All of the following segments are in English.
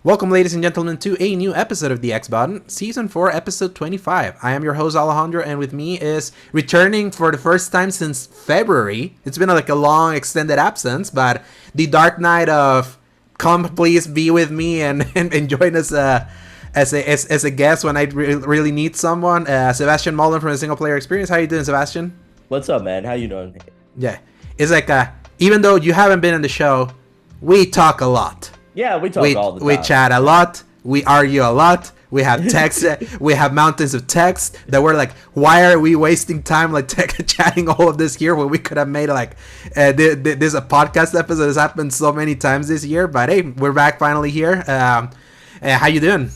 Welcome, ladies and gentlemen, to a new episode of the X Button, Season 4, Episode 25. I am your host, Alejandro, and with me is returning for the first time since February. It's been like a long, extended absence, but the Dark Knight of come, please be with me and join us as a guest when I really need someone. Sebastion Mauldin from the Single Player Experience. How you doing, Sebastion? What's up, man? How you doing? Yeah. It's like, even though you haven't been on the show, we talk a lot. Yeah, we talk all the time. We chat a lot. We argue a lot. We have text. We have mountains of text that we're like, why are we wasting time like chatting all of this here when we could have made like this a podcast episode? Has happened so many times this year, but hey, we're back finally here. How you doing?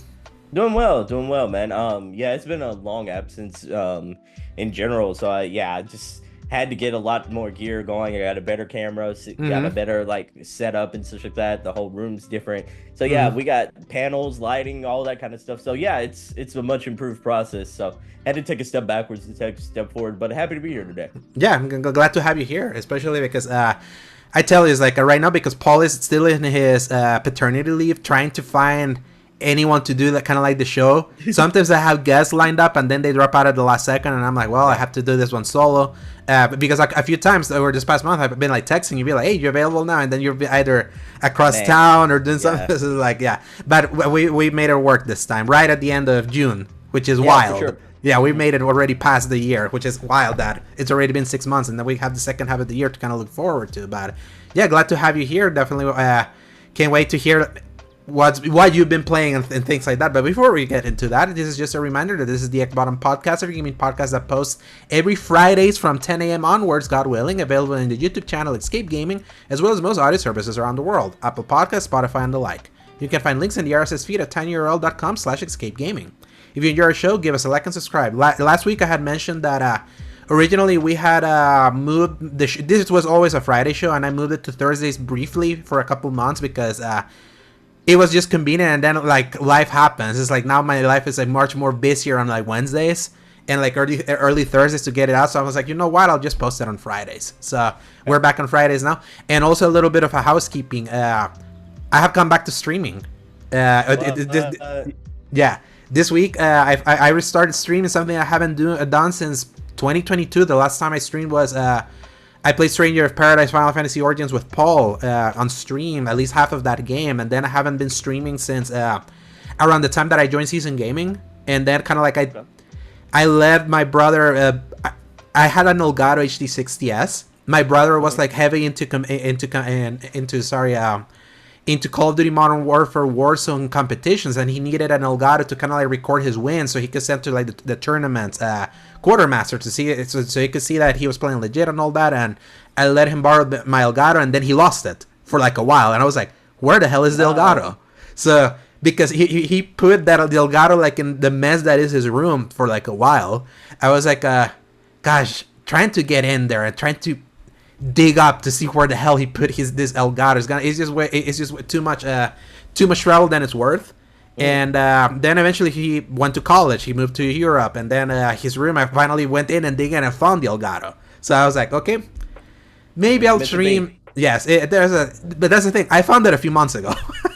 Doing well, man. Yeah, it's been a long absence in general. So I just had to get a lot more gear going. I got a better camera, got a better like setup and such like that. The whole room's different. So yeah, we got panels, lighting, all that kind of stuff. So yeah, it's a much improved process. So had to take a step backwards to take a step forward, but happy to be here today. Yeah, I'm glad to have you here, especially because I tell you, it's like right now because Paul is still in his paternity leave, trying to find anyone to do that kind of like the show. Sometimes I have guests lined up and then they drop out at the last second and I'm like, well, I have to do this one solo because like a few times over this past month I've been like texting you, be like, hey, you available now? And then you're either across town or doing something. This is like, yeah, but we made it work this time right at the end of June, which is wild. For sure. Yeah, we made it already past the year, which is wild that it's already been 6 months and then we have the second half of the year to kind of look forward to. But yeah, glad to have you here. Definitely can't wait to hear what you've been playing and things like that. But before we get into that, this is just a reminder that this is the X Bottom Podcast, a gaming podcast that posts every Fridays from 10 a.m. onwards, God willing, available in the YouTube channel Escape Gaming, as well as most audio services around the world, Apple Podcasts, Spotify, and the like. You can find links in the RSS feed at tinyurl.com/escapegaming. If you enjoy our show, give us a like and subscribe. Last week I had mentioned that originally we had moved this was always a Friday show, and I moved it to Thursdays briefly for a couple months because it was just convenient, and then like life happens. It's like now my life is like much more busier on like Wednesdays and like early Thursdays to get it out. So I was like, you know what? I'll just post it on Fridays. So we're back on Fridays now. And also a little bit of a housekeeping. I have come back to streaming. Yeah, this week I restarted streaming, something I haven't done since 2022. The last time I streamed was I played Stranger of Paradise Final Fantasy Origins with Paul on stream, at least half of that game, and then I haven't been streaming since around the time that I joined Season Gaming, and then kind of like I led my brother. I had an Elgato HD60S. My brother was like heavy into Call of Duty Modern Warfare Warzone competitions, and he needed an Elgato to kind of like record his wins so he could send to like the tournaments quartermaster to see it, so he could see that he was playing legit and all that. And I let him borrow my Elgato, and then he lost it for like a while, and I was like, where the hell is the Elgato? So because he put the Elgato like in the mess that is his room for like a while, I was like, gosh, trying to get in there and trying to dig up to see where the hell he put this Elgato. It's just too much trouble than it's worth. And then eventually he went to college. He moved to Europe, and then his room, I finally went in and dig in and found the Elgato. So I was like, okay, maybe I'll stream. Yes, but that's the thing. I found it a few months ago,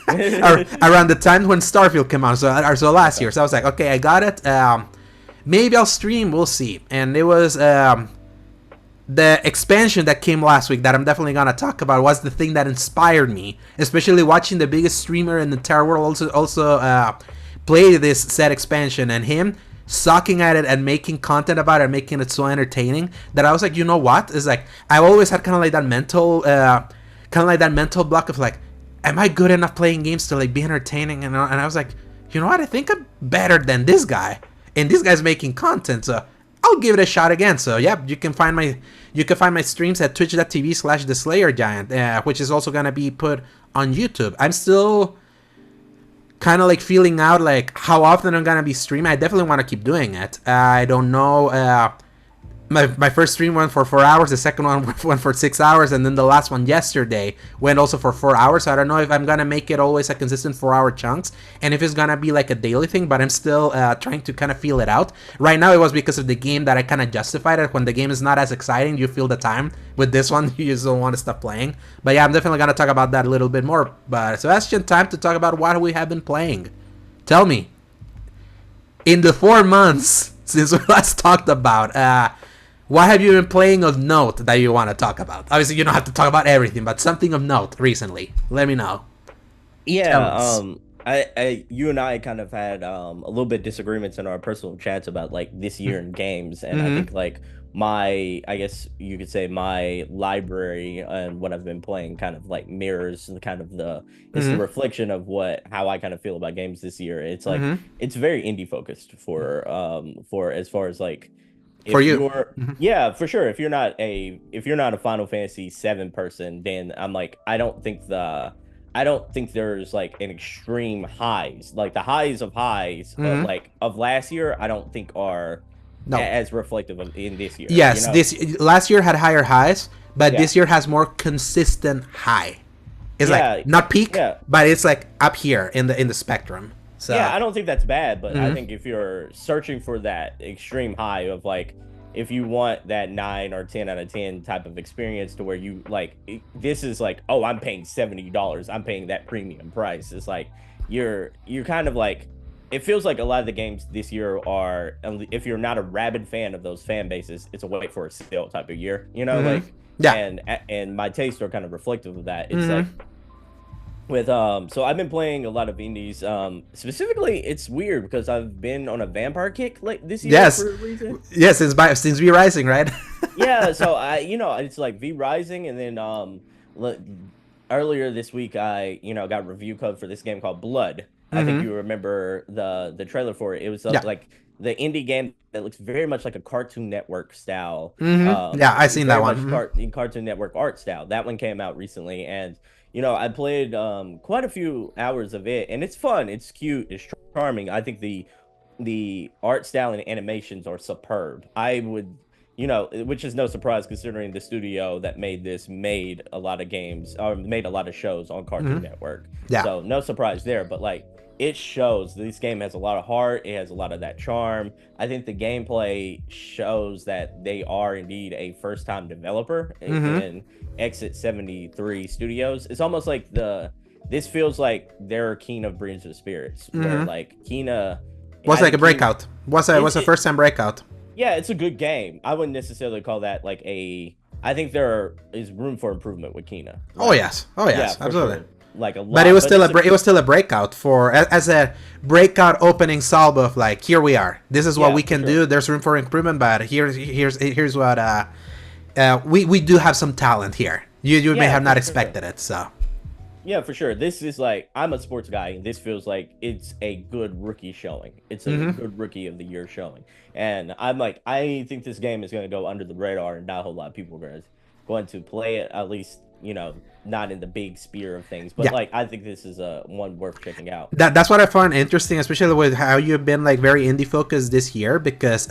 around the time when Starfield came out. So last year. So I was like, okay, I got it. Maybe I'll stream. We'll see. And it was the expansion that came last week that I'm definitely gonna talk about was the thing that inspired me, especially watching the biggest streamer in the entire world also play this said expansion, and him sucking at it and making content about it and making it so entertaining that I was like, you know what? It's like I've always had kind of like that mental block of like, am I good enough playing games to like be entertaining? And I was like, you know what? I think I'm better than this guy, and this guy's making content, so I'll give it a shot again. So yeah, you can find my streams at twitch.tv/theslayergiant, which is also gonna be put on YouTube. I'm still kind of like feeling out like how often I'm gonna be streaming. I definitely want to keep doing it. I don't know. my first stream went for 4 hours, the second one went for 6 hours, and then the last one yesterday went also for 4 hours. So I don't know if I'm gonna make it always a consistent 4 hour chunks, and if it's gonna be like a daily thing. But I'm still trying to kind of feel it out. Right now, it was because of the game that I kind of justified it. When the game is not as exciting, you feel the time. With this one, you just don't want to stop playing. But yeah, I'm definitely gonna talk about that a little bit more. But Sebastion, time to talk about what we have been playing. Tell me, in the 4 months since we last talked about, what have you been playing of note that you want to talk about? Obviously, you don't have to talk about everything, but something of note recently. Let me know. Yeah, you and I kind of had a little bit disagreements in our personal chats about like this year in games, and I think like I guess you could say my library and what I've been playing kind of like mirrors the kind of it's the reflection of how I kind of feel about games this year. It's like it's very indie focused for as far as like For if you. you're yeah, for sure. If you're not a Final Fantasy 7 person, then I'm like I don't think there's like an extreme highs. Like the highs of highs like of last year, I don't think are No. as reflective of in this year. Yes, you know? this last year had higher highs, but Yeah. this year has more consistent high. It's Yeah, like not peak, yeah. but it's like up here in the spectrum. So Yeah, I don't think that's bad, but I think if you're searching for that extreme high of like, if you want that 9 or 10 out of 10 type of experience to where you like, this is like, oh, I'm paying $70, I'm paying that premium price. It's like you're kind of like, it feels like a lot of the games this year are, if you're not a rabid fan of those fan bases, it's a wait for a sale type of year, like Yeah. and my tastes are kind of reflective of that. It's like with so I've been playing a lot of indies. Specifically, it's weird because I've been on a vampire kick like this year Yes. for a reason. Yes, since V Rising, right? Yeah, so it's like V Rising, and then earlier this week I got review code for this game called Blood. I think you remember the trailer for it. It was like the indie game that looks very much like a Cartoon Network style. Yeah, I seen that one. Cartoon Network art style. That one came out recently, and I played quite a few hours of it, and it's fun. It's cute. It's charming. I think the art style and animations are superb. I would, which is no surprise considering the studio that made this made a lot of games or made a lot of shows on Cartoon Network. Yeah. So no surprise there, but like it shows this game has a lot of heart. It has a lot of that charm. I think the gameplay shows that they are indeed a first-time developer in Exit 73 Studios. It's almost like this feels like their Kena Bridge of Spirits, where like Kena was like a breakout. Was a first time breakout. Yeah, it's a good game. I wouldn't necessarily call that like I think there is room for improvement with Kena. Right? Oh yes, Yeah, absolutely. Sure. Like a lot, but it was still a breakout for as a breakout opening salvo of like, here we are. This is what we can do. There's room for improvement, but here's what we do have some talent here. You may have not expected it, so. Yeah, for sure. This is like, I'm a sports guy, and this feels like it's a good rookie showing. It's a good rookie of the year showing. And I'm like, I think this game is going to go under the radar, and not a whole lot of people are going to play it, at least, not in the big sphere of things. But like, I think this is one worth checking out. That's what I found interesting, especially with how you've been like very indie focused this year, because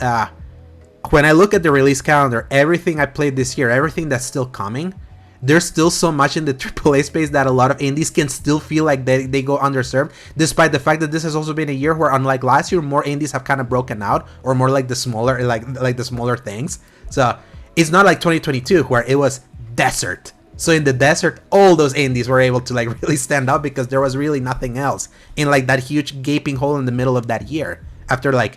when I look at the release calendar, everything I played this year, everything that's still coming, there's still so much in the AAA space that a lot of indies can still feel like they go underserved, despite the fact that this has also been a year where, unlike last year, more indies have kind of broken out, or more like the smaller like the smaller things. So it's not like 2022 where it was desert. So in the desert, all those indies were able to like really stand out because there was really nothing else in like that huge gaping hole in the middle of that year after like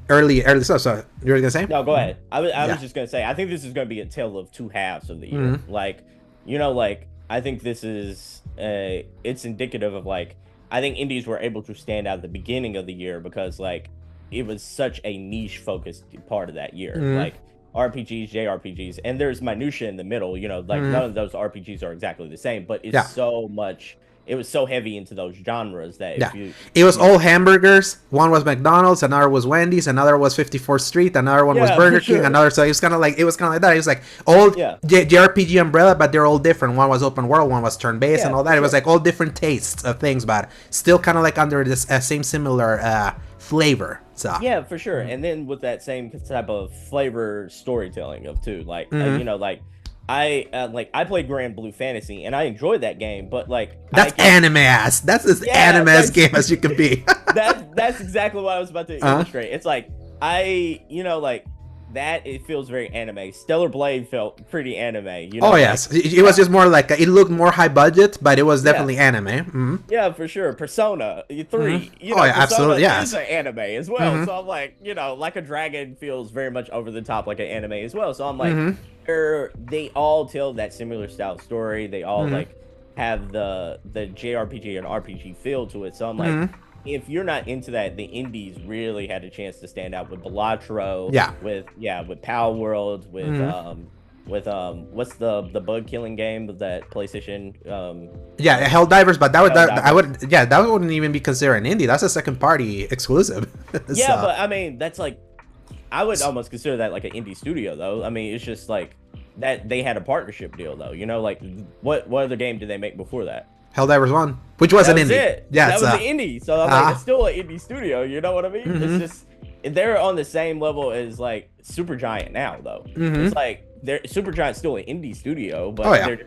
early stuff. So you were gonna say? No, go ahead. I was just gonna say, I think this is gonna be a tale of two halves of the year. Like, I think this is it's indicative of like, I think indies were able to stand out at the beginning of the year because like it was such a niche focused part of that year. Like RPGs, JRPGs, and there's minutia in the middle. Like none of those RPGs are exactly the same, but it's so much it was so heavy into those genres that if you it was all hamburgers. One was McDonald's, another was Wendy's, another was 54th Street, another one was Burger King, another. So it was kind of like that. It was like all JRPG umbrella, but they're all different. One was open world, one was turn based, and all that. It was like all different tastes of things, but still kind of like under this same similar flavor. So yeah, for sure. And then with that same type of flavor storytelling of too, like you know, like I played Grand Blue Fantasy and I enjoyed that game, but like that's anime ass. That's as anime ass game as you can be. that's exactly what I was about to illustrate. It's like you know, like that it feels very anime. Stellar Blade felt pretty anime. You know, yes, it was just more like it looked more high budget, but it was definitely anime. Mm-hmm. Yeah, for sure. Persona 3. You know, Persona absolutely. Yeah, is an anime as well. So I'm like, you know, Like a Dragon feels very much over the top like an anime as well. So I'm like, they all tell that similar style story. They all like have the JRPG and RPG feel to it. So I'm like, if you're not into that, the indies really had a chance to stand out with Balatro, with Power World, with what's the bug killing game with that PlayStation? Helldivers, but that wouldn't even be considered an indie. That's a second party exclusive. Yeah, but I mean that's like I would almost consider that like an indie studio though. I mean it's just like that they had a partnership deal though. You know, like what other game did they make before that? Helldivers 1, which was an indie. That was an indie. So I'm like, it's still an indie studio. You know what I mean? It's just they're on the same level as like Supergiant now, though. It's like Supergiant's still an indie studio, but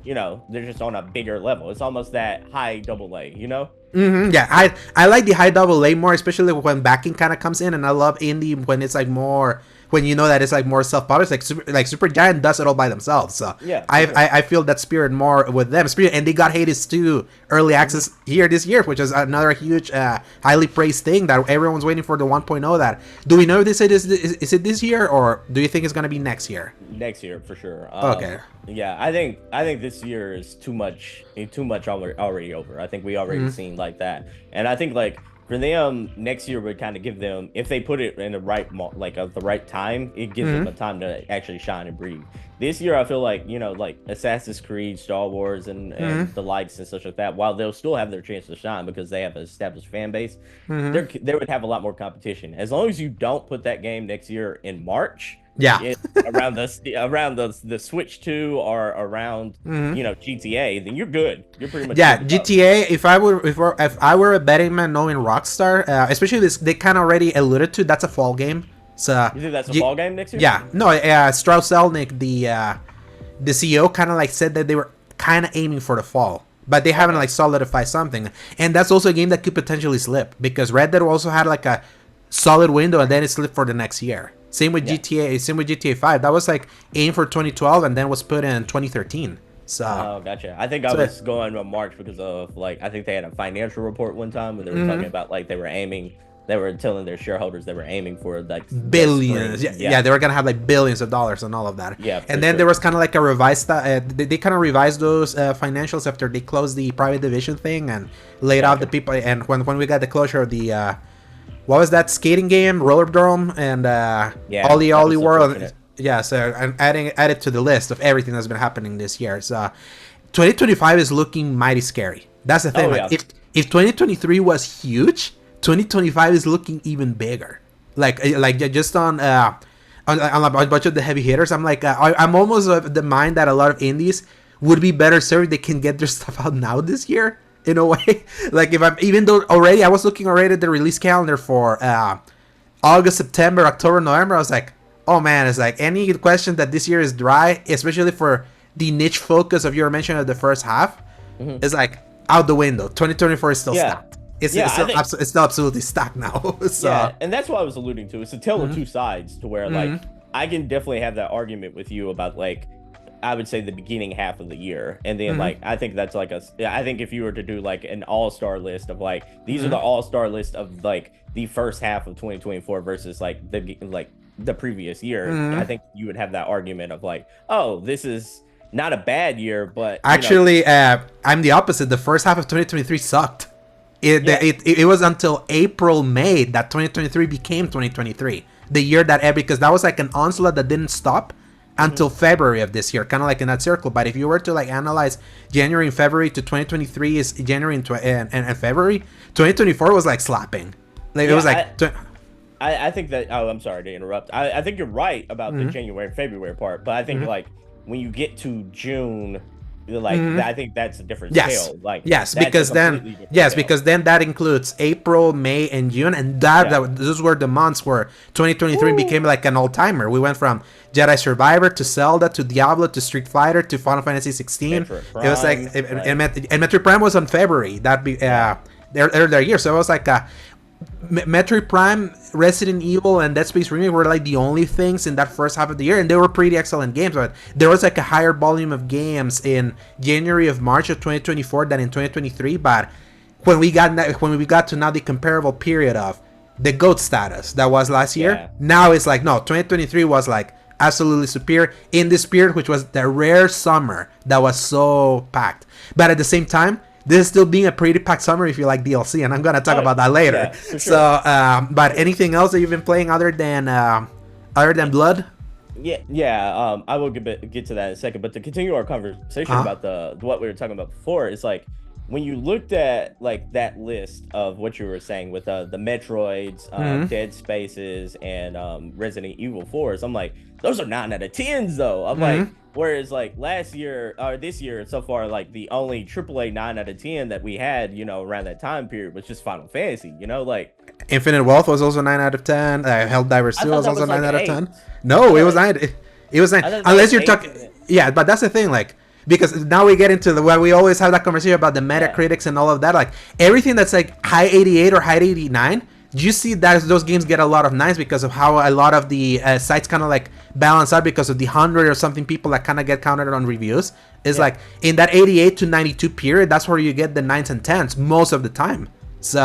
they're just on a bigger level. It's almost that high AA. You know? Yeah, I like the high AA more, especially when backing kind of comes in, and I love indie when it's like more. When you know that it's like more self-published, like Supergiant does it all by themselves. So I feel that spirit more with them. And they got Hades 2 early access here this year, which is another huge, highly praised thing that everyone's waiting for the 1.0. That do we know if this is it this year or do you think it's gonna be next year? Next year for sure. Okay. Yeah, I think this year is too much already over. I think we already seen like that, and I think like. For them, next year would kind of give them, if they put it in the right, the right time, it gives them a time to actually shine and breathe. This year, I feel like, you know, like Assassin's Creed, Star Wars, and the likes and such like that, while they'll still have their chance to shine because they have an established fan base, they would have a lot more competition. As long as you don't put that game next year in March, around the Switch 2 or around you know GTA, then you're good. You're pretty much GTA. If I were a betting man, knowing Rockstar, especially this, they kind of already alluded to that's a fall game. So you think that's a fall game next year? Yeah, no. Strauss Zelnick, the CEO, kind of like said that they were kind of aiming for the fall, but they haven't like solidified something. And that's also a game that could potentially slip because Red Dead also had like a solid window and then it slipped for the next year. Same with GTA. Same with GTA 5. That was like aimed for 2012 and then was put in 2013. So. Gotcha. I think I was going on March because of like I think they had a financial report one time where they were talking about like they were telling their shareholders they were aiming for like billions. Yeah, they were gonna have like billions of dollars and all of that. Yeah. And then there was kind of like a revised. They kind of revised those financials after they closed the private division thing and laid out the people. And when we got the closure of the. What was that skating game? Rollerdrome and Ollie World. Yeah, so I'm adding it to the list of everything that's been happening this year. So 2025 is looking mighty scary. That's the thing. If 2023 was huge, 2025 is looking even bigger. Like just on a bunch of the heavy hitters, I'm like I'm almost of the mind that a lot of indies would be better served if they can get their stuff out now this year. In a way, like even though already I was looking already at the release calendar for August, September, October, November, I was like, oh man, it's like any question that this year is dry, especially for the niche focus of your mention of the first half, is like out the window. 2024 is still stacked. It's still absolutely stacked now. So. Yeah, and that's what I was alluding to. It's a tale of two sides to where like I can definitely have that argument with you about like. I would say the beginning half of the year, and then like I think that's like I think if you were to do like an all-star list of like these are the all-star list of like the first half of 2024 versus like the previous year, I think you would have that argument of like, oh, this is not a bad year, but actually I'm the opposite. The first half of 2023 sucked. It was until April, May that 2023 became 2023, the year that because that was like an onslaught that didn't stop. until February of this year, kind of like in that circle. But if you were to like analyze January and February to 2023 is January and February, 2024 was like slapping. Like it was like. I think that. Oh, I'm sorry to interrupt. I think you're right about the January and February part, but I think like when you get to June, like I think that's a different scale. Like because then because then that includes April, May, and June, and those were the months where 2023 became like an all timer. We went from Jedi Survivor to Zelda to Diablo to Street Fighter to Final Fantasy 16. It was like and Metroid Prime was on February. That'd be their year, so it was like. Metroid Prime, Resident Evil, and Dead Space Remake were like the only things in that first half of the year, and they were pretty excellent games. But there was like a higher volume of games in January of March of 2024 than in 2023. But when we got to now the comparable period of the GOAT status that was last year, now it's like no, 2023 was like absolutely superior in this period, which was the rare summer that was so packed. But at the same time, this is still being a pretty packed summer if you like DLC, and I'm gonna talk about that later. Yeah, for sure. So, but anything else that you've been playing other than Blood? I will get to that in a second. But to continue our conversation about what we were talking about before, it's like when you looked at like that list of what you were saying with the Metroids, Dead Spaces, and Resident Evil 4s, I'm like, those are 9 out of 10s though. I'm like. Whereas like last year or this year so far, like the only AAA 9 out of 10 that we had, around that time period was just Final Fantasy, like Infinite Wealth was also 9 out of 10. Helldivers 2 was also 9 out of 10. No, it was 9. It was 9. Unless you're talking, but that's the thing, like because now we get into where we always have that conversation about the Metacritics and all of that, like everything that's like high 88 or high 89. You see that those games get a lot of 9s because of how a lot of the sites kind of like balance out because of the 100 or something people that kind of get counted on reviews. It's like in that 88 to 92 period, that's where you get the 9s and 10s most of the time. So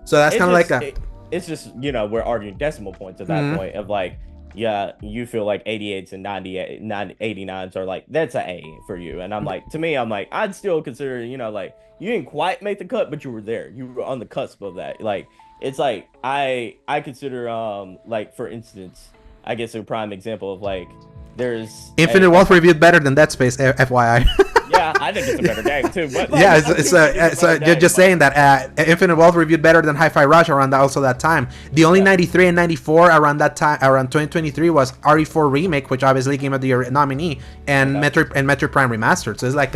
that's kind of like it's just we're arguing decimal points at that point of like you feel like 88s and 89s are like that's an A for you, and I'm like I'd still consider like you didn't quite make the cut, but you were there, you were on the cusp of that. Like it's like I consider like for instance, I guess a prime example of like there's Infinite Wealth reviewed better than Dead Space, FYI. Yeah, I think it's a better game too. But like, just saying that Infinite Wealth reviewed better than Hi-Fi Rush around that time. The only 93 and 94 around that time, around 2023, was RE4 Remake, which obviously Game of the Year nominee, and Metroid Prime Remastered. So it's like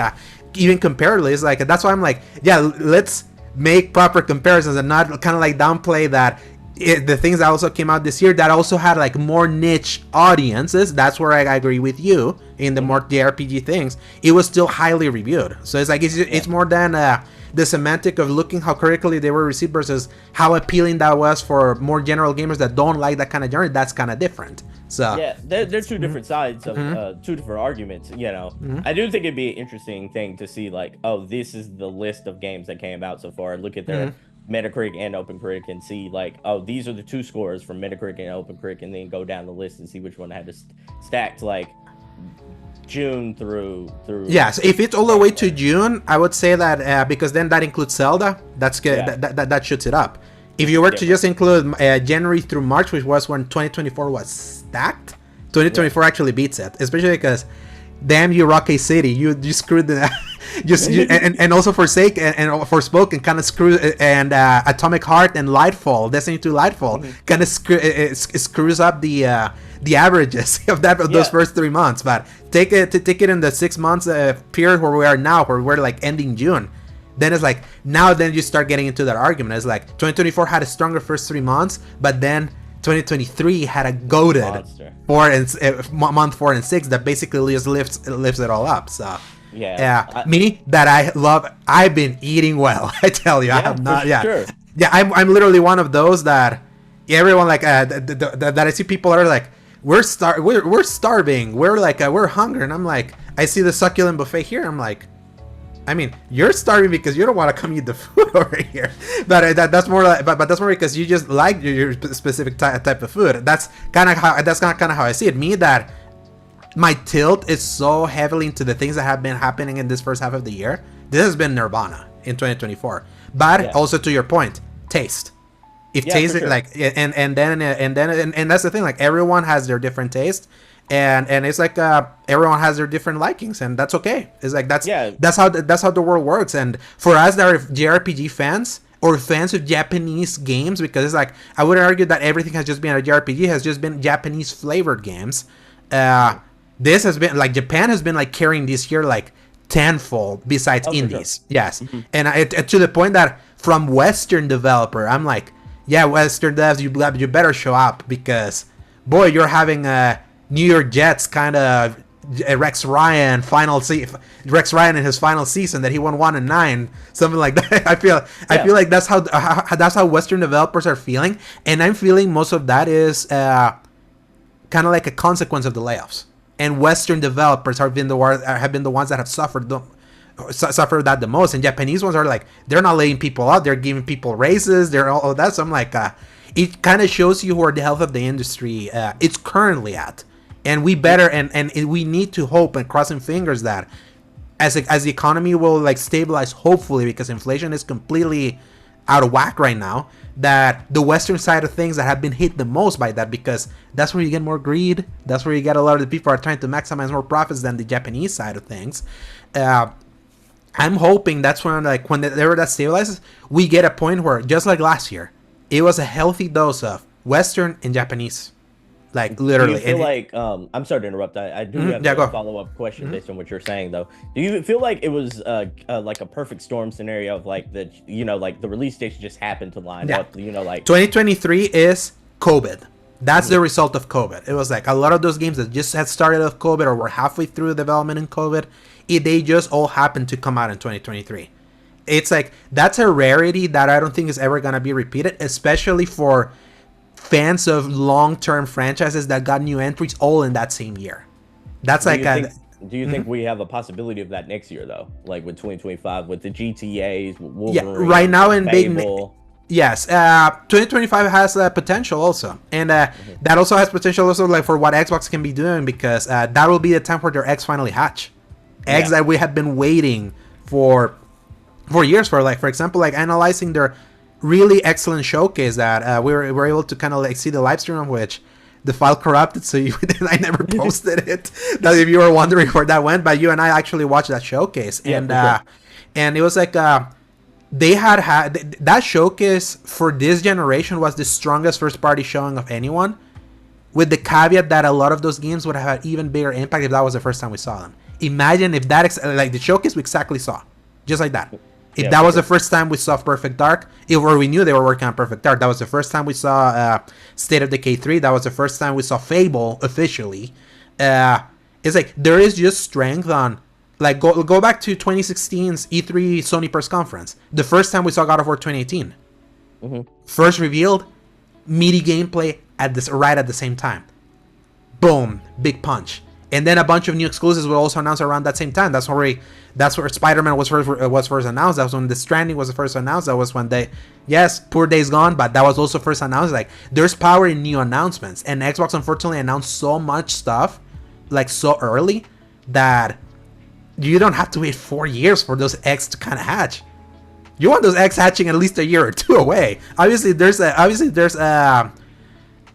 even comparatively, it's like that's why I'm like, let's make proper comparisons and not kind of like downplay that the things that also came out this year that also had like more niche audiences. That's where I agree with you in the more JRPG things. It was still highly reviewed, so it's like it's more than the semantic of looking how critically they were received versus how appealing that was for more general gamers that don't like that kind of genre. That's kind of different. So they're two different sides of two different arguments. I do think it'd be an interesting thing to see like, oh, this is the list of games that came out so far. Look at their Metacritic and OpenCritic and see like, oh, these are the two scores from Metacritic and OpenCritic, and then go down the list and see which one had to stacked like June through. Yeah, so if it's all the way to June, I would say that because then that includes Zelda. That's good. Yeah. That shoots it up. If you were to just include January through March, which was when 2024 was stacked, 2024 actually beats it, especially because damn you, Rocky City, you screwed the and also Forsake and Forspoken kind of screw, and Atomic Heart and Lightfall, Destiny 2 Lightfall kind of screws up the averages of those first 3 months. But take it in the 6 months period where we are now, where we're like ending June. Then it's like then you start getting into that argument. It's like 2024 had a stronger first 3 months, but then 2023 had a goated month 4 and 6 that basically just lifts it all up. So me that I love. I've been eating well. I tell you, I have not. Sure. I'm literally one of those that everyone like that I see people are like, we're starving. We're like we're hungry, and I'm like, I see the succulent buffet here. I'm like, I mean, you're starving because you don't want to come eat the food over here. But that's more like, but that's more because you just like your specific type of food. That's kind of how I see it. Me, that my tilt is so heavily into the things that have been happening in this first half of the year. This has been Nirvana in 2024. But also to your point, taste. If taste like and that's the thing. Like everyone has their different taste. and it's like everyone has their different likings, and that's okay. It's like Yeah. that's how the world works. And for us that are JRPG fans or fans of Japanese games, because it's like I would argue that everything has just been a JRPG, has just been Japanese flavored games. This has been like Japan has been like carrying this year like tenfold besides indies. Sure. Yes, and to the point that from Western developer, I'm like, yeah, Western devs, you better show up, because boy, you're having New York Jets kind of Rex Ryan in his final season that he won 1-9, something like that. I feel like that's how Western developers are feeling, and I'm feeling most of that is kind of like a consequence of the layoffs. And Western developers have been the ones that have suffered that the most, and Japanese ones are like, they're not laying people out, they're giving people raises, they're all that. So I'm like, it kind of shows you where the health of the industry it's currently at, and we better and we need to hope and crossing fingers that as the economy will like stabilize, hopefully, because inflation is completely out of whack right now, that the Western side of things that have been hit the most by that, because that's where you get more greed, that's where you get a lot of the people are trying to maximize more profits than the Japanese side of things. I'm hoping that's when like whenever that stabilizes, we get a point where, just like last year, it was a healthy dose of Western and Japanese. Like literally. Do you feel like I'm sorry to interrupt. I do have a follow-up question based on what you're saying though. Do you feel like it was like a perfect storm scenario of like the like the release dates just happened to line up? Like 2023 is COVID. That's the result of COVID. It was like a lot of those games that just had started off COVID or were halfway through development in COVID, they just all happened to come out in 2023. It's like that's a rarity that I don't think is ever gonna be repeated, especially for fans of long-term franchises that got new entries all in that same year. That's do you think we have a possibility of that next year though, like with 2025 with the GTAs, Wolverine, right now in Fable? Yes, 2025 has potential also, and that also has potential also like for what Xbox can be doing, because that will be the time where their eggs finally hatch, eggs that we have been waiting for years for. Like for example, like analyzing their really excellent showcase that we were able to kind of like see the live stream of which the file corrupted, so I never posted it. That if you were wondering where that went, but you and I actually watched that showcase, and it was like they had that showcase for this generation was the strongest first party showing of anyone, with the caveat that a lot of those games would have had even bigger impact if that was the first time we saw them. Imagine if that like the showcase we exactly saw, just like that. If that was the first time we saw Perfect Dark, or we knew they were working on Perfect Dark, that was the first time we saw State of Decay 3, that was the first time we saw Fable officially. It's like there is just strength on, like go back to 2016's E3 Sony press conference. The first time we saw God of War 2018. First revealed, meaty gameplay right at the same time. Boom, big punch. And then a bunch of new exclusives were also announced around that same time. That's where Spider-Man was first announced. That was when The Stranding was first announced. That was when poor Days Gone, but that was also first announced. Like, there's power in new announcements. And Xbox unfortunately announced so much stuff, like so early, that you don't have to wait 4 years for those eggs to kind of hatch. You want those eggs hatching at least a year or two away. Obviously, there's the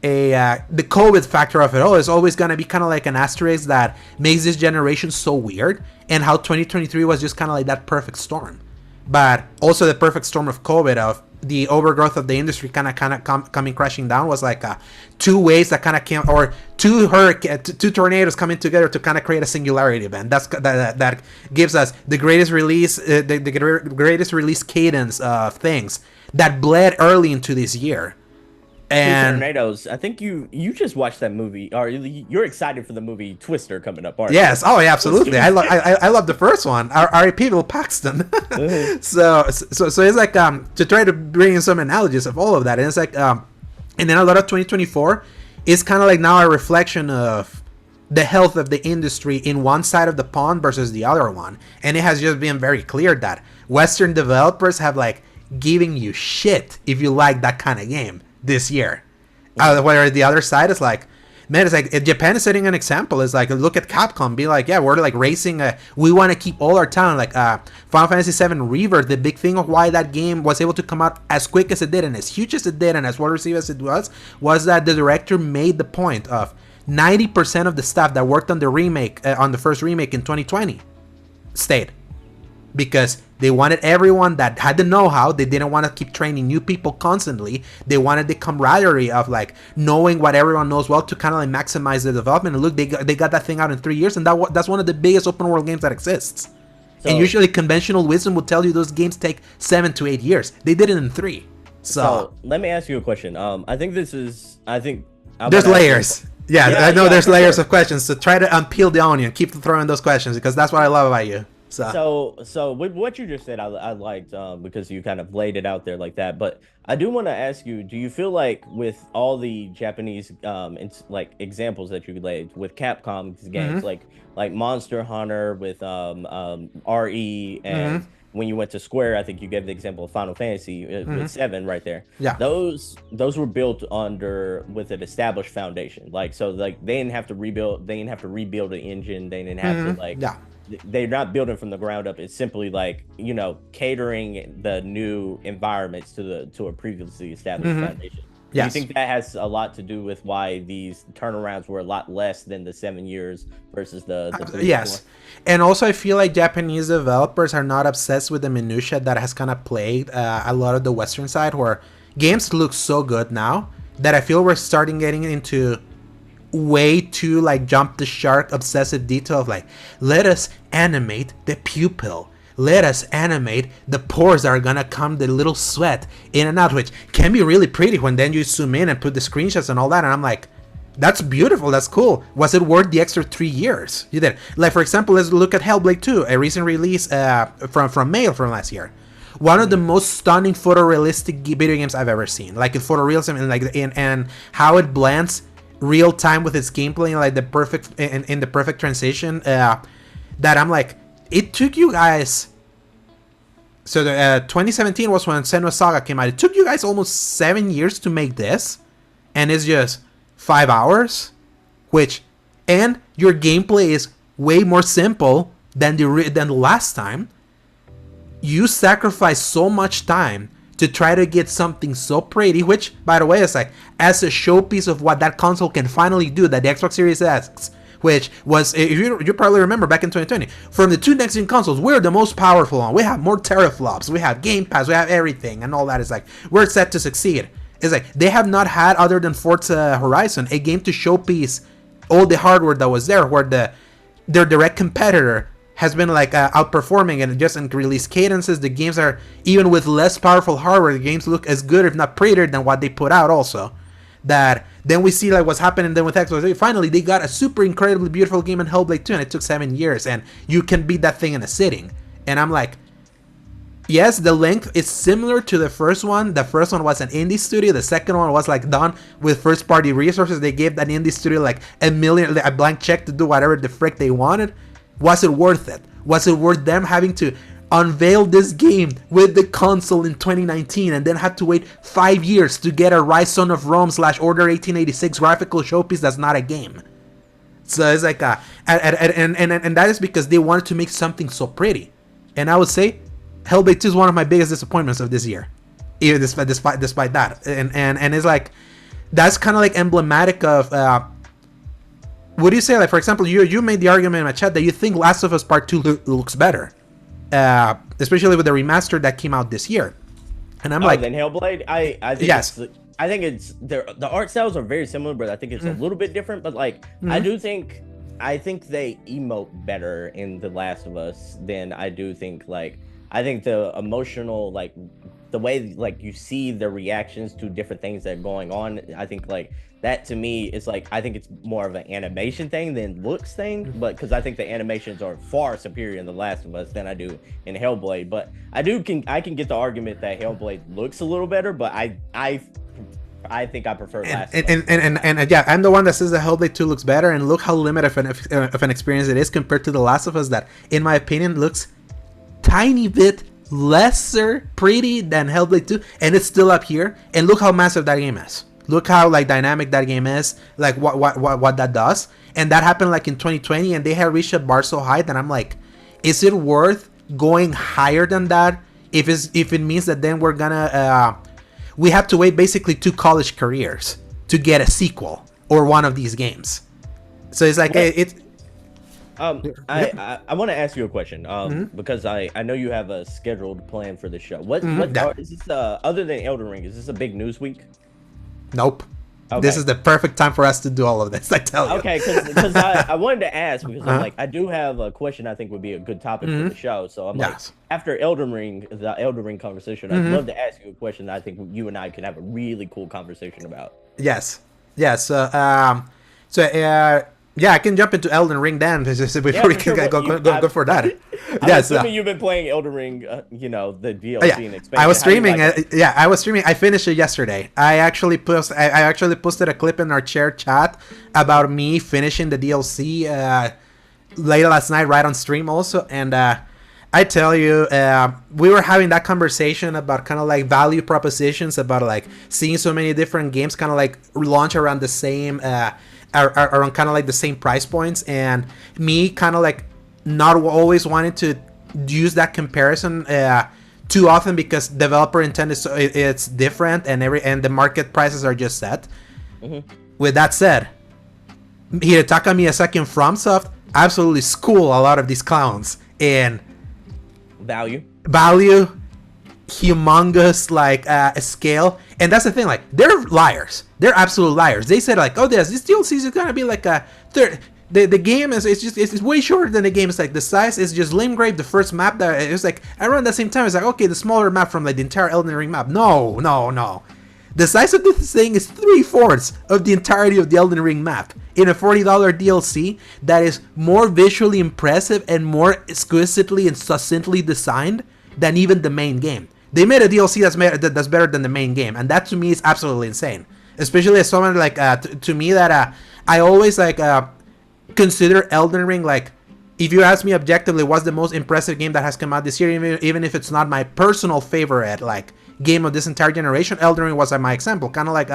COVID factor of it all is always going to be kind of like an asterisk that makes this generation so weird, and how 2023 was just kind of like that perfect storm, but also the perfect storm of COVID, of the overgrowth of the industry kind of coming crashing down, was like two waves that kind of came, or two tornadoes coming together to kind of create a singularity event. That gives us the greatest release, the greatest release cadence of things that bled early into this year. And Tornadoes. I think you just watched that movie, or you're excited for the movie Twister coming up, aren't you? Yes. Oh, yeah, absolutely. I love the first one. R.I.P. Bill Paxton. So it's like to try to bring in some analogies of all of that, and it's like and then a lot of 2024 is kind of like now a reflection of the health of the industry in one side of the pond versus the other one, and it has just been very clear that Western developers have like giving you shit if you like that kind of game this year. Where the other side is like, man, it's like Japan is setting an example. It's like, look at Capcom, be like, yeah, we're like racing. We want to keep all our talent. Like Final Fantasy VII Rebirth, the big thing of why that game was able to come out as quick as it did and as huge as it did and as well received as it was that the director made the point of, 90% of the staff that worked on the remake, on the first remake in 2020, stayed. Because they wanted everyone that had the know-how. They didn't want to keep training new people constantly. They wanted the camaraderie of like knowing what everyone knows well to kind of like maximize the development. And look, they got that thing out in 3 years, and that's one of the biggest open world games that exists. So, and usually conventional wisdom will tell you those games take 7 to 8 years. They did it in 3. So let me ask you a question. I think there's layers. I know there's layers of questions. So try to unpeel the onion. Keep throwing those questions because that's what I love about you. So with what you just said, I liked because you kind of laid it out there like that. But I do want to ask you: do you feel like with all the Japanese like examples that you laid with Capcom's games, like Monster Hunter with RE, and when you went to Square, I think you gave the example of Final Fantasy with 7 right there. Yeah, those were built with an established foundation. Like so, like they didn't have to rebuild. They didn't have to rebuild an engine. They didn't have to like. Yeah. They're not building from the ground up. It's simply like, you know, catering the new environments to a previously established foundation. Yes. Do you think that has a lot to do with why these turnarounds were a lot less than the 7 years versus the 3 yes. 4? And also I feel like Japanese developers are not obsessed with the minutia that has kind of plagued a lot of the Western side, where games look so good now that I feel we're starting getting into way too like jump the shark obsessive detail of like, let us animate the pupil, let us animate the pores that are gonna come, the little sweat in and out, which can be really pretty when then you zoom in and put the screenshots and all that, and I'm like, that's beautiful, that's cool. Was it worth the extra 3 years? You did. Like for example, let's look at Hellblade 2, a recent release from Mail from last year. One of the most stunning photorealistic video games I've ever seen, like in photorealism and like and how it blends real time with its gameplay and like the perfect in the perfect transition, that I'm like, it took you guys, so the 2017 was when Senua Saga came out. It took you guys almost 7 years to make this, and it's just 5 hours, and your gameplay is way more simple than the last time. You sacrifice so much time to try to get something so pretty, which, by the way, is like as a showpiece of what that console can finally do, that the Xbox Series X, which was, if you probably remember back in 2020, from the 2 next-gen consoles, we're the most powerful one. We have more teraflops, we have Game Pass, we have everything, and all that is like, we're set to succeed. It's like, they have not had, other than Forza Horizon, a game to showpiece all the hardware that was there, where their direct competitor has been like outperforming, and just in release cadences, the games are, even with less powerful hardware, the games look as good, if not prettier, than what they put out also. That then we see like what's happening then with Xbox. Finally, they got a super incredibly beautiful game in Hellblade 2, and it took 7 years, and you can beat that thing in a sitting. And I'm like, yes, the length is similar to the first one. The first one was an indie studio. The second one was like done with first party resources. They gave that indie studio like a blank check to do whatever the frick they wanted. Was it worth it? Was it worth them having to unveil this game with the console in 2019 and then had to wait 5 years to get a Rise Son of Rome / Order 1886 graphical showpiece that's not a game? So it's like and that is because they wanted to make something so pretty. And I would say Hellblade 2 is one of my biggest disappointments of this year, even despite that. And it's like, that's kind of like emblematic of what do you say? Like, for example, you made the argument in my chat that you think Last of Us Part 2 looks better, especially with the remaster that came out this year. And I'm like, then Hellblade, I think yes. I think it's the art styles are very similar, but I think it's a little bit different. But like, I think they emote better in The Last of Us than I do think like. I think the emotional, like the way like you see the reactions to different things that are going on, I think like that to me is like, I think it's more of an animation thing than looks thing, but because I think the animations are far superior in The Last of Us than I do in Hellblade. But I can get the argument that Hellblade looks a little better, but I think I prefer Last of Us. And yeah, I'm the one that says that Hellblade 2 looks better, and look how limited of an experience it is compared to The Last of Us, that in my opinion looks tiny bit lesser pretty than Hellblade 2, and it's still up here. And look how massive that game is. Look how like dynamic that game is, like what that does. And that happened like in 2020, and they had reached a bar so high that I'm like, is it worth going higher than that if it means that then we're gonna we have to wait basically 2 college careers to get a sequel or one of these games? So it's like it's I want to ask you a question. mm-hmm. Because I know you have a scheduled plan for the show. What Mm-hmm. is this? Other than Elden Ring, is this a big news week? Nope. This Okay. is the perfect time for us to do all of this. I tell you. Okay, because I wanted to ask because I'm Uh-huh. like I do have a question I think would be a good topic for Mm-hmm. the show. So I'm like Yes. after Elden Ring, the Elden Ring conversation, I'd Mm-hmm. love to ask you a question that I think you and I can have a really cool conversation about. Yes. Yes. Yeah, I can jump into Elden Ring then before Yeah, we for can sure. go for that. I'm Yes. assuming you've been playing Elden Ring, the DLC Yeah, and expansion. I was How do you streaming. like it? Yeah, I was streaming. I finished it yesterday. I actually posted a clip in our shared chat about me finishing the DLC late last night, right on stream also. And I tell you, we were having that conversation about kind of like value propositions, about like seeing so many different games kind of like launch around the same, around kind of like the same price points, and me kind of like not always wanting to use that comparison too often because developer intent is it's different, and the market prices are just set. Mm-hmm. With that said, Hidetaka Miyazaki and FromSoft absolutely school a lot of these clowns in Value. humongous like scale. And that's the thing, like they're liars, they're absolute liars. They said like, oh, this DLC is gonna be like a third. The game is it's way shorter than the game. It's like the size is just Limgrave, the first map that it's like around the same time. It's like, okay, the smaller map from like the entire Elden Ring map. No. The size of this thing is 3/4 of the entirety of the Elden Ring map in a $40 DLC that is more visually impressive and more exquisitely and succinctly designed than even the main game. They made a DLC that's better than the main game, and that to me is absolutely insane. Especially as someone like to me that I always like consider Elden Ring like, if you ask me objectively what's the most impressive game that has come out this year, even if it's not my personal favorite like game of this entire generation, Elden Ring was my example. Kind of like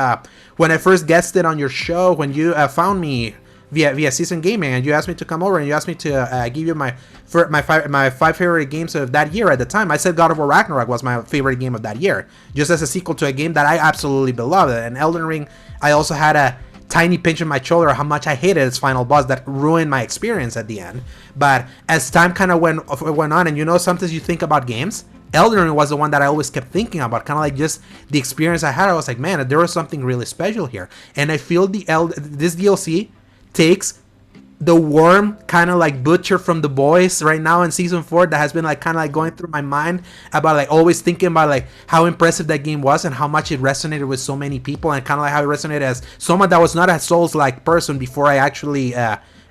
when I first guested on your show, when you found me via Season Gaming, and you asked me to come over and you asked me to give you my five favorite games of that year. At the time, I said God of War Ragnarok was my favorite game of that year, just as a sequel to a game that I absolutely beloved. And Elden Ring, I also had a tiny pinch on my shoulder how much I hated its final boss that ruined my experience at the end. But as time kind of went on, and sometimes you think about games, Elden Ring was the one that I always kept thinking about, kind of like just the experience I had. I was like, man, there was something really special here. And I feel this DLC takes the worm kind of like butcher from The Boys right now in season 4 that has been like kind of like going through my mind about like always thinking about like how impressive that game was and how much it resonated with so many people, and kind of like how it resonated as someone that was not a Souls-like person before I actually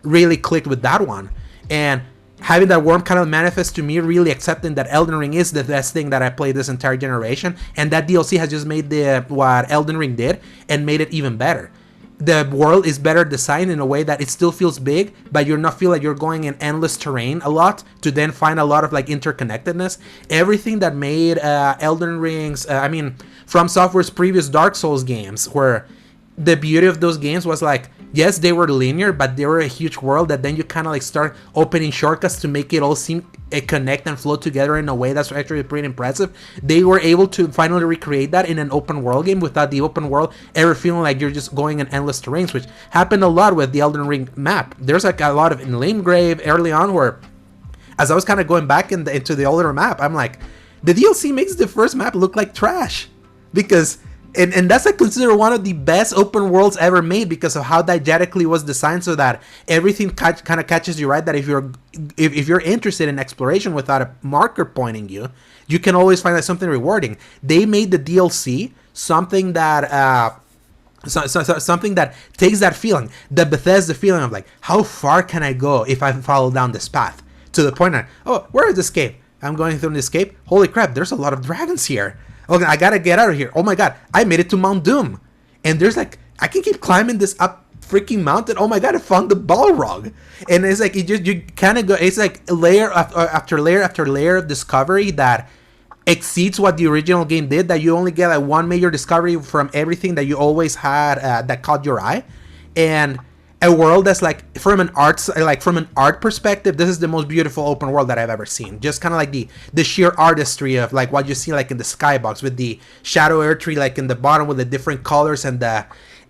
really clicked with that one. And having that worm kind of manifest to me, really accepting that Elden Ring is the best thing that I played this entire generation, and that DLC has just made what Elden Ring did and made it even better. The world is better designed in a way that it still feels big, but you're not feel like you're going in endless terrain a lot to then find a lot of like interconnectedness. Everything that made Elden Rings, From Software's previous Dark Souls games, where the beauty of those games was like, yes, they were linear, but they were a huge world that then you kind of like start opening shortcuts to make it all seem connect and flow together in a way that's actually pretty impressive. They were able to finally recreate that in an open world game without the open world ever feeling like you're just going in endless terrains, which happened a lot with the Elden Ring map. There's like a lot of in Limgrave early on where, as I was kind of going back into the older map, I'm like, the DLC makes the first map look like trash, because and that's like considered one of the best open worlds ever made because of how didactically was designed, so that everything kind of catches you right. That if you're interested in exploration without a marker pointing you can always find something rewarding. They made the DLC something that something that takes that feeling, the Bethesda feeling of like, how far can I go if I follow down this path, to the point that, oh, where is the escape? I'm going through the escape. Holy crap, there's a lot of dragons here. Okay, I gotta get out of here. Oh my god, I made it to Mount Doom. And there's like, I can keep climbing this up freaking mountain. Oh my god, I found the Balrog. And it's like, you kind of go, it's like layer after layer after layer of discovery that exceeds what the original game did, that you only get like one major discovery from everything that you always had that caught your eye. And a world that's like, from an art perspective, this is the most beautiful open world that I've ever seen. Just kind of like the sheer artistry of like what you see like in the skybox with the shadow Erdtree like in the bottom with the different colors and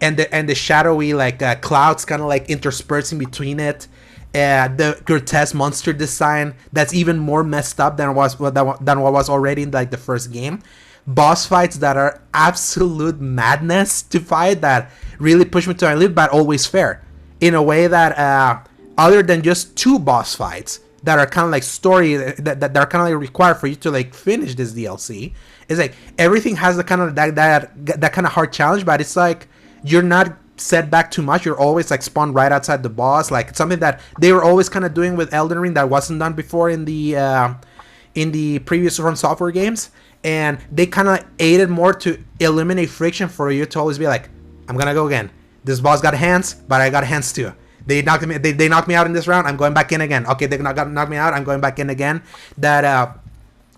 and the shadowy like clouds kind of like interspersing between it. The grotesque monster design that's even more messed up than what was already in like the first game. Boss fights that are absolute madness to fight, that really push me to my limit, but always fair in a way that other than just two boss fights that are kind of like story that are kind of like required for you to like finish this DLC. It's like everything has the kind of that kind of hard challenge, but it's like you're not set back too much. You're always like spawned right outside the boss, like it's something that they were always kind of doing with Elden Ring that wasn't done before in the previous From Software games, and they kind of aided more to eliminate friction for you to always be like, I'm gonna go again. This boss got hands, but I got hands too. They knocked me out in this round. I'm going back in again. Okay, they knocked me out. I'm going back in again. That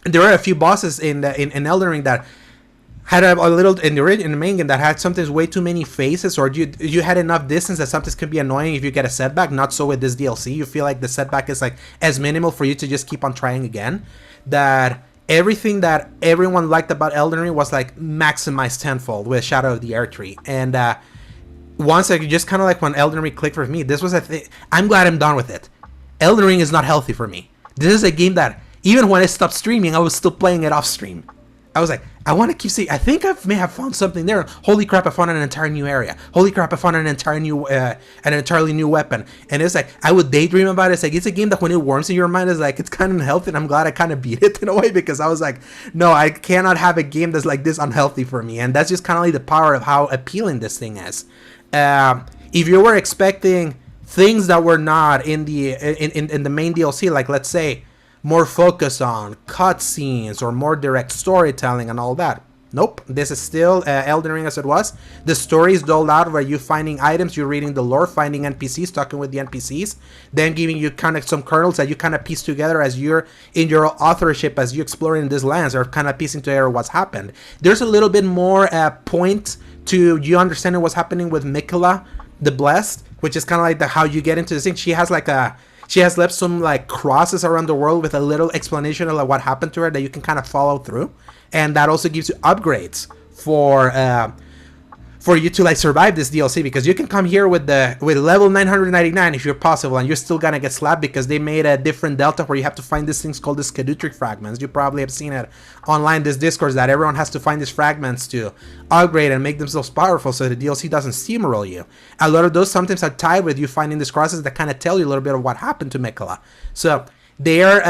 there are a few bosses in Elden Ring that had a little in the main game that had sometimes way too many faces, or you had enough distance that sometimes can be annoying if you get a setback. Not so with this DLC. You feel like the setback is like as minimal for you to just keep on trying again. That everything that everyone liked about Elden Ring was like maximized tenfold with Shadow of the Erdtree. And once I just kind of like when Elden Ring clicked for me, this was a thing. I'm glad I'm done with it. Elden Ring is not healthy for me. This is a game that even when I stopped streaming, I was still playing it off stream. I was like, I want to keep seeing. I think I may have found something there. Holy crap! I found an entire new area. Holy crap! I found an entirely new weapon. And it's like I would daydream about it. It's like it's a game that when it warms in your mind, is like it's kind of unhealthy. And I'm glad I kind of beat it in a way, because I was like, no, I cannot have a game that's like this unhealthy for me. And that's just kind of like the power of how appealing this thing is. If you were expecting things that were not in the main DLC, like let's say more focus on cutscenes or more direct storytelling and all that. Nope, this is still Elden Ring as it was. The story is doled out where you finding items, you're reading the lore, finding NPCs, talking with the NPCs, then giving you kind of some kernels that you kind of piece together as you're in your authorship, as you exploring these lands, or kind of piecing together what's happened. There's a little bit more point to you understanding what's happening with Miquella the Blessed, which is kind of like how you get into this thing. She has left some like crosses around the world with a little explanation of like what happened to her that you can kind of follow through, and that also gives you upgrades for you to like survive this DLC, because you can come here with level 999 if you're possible, and you're still gonna get slapped because they made a different delta where you have to find these things called the Scadutric fragments. You probably have seen it online, this discourse that everyone has to find these fragments to upgrade and make themselves powerful so the DLC doesn't steamroll you. A lot of those sometimes are tied with you finding these crosses that kind of tell you a little bit of what happened to Miquella. So they're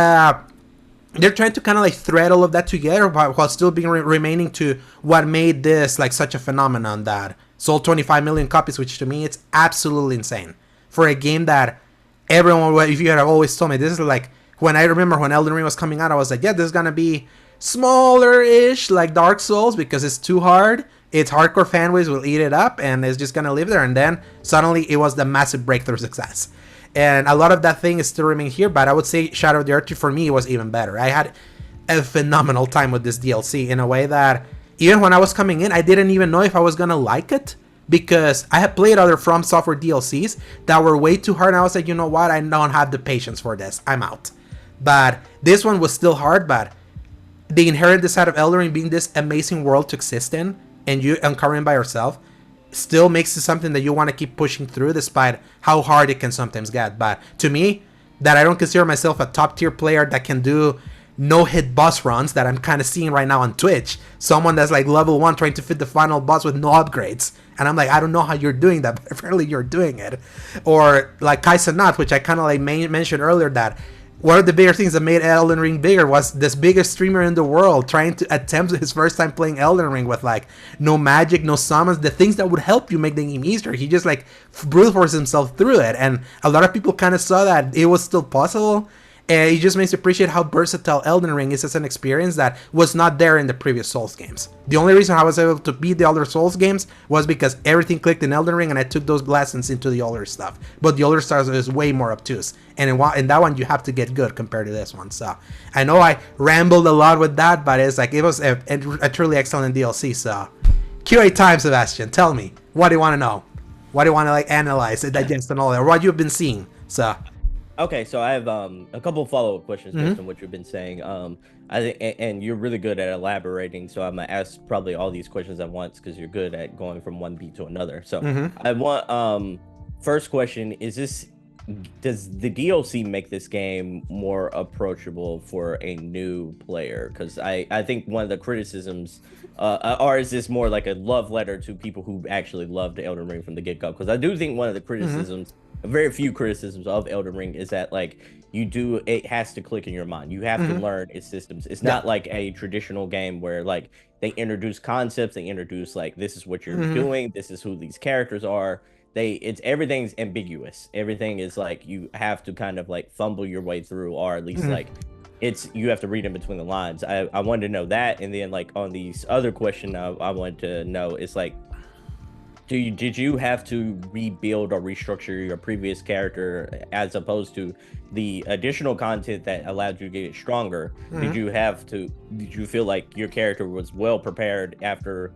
trying to kind of like thread all of that together while still being remaining to what made this like such a phenomenon that sold 25 million copies, which to me it's absolutely insane for a game that everyone, if you had always told me, this is like when I remember when Elden Ring was coming out, I was like, yeah, this is gonna be smaller-ish like Dark Souls because it's too hard. Its hardcore fanboys will eat it up and it's just gonna live there. And then suddenly it was the massive breakthrough success. And a lot of that thing is still remaining here, but I would say Shadow of the Erdtree for me was even better. I had a phenomenal time with this DLC in a way that even when I was coming in, I didn't even know if I was gonna like it, because I had played other From Software DLCs that were way too hard, and I was like, you know what, I don't have the patience for this, I'm out. But this one was still hard, but the inherent side of Elden Ring being this amazing world to exist in, and you uncovering by yourself, still makes it something that you want to keep pushing through despite how hard it can sometimes get. But to me, that I don't consider myself a top tier player that can do no hit boss runs that I'm kind of seeing right now on Twitch. Someone that's like level 1 trying to fit the final boss with no upgrades. And I'm like, I don't know how you're doing that, but apparently you're doing it. Or like Kaisenat, which I kind of like mentioned earlier, that one of the bigger things that made Elden Ring bigger was this biggest streamer in the world trying to attempt his first time playing Elden Ring with like no magic, no summons, the things that would help you make the game easier. He just like brute forced himself through it, and a lot of people kind of saw that it was still possible. And it just makes you appreciate how versatile Elden Ring is as an experience that was not there in the previous Souls games. The only reason I was able to beat the other Souls games was because everything clicked in Elden Ring and I took those lessons into the older stuff. But the older stuff is way more obtuse. And in that one, you have to get good compared to this one. So I know I rambled a lot with that, but it's like it was a truly excellent DLC. So QA time, Sebastion. Tell me, what do you want to know? What do you want to like analyze and digest and all that? Or what you've been seeing? So Okay, so I have a couple follow-up questions based Mm-hmm. on what you've been saying. I think, and you're really good at elaborating, so I'm gonna ask probably all these questions at once because you're good at going from one beat to another. So Mm-hmm. I want first question is this: does the DLC make this game more approachable for a new player? Because I think one of the criticisms, or is this more like a love letter to people who actually loved Elden Ring from the get-go? Because I do think one of the Mm-hmm. criticisms, very few criticisms of Elden Ring, is that like it has to click in your mind. You have to Mm-hmm. learn its systems. It's Yeah. not like a traditional game where like they introduce concepts, they introduce like this is what you're Mm-hmm. doing, this is who these characters are. It's everything's ambiguous. Everything is like you have to kind of like fumble your way through, or at least Mm-hmm. like it's you have to read in between the lines. I wanted to know that, and then like on these other question I wanted to know is like did you have to rebuild or restructure your previous character as opposed to the additional content that allowed you to get stronger? Mm-hmm. Did you feel like your character was well prepared after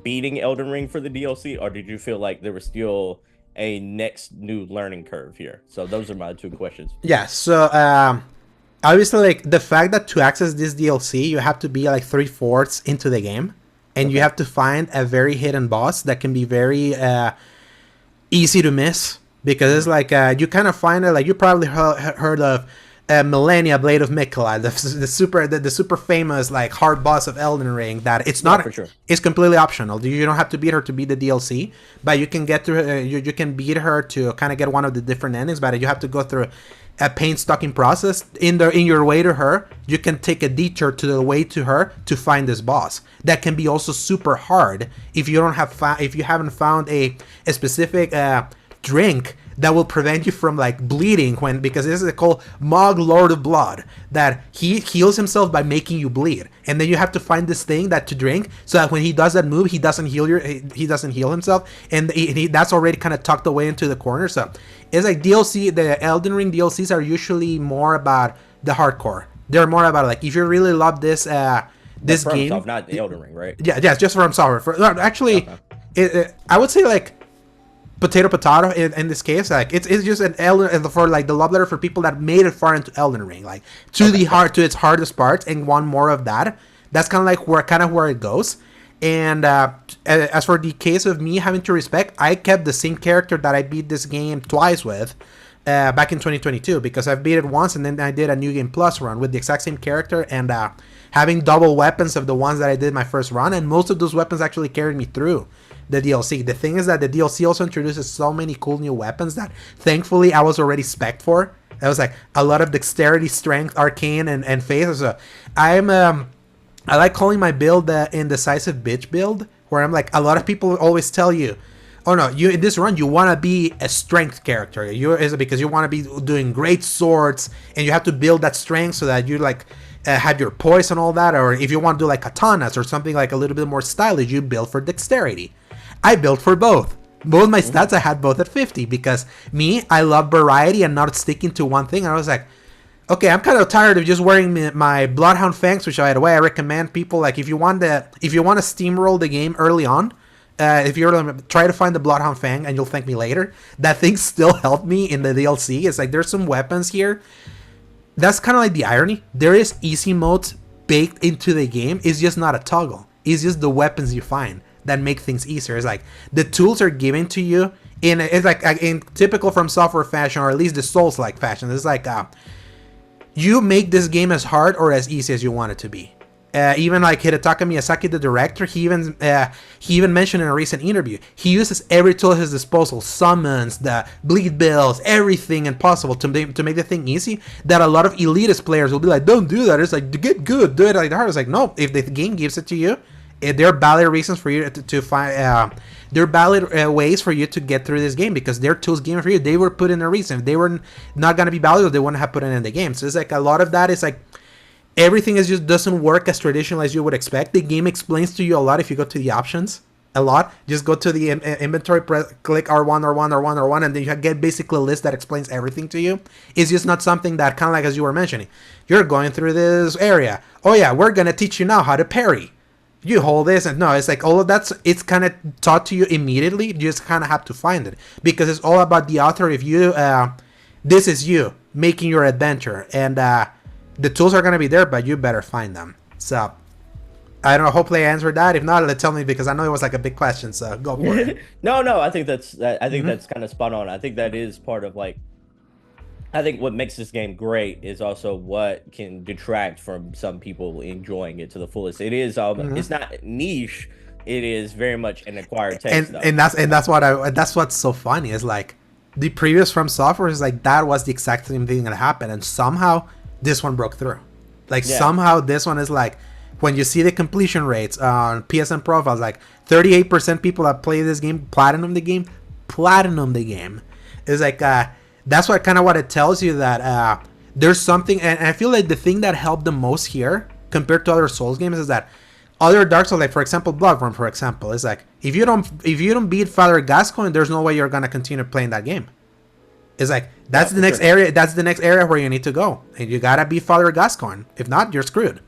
beating Elden Ring for the DLC, or did you feel like there was still a next new learning curve here? So those are my two questions. Yeah. So obviously, like the fact that to access this DLC, you have to be like 3/4 into the game, and you Okay. have to find a very hidden boss that can be very easy to miss because it's Hmm. like you kind of find it like you probably heard of Millennia Blade of Mikula, the super famous like hard boss of Elden Ring. That it's Yeah, not for sure. it's completely optional. You don't have to beat her to beat the DLC, but you can get through. You can beat her to kind of get one of the different endings, but you have to go through a painstaking process in your way to her. You can take a detour to the way to her to find this boss. That can be also super hard if you don't have if you haven't found a specific drink that will prevent you from like bleeding when because this is called Mog Lord of Blood that he heals himself by making you bleed, and then you have to find this thing that to drink so that when he does that move he doesn't he doesn't heal himself, and that's already kind of tucked away into the corner. So it's like DLC. The Elden Ring DLCs are usually more about the hardcore. They're more about like if you really love But this from game. Soft, not the Elden Ring, right? Yeah, just from software. Actually, Okay. I would say like potato in this case. Like it's just an Elden for like the love letter for people that made it far into Elden Ring, like to Okay, the got heart to its hardest parts and want more of that. That's kind of like where it goes. And as for the case of me having to respect, I kept the same character that I beat this game twice with back in 2022 because I've beat it once and then I did a new game plus run with the exact same character and having double weapons of the ones that I did my first run, and most of those weapons actually carried me through the DLC. The thing is that the DLC also introduces so many cool new weapons that thankfully I was already spec'd for. That was like a lot of dexterity, strength, arcane, and faith. So I'm I like calling my build the indecisive bitch build, where I'm like a lot of people always tell you, oh no, you in this run you want to be a strength character. You is because you want to be doing great swords and you have to build that strength so that you like have your poise and all that. Or if you want to do like katanas or something like a little bit more stylish, you build for dexterity. I built for both. Both my it. stats I had both at 50 because me, I love variety and not sticking to one thing. And I was like, okay, I'm kind of tired of just wearing my Bloodhound Fangs, which by the way I recommend people like if you want to steamroll the game early on, if you're try to find the Bloodhound Fang and you'll thank me later. That thing still helped me in the DLC. It's like there's some weapons here. That's kind of like the irony. There is easy modes baked into the game. It's just not a toggle. It's just the weapons you find that make things easier. It's like the tools are given to you it's like in typical From Software fashion, or at least the Souls-like fashion. It's like you make this game as hard or as easy as you want it to be. Even like Hidetaka Miyazaki, the director, he even mentioned in a recent interview, he uses every tool at his disposal, summons, the bleed bills, everything impossible to make the thing easy. That a lot of elitist players will be like, don't do that. It's like, get good, do it like hard. It's like, no, if the game gives it to you, there are valid reasons for you to find. There are valid ways for you to get through this game because their tools given for you. They were put in a reason. If they were not gonna be valuable, they wouldn't have put it in the game. So it's like a lot of that is like everything is just doesn't work as traditional as you would expect. The game explains to you a lot if you go to the options. A lot. Just go to the inventory, click R1, R1, R1, R1, and then you get basically a list that explains everything to you. It's just not something that kind of like as you were mentioning. You're going through this area. Oh yeah, we're gonna teach you now how to parry. You hold this and no, it's like all of that's it's kind of taught to you immediately. You just kind of have to find it because it's all about the author. If you this is you, making your adventure. And the tools are going to be there, but you better find them. So I don't know. Hopefully I answered that. If not, tell me, because I know it was like a big question. So go for it. No, I think that's kind of spot on. I think that is part of like, I think what makes this game great is also what can detract from some people enjoying it to the fullest. It is it's not niche. It is very much an acquired taste. And that's what's so funny is like the previous From Software is like that was the exact same thing that happened, and somehow this one broke through. Like somehow this one is like, when you see the completion rates on PSN profiles, like 38% people that play this game platinum the game. It's like that's what it tells you, that there's something, and I feel like the thing that helped the most here compared to other Souls games is that other Dark Souls, like for example Bloodborne, for example, is like if you don't beat Father Gascoigne, there's no way you're gonna continue playing that game. It's like that's the next area. That's the next area where you need to go, and you gotta beat Father Gascoigne. If not, you're screwed.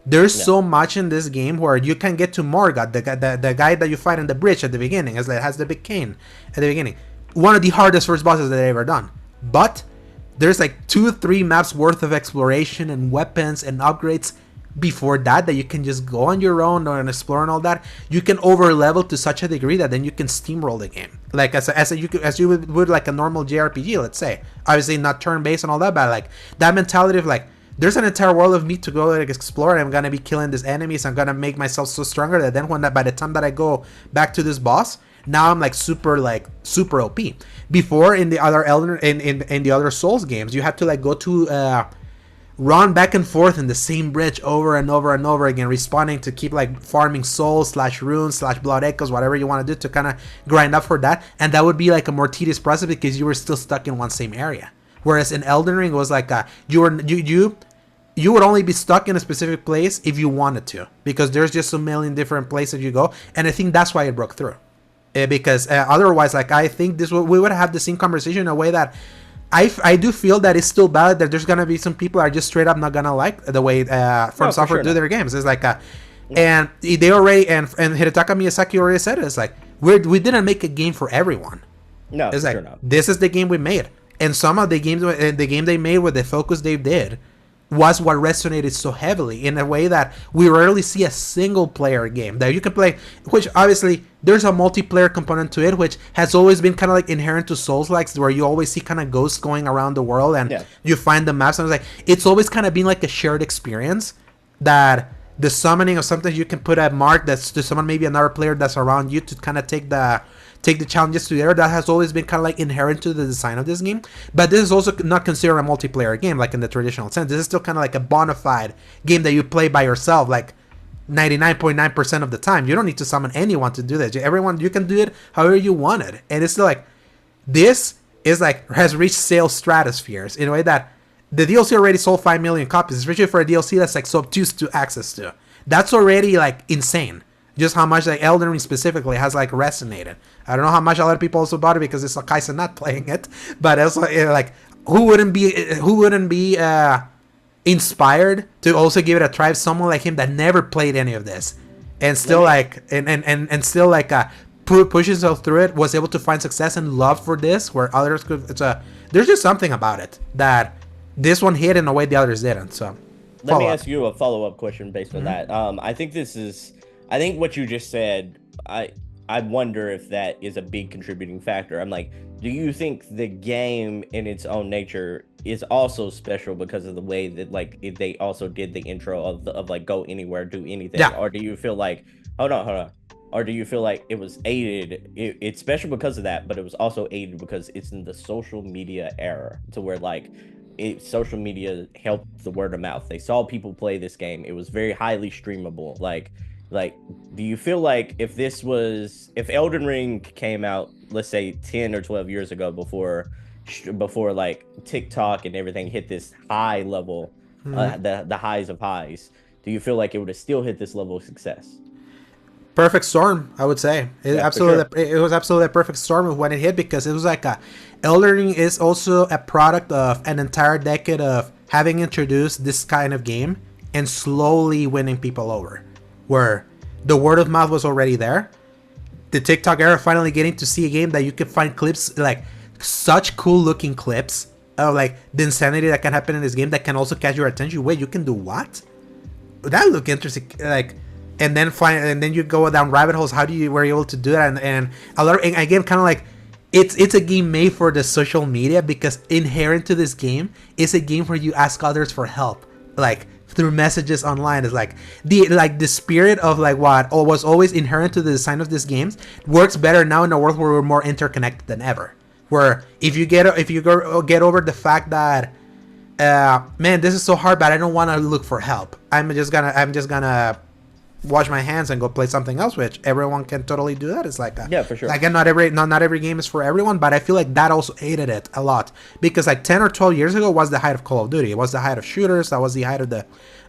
There's so much in this game where you can get to Morgoth, the guy that you fight in the bridge at the beginning, as it has the big cane at the beginning. One of the hardest first bosses that I've ever done. But there's like 2-3 maps worth of exploration and weapons and upgrades before that you can just go on your own and explore and all that. You can over level to such a degree that then you can steamroll the game, like as you would like a normal JRPG, let's say. Obviously not turn based and all that, but like that mentality of like, there's an entire world of me to go like explore, and I'm gonna be killing these enemies. I'm gonna make myself so stronger that then by the time that I go back to this boss, now I'm like super OP. Before in the other in the other Souls games, you had to like go to run back and forth in the same bridge over and over and over again, respawning to keep like farming souls / runes / blood echoes, whatever you want to do to kind of grind up for that. And that would be like a more tedious process because you were still stuck in one same area. Whereas in Elden Ring, it was like you would only be stuck in a specific place if you wanted to, because there's just a million different places you go. And I think that's why it broke through, because otherwise, like, I think we would have the same conversation in a way that I do feel that it's still valid, that there's gonna be some people that are just straight up not gonna like the way From Software do their games. It's like and they already and Hidetaka Miyazaki already said it. It's like we didn't make a game for everyone. No, it's like this is the game we made. And some of the games, the game they made with the focus they did, was what resonated so heavily in a way that we rarely see a single player game that you can play, which obviously there's a multiplayer component to it, which has always been kind of like inherent to Souls-likes, where you always see kind of ghosts going around the world and you find the maps. And it's like, it's always kind of been like a shared experience, that the summoning of something you can put a mark that's to summon maybe another player that's around you to kind of take the challenges together. That has always been kind of like inherent to the design of this game. But this is also not considered a multiplayer game like in the traditional sense. This is still kind of like a bona fide game that you play by yourself, like 99.9% of the time. You don't need to summon anyone to do this. Everyone, you can do it however you want it. And it's still like, this is like, has reached sales stratospheres in a way that the DLC already sold 5 million copies, especially for a DLC that's like so obtuse to access to. That's already like insane. Just how much like Elden Ring specifically has like resonated. I don't know how much a lot of people also bought it because it's Kaisa not playing it, but also like who wouldn't be inspired to also give it a try? Someone like him that never played any of this and still and still like push himself through it, was able to find success and love for this where others could. There's just something about it that this one hit in a way the others didn't. So let me ask you a follow-up question based on that. I think what you just said, I wonder if that is a big contributing factor. I'm like, do you think the game in its own nature is also special because of the way that like they also did the intro of like go anywhere, do anything? Or do you feel like hold on, or do you feel like it was aided? It's special because of that, but it was also aided because it's in the social media era, to where like social media helped the word of mouth. They saw people play this game. It was very highly streamable. Like, do you feel like if Elden Ring came out, let's say 10 or 12 years ago, before like TikTok and everything hit this high level, the highs of highs, do you feel like it would have still hit this level of success? Perfect storm, I would say. It was absolutely a perfect storm when it hit, because it was like Elden Ring is also a product of an entire decade of having introduced this kind of game and slowly winning people over. Where the word of mouth was already there. The TikTok era finally getting to see a game that you can find clips, like such cool looking clips of like the insanity that can happen in this game that can also catch your attention. Wait, you can do what? That look interesting. Like, and then you go down rabbit holes. How do you were you able to do that? And a lot of, and again, kind of like it's a game made for the social media, because inherent to this game is a game where you ask others for help, like through messages online. Is like the spirit of like what was always inherent to the design of this game works better now in a world where we're more interconnected than ever. Where if you get over the fact that man, this is so hard, but I don't want to look for help. I'm just gonna wash my hands and go play something else, which everyone can totally do that. It's like yeah, for sure. Like, not every game is for everyone, but I feel like that also aided it a lot, because like 10 or 12 years ago was the height of Call of Duty. It was the height of shooters. That was the height of the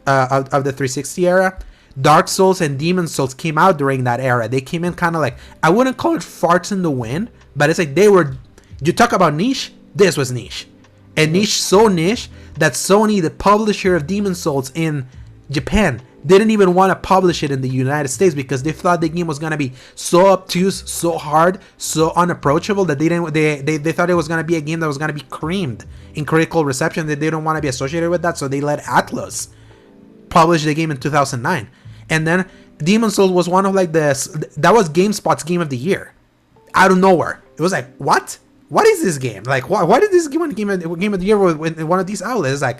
of the 360 era. Dark Souls and Demon Souls came out during that era. They came in kind of like, I wouldn't call it farts in the wind, but it's like you talk about niche, this was niche. And niche so niche that Sony, the publisher of Demon Souls in Japan, didn't even want to publish it in the United States, because they thought the game was going to be so obtuse, so hard, so unapproachable that they thought it was going to be a game that was going to be creamed in critical reception. They didn't want to be associated with that, so they let Atlus publish the game in 2009. And then Demon Souls was one of like that was GameSpot's game of the year out of nowhere. It was like, what is this game? Like, why did this game of the year with one of these outlets? Like,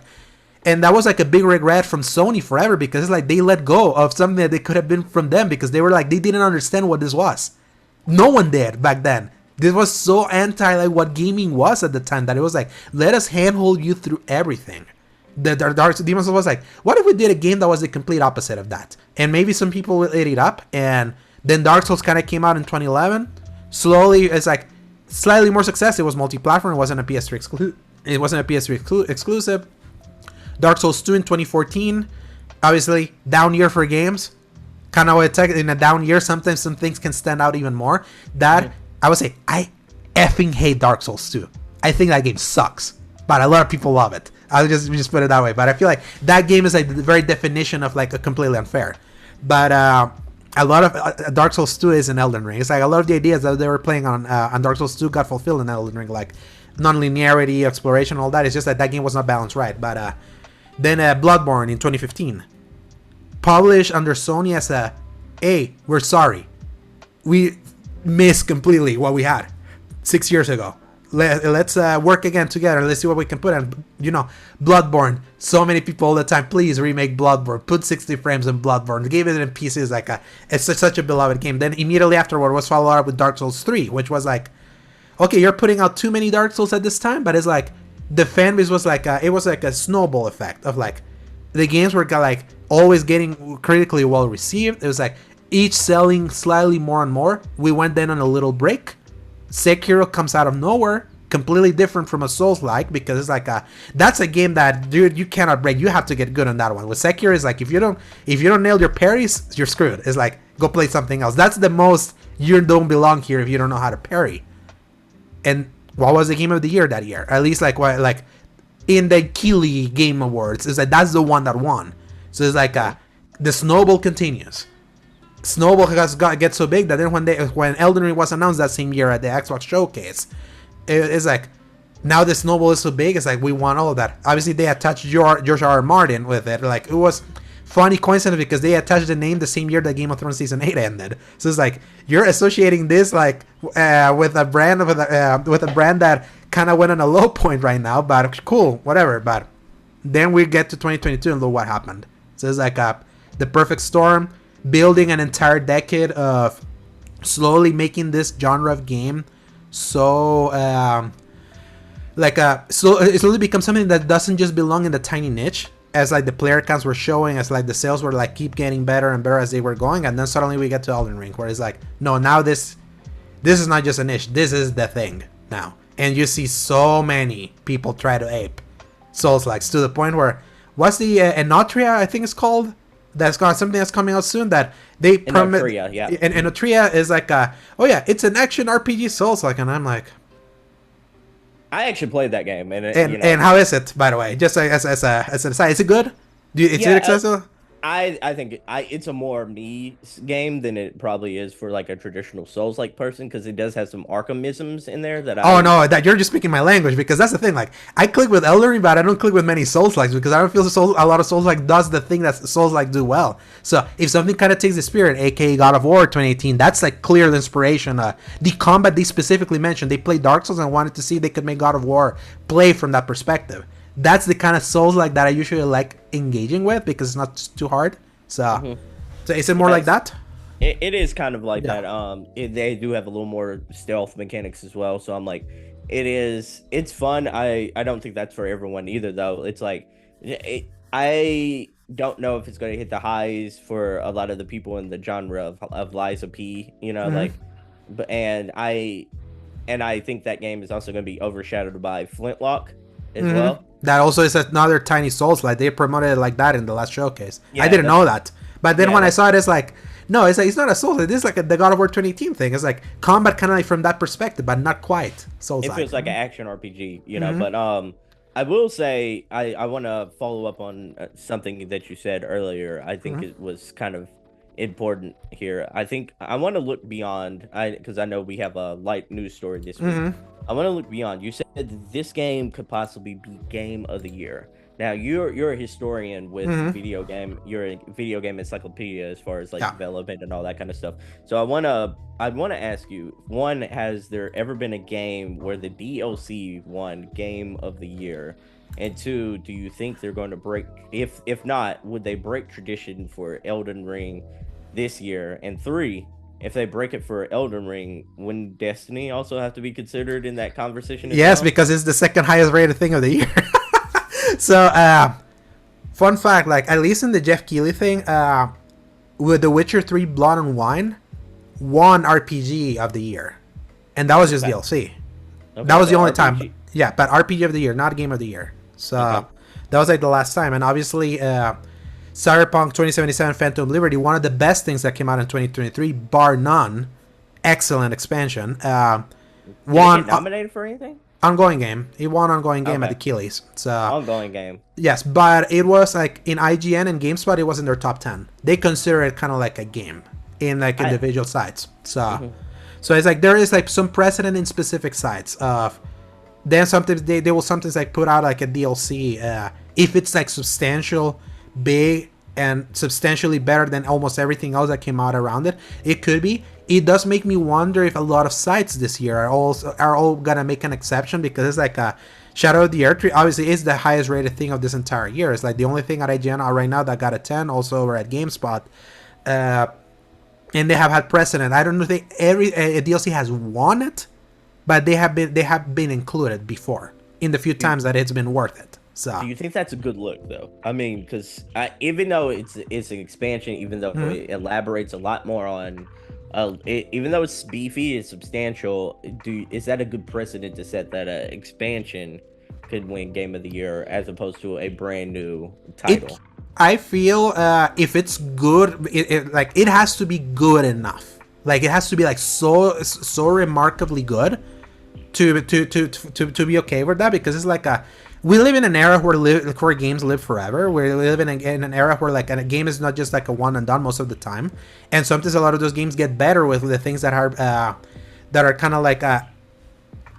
and that was like a big regret from Sony forever, because it's like they let go of something that they could have been from them, because they were like, they didn't understand what this was. No one did back then. This was so anti like what gaming was at the time, that it was like, let us handhold you through everything. The Dark Demon Souls was like, what if we did a game that was the complete opposite of that? And maybe some people will eat it up. And then Dark Souls kind of came out in 2011. Slowly, it's like slightly more success. It was multi-platform. It wasn't a PS3 exclusive. Dark Souls 2 in 2014. Obviously, down year for games. Kind of in a down year, sometimes some things can stand out even more. I would say, I effing hate Dark Souls 2. I think that game sucks, but a lot of people love it. I'll just put it that way. But I feel like that game is like the very definition of like a completely unfair. But a lot of Dark Souls 2 is in Elden Ring. It's like a lot of the ideas that they were playing on Dark Souls 2 got fulfilled in Elden Ring, like non-linearity, exploration, all that. It's just that game was not balanced right. But then Bloodborne in 2015, published under Sony as hey, we're sorry, we missed completely what we had 6 years ago. Let's work again together. Let's see what we can put in. Bloodborne. So many people all the time, please remake Bloodborne. Put 60 frames in Bloodborne. Give it in pieces. Like it's such a beloved game. Then immediately afterward was followed up with Dark Souls 3, which was like, okay, you're putting out too many Dark Souls at this time, but it's like the fan base was like it was like a snowball effect of like the games were like always getting critically well received. It was like each selling slightly more and more. We went then on a little break. Sekiro comes out of nowhere, completely different from a Souls-like, because it's like that's a game that, dude, you cannot break. You have to get good on that one. With Sekiro, is like if you don't nail your parries, you're screwed. It's like, go play something else. That's the most you don't belong here if you don't know how to parry. And what was the game of the year that year? At least like in the Keighley Game Awards, is like that's the one that won. So it's like the snowball continues. Snowball gets so big that then when Elden Ring was announced that same year at the Xbox Showcase, it's like now the snowball is so big. It's like we want all of that. Obviously, they attached George R. Martin with it. Like it was funny coincidence because they attached the name the same year that Game of Thrones season 8 ended. So it's like you're associating this like with a brand that kind of went on a low point right now. But cool, whatever. But then we get to 2022 and look what happened. So it's like the perfect storm. Building an entire decade of slowly making this genre of game so so it slowly becomes something that doesn't just belong in the tiny niche, as like the player counts were showing, as like the sales were like keep getting better and better as they were going, and then suddenly we get to Elden Ring, where it's like, no, now this is not just a niche, this is the thing now. And you see so many people try to ape Souls-likes to the point where, what's the Erdtree, I think it's called? That's got something that's coming out soon that they permit. Yeah. And Erdtree is like, oh yeah, it's an action RPG Souls-like, and I'm like, I actually played that game, and how is it, by the way? Just as an aside, is it good? Is it accessible? I think it's a more me game than it probably is for like a traditional Souls like person, because it does have some Arkamisms in there that Oh I no, that you're just speaking my language, because that's the thing. Like, I click with Elden Ring, but I don't click with many Souls likes because I don't feel a lot of Souls like does the thing that Souls like do well. So if something kind of takes the spirit, aka God of War 2018, that's like clear the inspiration. The combat they specifically mentioned, they played Dark Souls and wanted to see if they could make God of War play from that perspective. That's the kind of Souls like that I usually like engaging with because it's not too hard. So, so is it more like that? It is kind of like that. They do have a little more stealth mechanics as well. So I'm like, it's fun. I don't think that's for everyone either, though. It's like, I don't know if it's going to hit the highs for a lot of the people in the genre of Liza P. You know, like, and I think that game is also going to be overshadowed by Flintlock as well. That also is another tiny Souls like they promoted it like that in the last showcase. Yeah, I didn't know that, but then when I saw it, it's like, no, it's like, it's not a Souls. It is like the God of War 2018 thing. It's like combat kind of like from that perspective, but not quite Souls. It feels like an action RPG, you know. But I will say I want to follow up on something that you said earlier. I think it was kind of important here. I think I want to look beyond, because I know we have a light news story this week. I want to look beyond. You said that this game could possibly be game of the year. Now you're a historian with video game. You're a video game encyclopedia as far as like development and all that kind of stuff. So I wanna ask you: one, has there ever been a game where the DLC won game of the year? And two, do you think they're going to break? If not, would they break tradition for Elden Ring this year? And three, if they break it for Elden Ring, wouldn't Destiny also have to be considered in that conversation? Yes, because it's the second highest rated thing of the year. So, fun fact, like at least in the Jeff Keighley thing, with The Witcher 3 Blood and Wine, won RPG of the year, and that was just DLC. That was the only time. Yeah, but RPG of the year, not Game of the Year. So that was like the last time, and obviously, Cyberpunk 2077 Phantom Liberty, one of the best things that came out in 2023, bar none. Excellent expansion. Did it get nominated for anything? Ongoing game. He won ongoing game at the Keighley's. So ongoing game. Yes, but it was like in IGN and GameSpot, it was in their top 10. They consider it kind of like a game in like individual sites. So so it's like there is like some precedent in specific sites of then sometimes they will sometimes like put out like a DLC if it's like substantial, big, and substantially better than almost everything else that came out around it. It could be. It does make me wonder if a lot of sites this year are all gonna make an exception, because it's like a Shadow of the Erdtree obviously is the highest rated thing of this entire year. It's like the only thing at IGN right now that got a 10, also over at GameSpot, and they have had precedent. I don't know if every DLC has won it, but they have been included before in the few times that it's been worth it. So do you think that's a good look, though? I mean, because even though it's an expansion, even though it elaborates a lot more on, even though it's beefy, it's substantial. Is that a good precedent to set that expansion could win Game of the Year as opposed to a brand new title? I feel if it's good, it has to be good enough. Like it has to be like so remarkably good to be okay with that, because it's like we live in an era where games live forever. We live in an era where like a game is not just like a one and done most of the time, and sometimes a lot of those games get better with the things that are kind of like a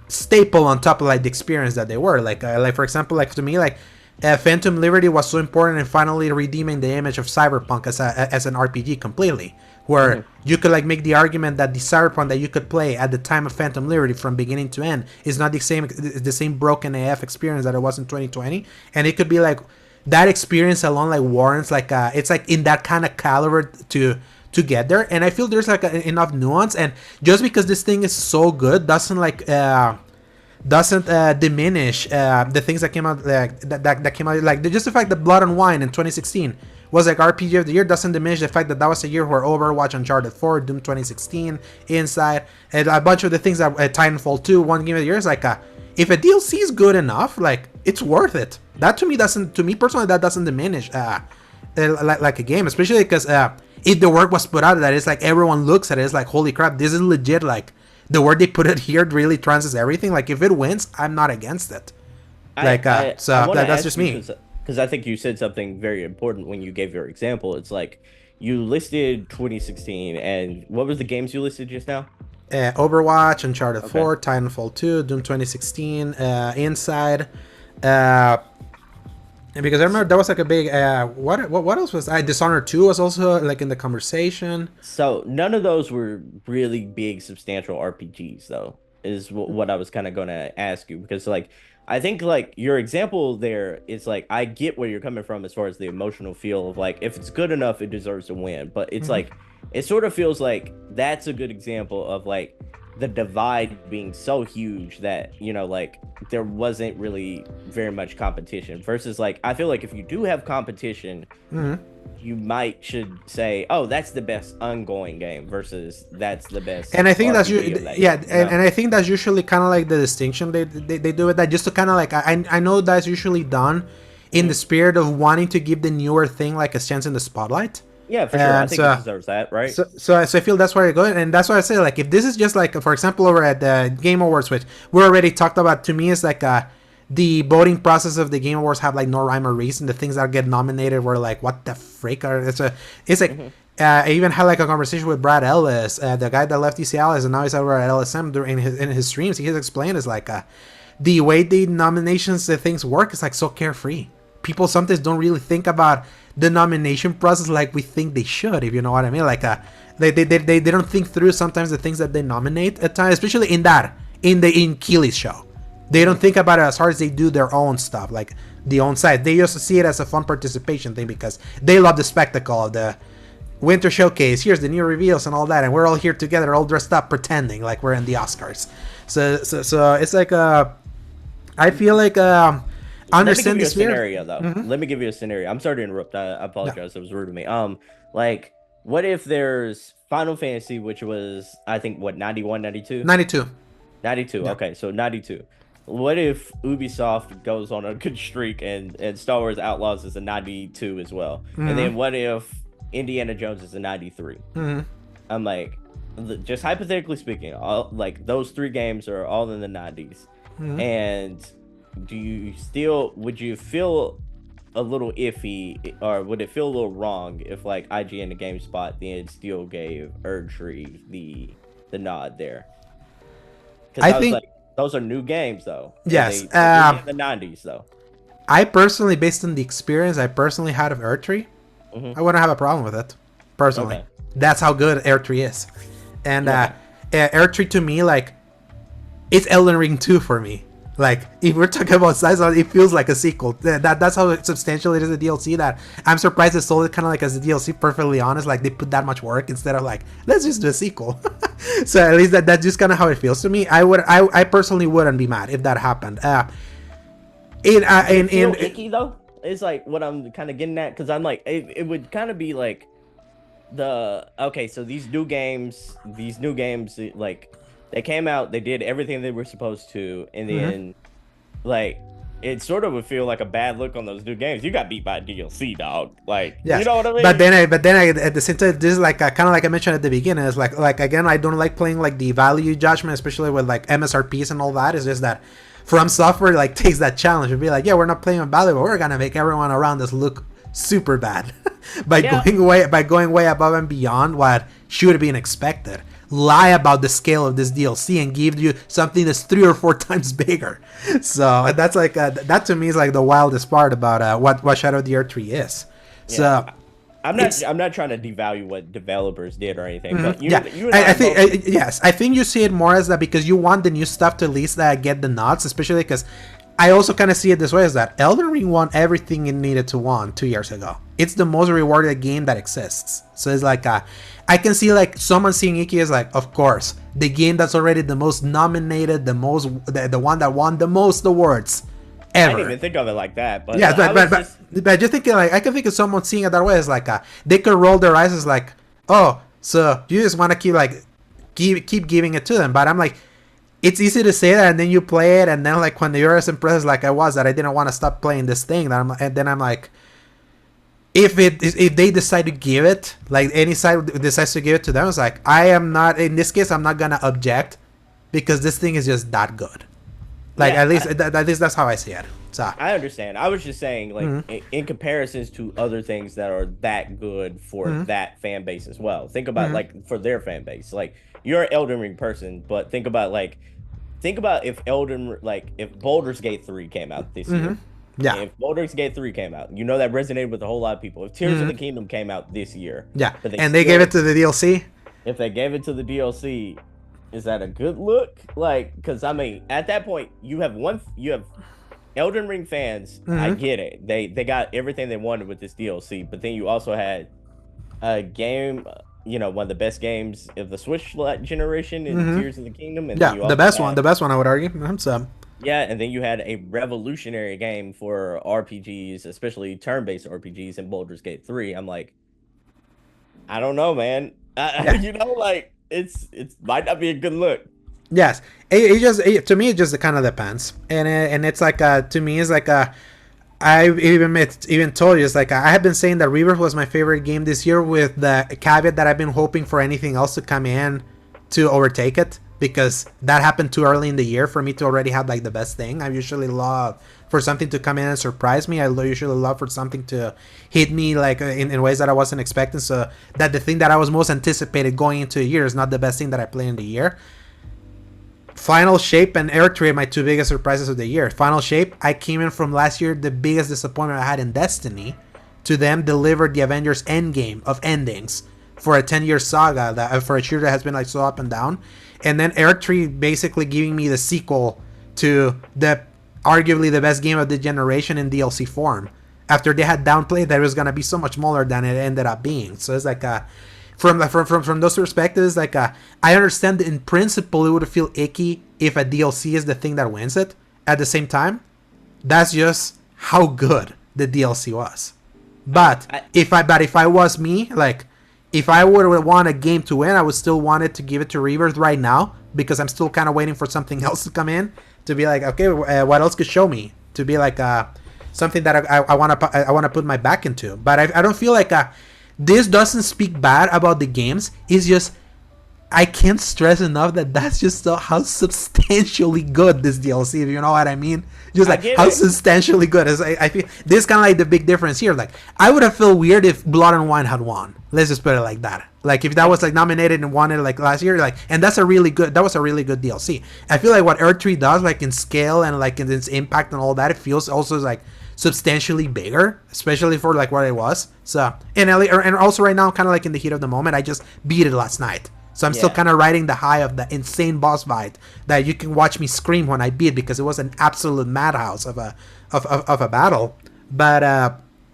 staple on top of like the experience that they were. Like for example, like to me, like Phantom Liberty was so important in finally redeeming the image of Cyberpunk as an RPG completely. Where you could like make the argument that the Cyberpunk that you could play at the time of Phantom Liberty from beginning to end is not the same broken AF experience that it was in 2020, and it could be like that experience alone like warrants like it's like in that kind of caliber to get there. And I feel there's like enough nuance, and just because this thing is so good doesn't diminish the things that came out that came out, like just the fact that Blood and Wine in 2016 was like RPG of the year doesn't diminish the fact that was a year where Overwatch, Uncharted 4, Doom 2016, Inside, and a bunch of the things that Titanfall 2 won Game of the Year. Is like if a DLC is good enough, like it's worth it. That to me personally, that doesn't diminish like a game, especially because if the work was put out, that it's like everyone looks at it, it's like holy crap, this is legit. Like the word they put it here really translates everything. Like if it wins, I'm not against it. That's just me. because I think you said something very important when you gave your example. It's like you listed 2016, and what was the games you listed just now? Overwatch, Uncharted Okay. 4, Titanfall 2, Doom 2016, Inside. Uh, and because I remember there was like a big what else was Dishonored 2 was also like in the conversation. So none of those were really big, substantial RPGs, though, is what I was kind of going to ask you because, like, I think like your example there is like I get where you're coming from as far as the emotional feel of like if it's good enough, it deserves to win. But it's Mhm. like it sort of feels like that's a good example of like the divide being so huge that like there wasn't really very much competition versus like I feel like if you do have competition Mhm. you might should say, oh, that's the best ongoing game versus that's the best And I think that's RPG of that yeah, year, and I think that's usually kind of like the distinction they do with that, just to kind of like I know that's usually done in the Mhm. spirit of wanting to give the newer thing like a chance in the spotlight. Yeah, for sure. I And think it so deserves that, right? so I feel that's where you're going, and that's why I say like if this is just like for example over at the Game Awards, which we already talked about, to me is like the voting process of the Game Awards have like no rhyme or reason. The things that get nominated were like what the freak are it's like Hmm. I even had like a conversation with Brad Ellis, the guy that left ECLS and now he's over at LSM during his streams. He has explained is like the way the nominations the things work is like so carefree. People sometimes don't really think about the nomination process like we think they should, if you know what I mean. Like they don't think through sometimes the things that they nominate at times, especially in Keely's show. They don't think about it as hard as they do their own stuff, like the own side. They just see it as a fun participation thing because they love the spectacle of the winter showcase. Here's the new reveals and all that, and we're all here together, all dressed up, pretending like we're in the Oscars. So it's like I feel like I Let me give understand you the a spirit. scenario though. Mm-hmm. Let me give you a scenario. I'm sorry to interrupt. I Yeah. apologize. It was rude of me. Like what if there's Final Fantasy, which was I think what 91, 92? 92. 92. Yeah. Okay, so 92. What if Ubisoft goes on a good streak and Star Wars Outlaws is a 92 as well? And then Mm-hmm. what if Indiana Jones is a 93? Mm-hmm. I'm like, just hypothetically speaking, all like those three games are all in the 90s. Mm-hmm. And would you feel a little iffy or would it feel a little wrong if like IGN and GameSpot then still gave Erdtree the nod there? Because I I was think like, those are new games though. And yes. they're in the 90s though. I personally, based on the experience I personally had of Erdtree, Hmm. I wouldn't have a problem with it. Personally, Okay. that's how good Erdtree is, and Okay. Erdtree to me like it's Elden Ring 2 for me. Like if we're talking about size, it feels like a sequel. That's how substantial it is a DLC. That I'm surprised they sold it kind of like as a DLC. Perfectly honest, like they put that much work instead of like let's just do a sequel. So at least that's just kind of how it feels to me. I personally wouldn't be mad if that happened. Feel icky though. It's like what I'm kind of getting at because I'm like it would kind of be like so these new games like they came out, they did everything they were supposed to, and then like it sort of would feel like a bad look on those new games. You got beat by DLC, dog. Like Yes, you know what I mean? but then I at the same time, this is like kind of like I mentioned at the beginning. It's like again, I don't like playing like the value judgment, especially with like MSRPs and all that. It's just that From Software like takes that challenge and be like, yeah, we're not playing on value, but we're gonna make everyone around us look super bad by Yeah. going way above and beyond what should have been expected. Lie about the scale of this DLC and give you something that's 3 or 4 times bigger. So that's like that to me is like the wildest part about what Shadow of the Erdtree is. Yeah. So I'm not trying to devalue what developers did or anything, but you yeah, and I I think both- yes, I think you see it more as that because you want the new stuff to at least get the nods, especially because I also kind of see it this way: is that Elden Ring won everything it needed to win 2 years ago. It's the most rewarded game that exists. So it's like I can see like someone seeing Iki as like, of course, the game that's already the most nominated, the one that won the most awards I ever. didn't even think of it like that. But Yeah, I was but just thinking like I can think of someone seeing it that way as like they could roll their eyes as like, oh, so you just want to keep giving it to them. But I'm like, it's easy to say that and then you play it and then like when you're as impressed like I was that I didn't want to stop playing this thing, and then I'm like, if they decide to give it, like any side decides to give it to them, it's like I am not in this case I'm not gonna object because this thing is just that good. Like Yeah, at least that's how I see it. So I understand. I was just saying, like, in comparisons to other things that are that good for that fan base as well. Think about like for their fan base. Like, you're an Elden Ring person, but think about if if Baldur's Gate 3 came out this year. yeah, If Baldur's Gate 3 came out, you know that resonated with a whole lot of people. If Tears of the Kingdom came out this year, yeah, but and they gave it to the DLC. if they gave it to the DLC, is that a good look? Like, because I mean, at that point, you have Elden Ring fans. I get it. They got everything they wanted with this DLC, but then you also had a game, one of the best games of the Switch generation in Tears of the Kingdom, and then you the best one, I would argue. So yeah, and then you had a revolutionary game for RPGs, especially turn-based RPGs in Baldur's Gate 3. I'm like, I don't know, man. Like it's might not be a good look. Yes, to me it just kind of depends, and it's like to me it's like I even told you, it's like I have been saying that Rebirth was my favorite game this year, with the caveat that I've been hoping for anything else to come in to overtake it, because that happened too early in the year for me to already have like the best thing. I usually love for something to come in and surprise me. I usually love for something to hit me like in ways that I wasn't expecting, so that the thing that I was most anticipated going into a year is not the best thing that I play in the year. Final Shape and Erdtree are my two biggest surprises of the year. Final Shape, I came in from last year, the biggest disappointment I had in Destiny, to them delivered the Avengers Endgame of endings for a 10-year saga, that for a shooter that has been like so up and down. And then Erdtree basically giving me the sequel to the arguably the best game of the generation in DLC form, after they had downplayed that it was going to be so much smaller than it ended up being. So it's like from those perspectives, like I understand that in principle it would feel icky if a DLC is the thing that wins it. At the same time, that's just how good the DLC was. But if I was me, like if I would want a game to win, I would still want it to give it to Rebirth right now, because I'm still kind of waiting for something else to come in to be like, okay, what else could show me, to be like something that I want to put my back into. But I don't feel like this doesn't speak bad about the games. It's just I can't stress enough that that's just how substantially good this DLC, if you know what I mean. Just like how substantially good. I feel this is kind of like the big difference here. Like I would have felt weird if Blood and Wine had won. Let's just put it like that. Like if that was like nominated and won it like last year, like, and that was a really good DLC. I feel like what Erdtree does, like in scale and like in its impact and all that, it feels also like substantially bigger, especially for like what it was. So and also right now, kind of like in the heat of the moment, I just beat it last night. So I'm still kind of riding the high of the insane boss fight that you can watch me scream when I beat, because it was an absolute madhouse of a battle. But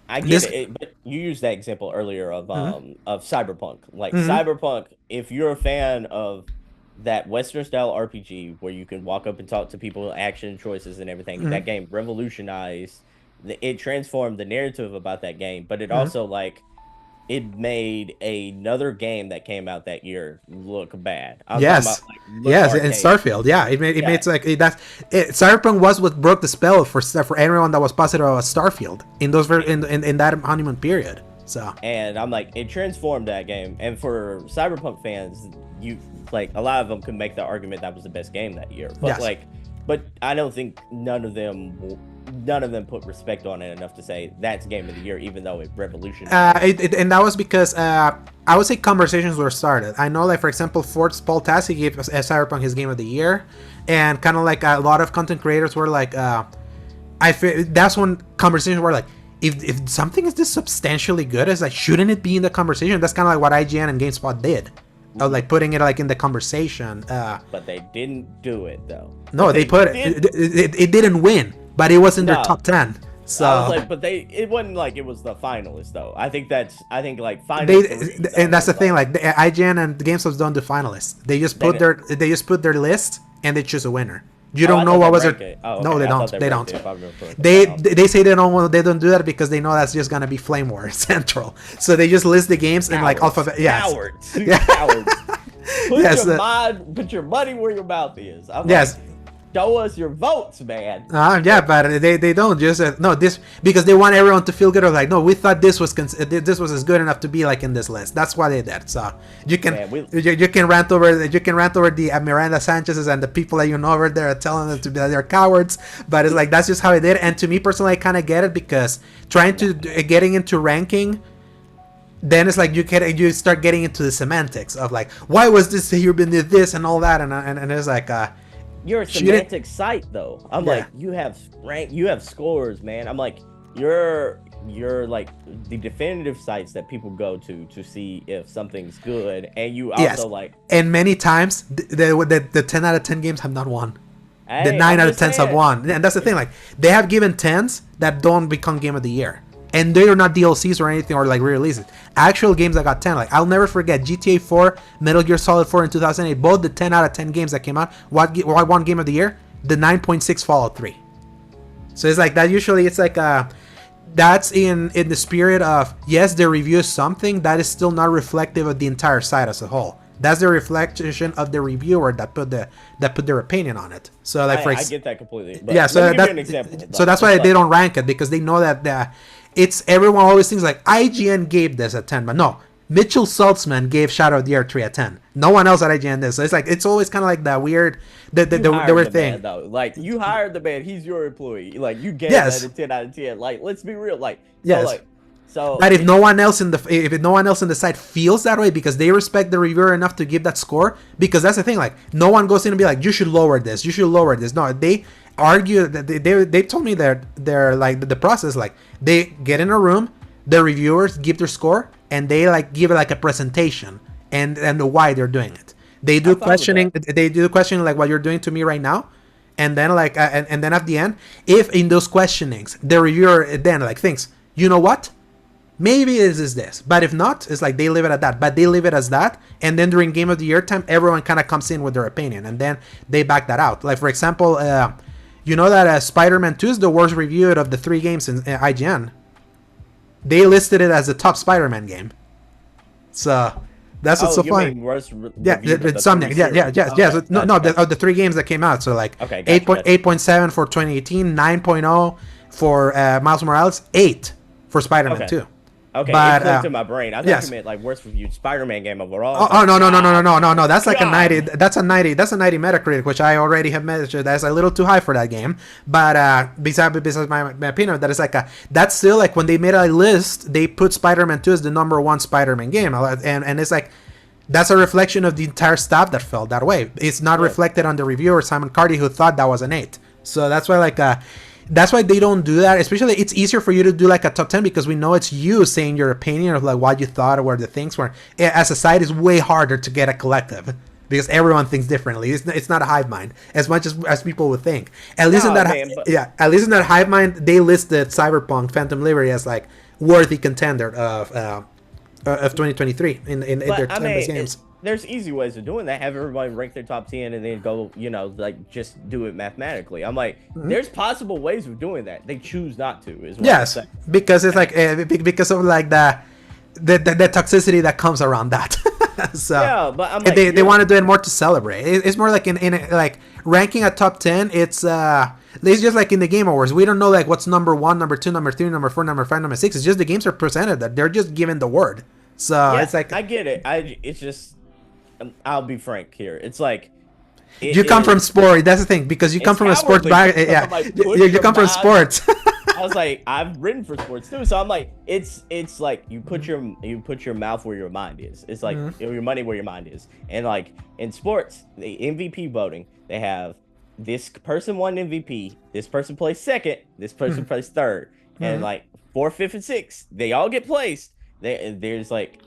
I get it. But you used that example earlier of Cyberpunk. Like Cyberpunk, if you're a fan of that Western style RPG where you can walk up and talk to people, action choices and everything, that game revolutionized. It transformed the narrative about that game, but it also like it made another game that came out that year look bad. Yes, and Starfield. Yeah, it made like Cyberpunk was what broke the spell for everyone that was positive about Starfield in those in that honeymoon period. So and I'm like, it transformed that game, and for Cyberpunk fans, you like a lot of them could make the argument that was the best game that year, but but I don't think none of them put respect on it enough to say that's game of the year, even though it revolutionized. And that was because I would say conversations were started. I know, like for example, Paul Tassi gave Cyberpunk his game of the year, and kind of like a lot of content creators were like, I feel that's when conversations were like, if something is this substantially good, it's like, shouldn't it be in the conversation? That's kind of like what IGN and GameSpot did. Like putting it like in the conversation. But they didn't do it though. No, they put it didn't win, but it was in their top 10. So I was like, but it wasn't like it was the finalists though. I think like finalists. And that's the thing. Like the IGN and the GameStop don't do finalists. They just put their list and they choose a winner. You don't know what was it. No, they don't. They don't. They say they don't do that because they know that's just gonna be Flame War Central. So they just list the games in like alphabet. Yes. Cowards. Cowards. Put your money where your mouth is. Yes. show us your votes, man. Yeah, but they don't just no this because they want everyone to feel good. Or like, no, we thought this was this was as good enough to be like in this list. That's why they did. So you can you can rant over the Miranda Sanchez's and the people that you know over there telling them to be they're cowards. But it's like that's just how it did. And to me personally, I kind of get it because trying to getting into ranking. Then it's like you start getting into the semantics of like why was this here been this and all that and it's like you're a semantic site though. I'm like you have scores, man. I'm like you're like the definitive sites that people go to see if something's good, and you also like. And many times the 10 out of 10 games have not won. Hey, the 9 out of 10s have won, and that's the thing. Like they have given 10s that don't become game of the year. And they are not DLCs or anything or like re-releases. Actual games that got 10. Like I'll never forget GTA 4, Metal Gear Solid 4 in 2008. Both the 10 out of 10 games that came out. What won game of the year? The 9.6 Fallout 3. So it's like that. Usually it's like that's in the spirit of yes, the review is something that is still not reflective of the entire site as a whole. That's the reflection of the reviewer that put their opinion on it. So like I get that completely. But yeah. So that's an example. So that's why they don't rank it because they know that. It's everyone always thinks like IGN gave this a 10, but no, Mitchell Saltzman gave Shadow of the Erdtree a 10. No one else at IGN did. So it's like it's always kind of like that weird the weird thing. Man, like you hired the man, he's your employee. Like you gave that a 10 out of 10. Like let's be real. Like yes. But if no one else in the site feels that way because they respect the reviewer enough to give that score, because that's the thing. Like no one goes in and be like you should lower this. No, they argue that they told me that they're like the process, like they get in a room, the reviewers give their score and they like give it like a presentation and the why they're doing it. They do questioning like what you're doing to me right now, and then like and then at the end, if in those questionings the reviewer then like thinks, you know what, maybe this is this, but if not, it's like they leave it at that. But they leave it as that, and then during Game of the Year time, everyone kind of comes in with their opinion, and then they back that out. Like for example, you know that Spider-Man 2 is the worst reviewed of the 3 games in IGN. They listed it as the top Spider-Man game. So that's what's so funny. It's something. Yeah. No, of the 3 games that came out. So like 8.7 for 2018, 9.0 for Miles Morales, 8 for Spider-Man 2. Okay, but, it clicked in my brain. I thought you meant like worst reviewed Spider-Man game overall. Oh no. That's like a 90. That's a 90 Metacritic, which I already have measured. That's a little too high for that game. But besides my opinion, that is like that's still like when they made a list, they put Spider-Man 2 as the #1 Spider-Man game, and it's like that's a reflection of the entire staff that felt that way. It's not reflected on the reviewer Simon Cardy, who thought that was an 8. So that's why like that's why they don't do that. Especially, it's easier for you to do like a top 10 because we know it's you saying your opinion of like what you thought or where the things were. As a site, it's way harder to get a collective because everyone thinks differently. It's not a hive mind as much as people would think. At least in that hive mind, they listed Cyberpunk Phantom Liberty as like worthy contender of 2023 in their 10 best games. There's easy ways of doing that. Have everybody rank their top 10 and then go, like just do it mathematically. I'm like, there's possible ways of doing that. They choose not to. Is what yes, because it's like because of like the toxicity that comes around that. So yeah, but I'm like, they want to do it more to celebrate. It's more like in like ranking a top 10. It's just like in the Game Awards. We don't know like what's number 1, number 2, number 3, number 4, number 5, number 6. It's just the games are presented that they're just given the word. So it's like I get it. It's just. I'll be frank here. It's like you come from sport. That's the thing, because you come from a sports back. Yeah, you come from sports. I was like, I've written for sports too, so I'm like, it's like you put your mouth where your mind is. It's like your money where your mind is. And like in sports, the MVP voting, they have this person won MVP, this person plays second, this person plays third, and like 4th, 5th, and 6th, they all get placed. There's like,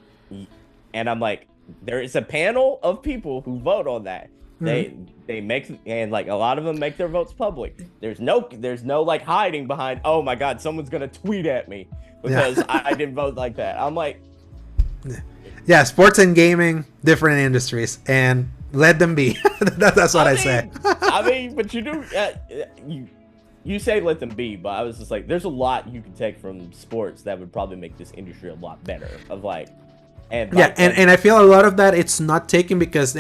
and I'm like, there is a panel of people who vote on that. They make, and like a lot of them make their votes public. There's no like hiding behind, oh my god, someone's gonna tweet at me because I didn't vote like that. I'm like, yeah, sports and gaming, different industries, and let them be. That's what I say. I mean, but you do you say let them be, but I was just like, there's a lot you can take from sports that would probably make this industry a lot better. Of like, and I feel a lot of that it's not taken because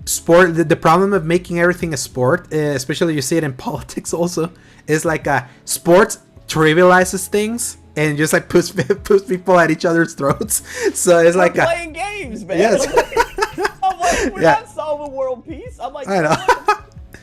sport. The problem of making everything a sport, especially you see it in politics also, is like sports trivializes things and just like puts people at each other's throats. So it's like playing games, man. Yes. I'm like, we're not solving world peace. I'm like, I know.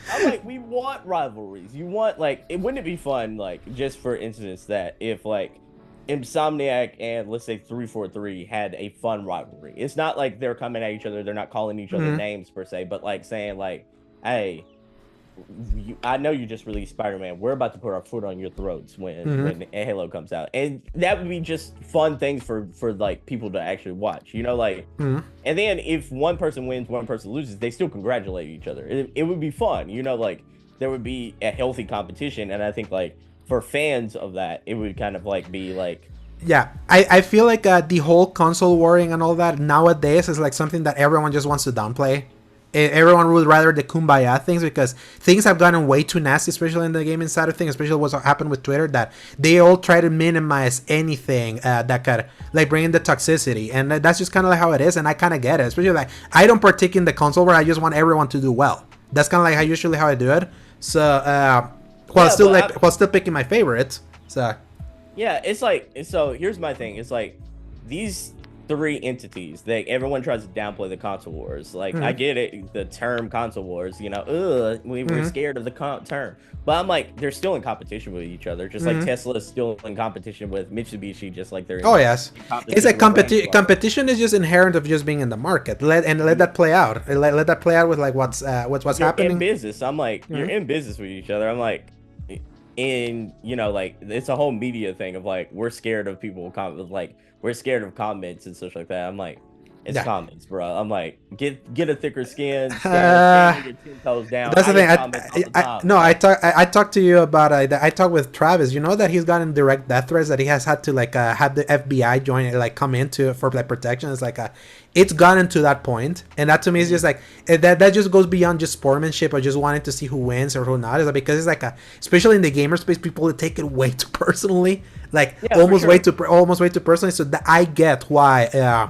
I'm like, we want rivalries. You want like, wouldn't it be fun, like, just for instance, that if like Insomniac and let's say 343 had a fun rivalry. It's not like they're coming at each other, they're not calling each other names per se, but like saying like, hey, I know you just released Spider-Man. We're about to put our foot on your throats when Halo comes out, and that would be just fun things for like people to actually watch. You know, like, and then if one person wins, one person loses, they still congratulate each other. It would be fun. You know, like there would be a healthy competition, and I think like for fans of that, it would kind of like be like. Yeah, I feel like the whole console warring and all that nowadays is like something that everyone just wants to downplay. Everyone would rather the kumbaya things because things have gotten way too nasty, especially in the gaming side of things, especially what's happened with Twitter, that they all try to minimize anything that could like bring in the toxicity, and that's just kind of like how it is, and I kind of get it. Especially like I don't partake in the console where I just want everyone to do well. That's kind of like how I do it. So while still picking my favorites. So yeah, it's like, so here's my thing. It's like these three entities that everyone tries to downplay the console wars. Like I get it, the term console wars, you know, we were scared of the term, but I'm like, they're still in competition with each other, just like Tesla is still in competition with Mitsubishi, just like they're yes, it's like competition is just inherent of just being in the market. Let that play out. Let that play out with like what's happening in business. I'm like, you're in business with each other. I'm like, in, you know, like it's a whole media thing of like, we're scared of people we're scared of comments and stuff like that. I'm like, it's comments, bro. I'm like, get a thicker skin. Stand your 10 toes down. That's the thing. I talked to you about. I talked with Travis. You know that he's gotten direct death threats, that he has had to like have the FBI join, like come into for like protection. It's like it's gotten to that point, and that to me is just like that just goes beyond just sportsmanship or just wanting to see who wins or who not. Is because it's like especially in the gamer space, people take it way too personally, like almost way too personally. So I get why.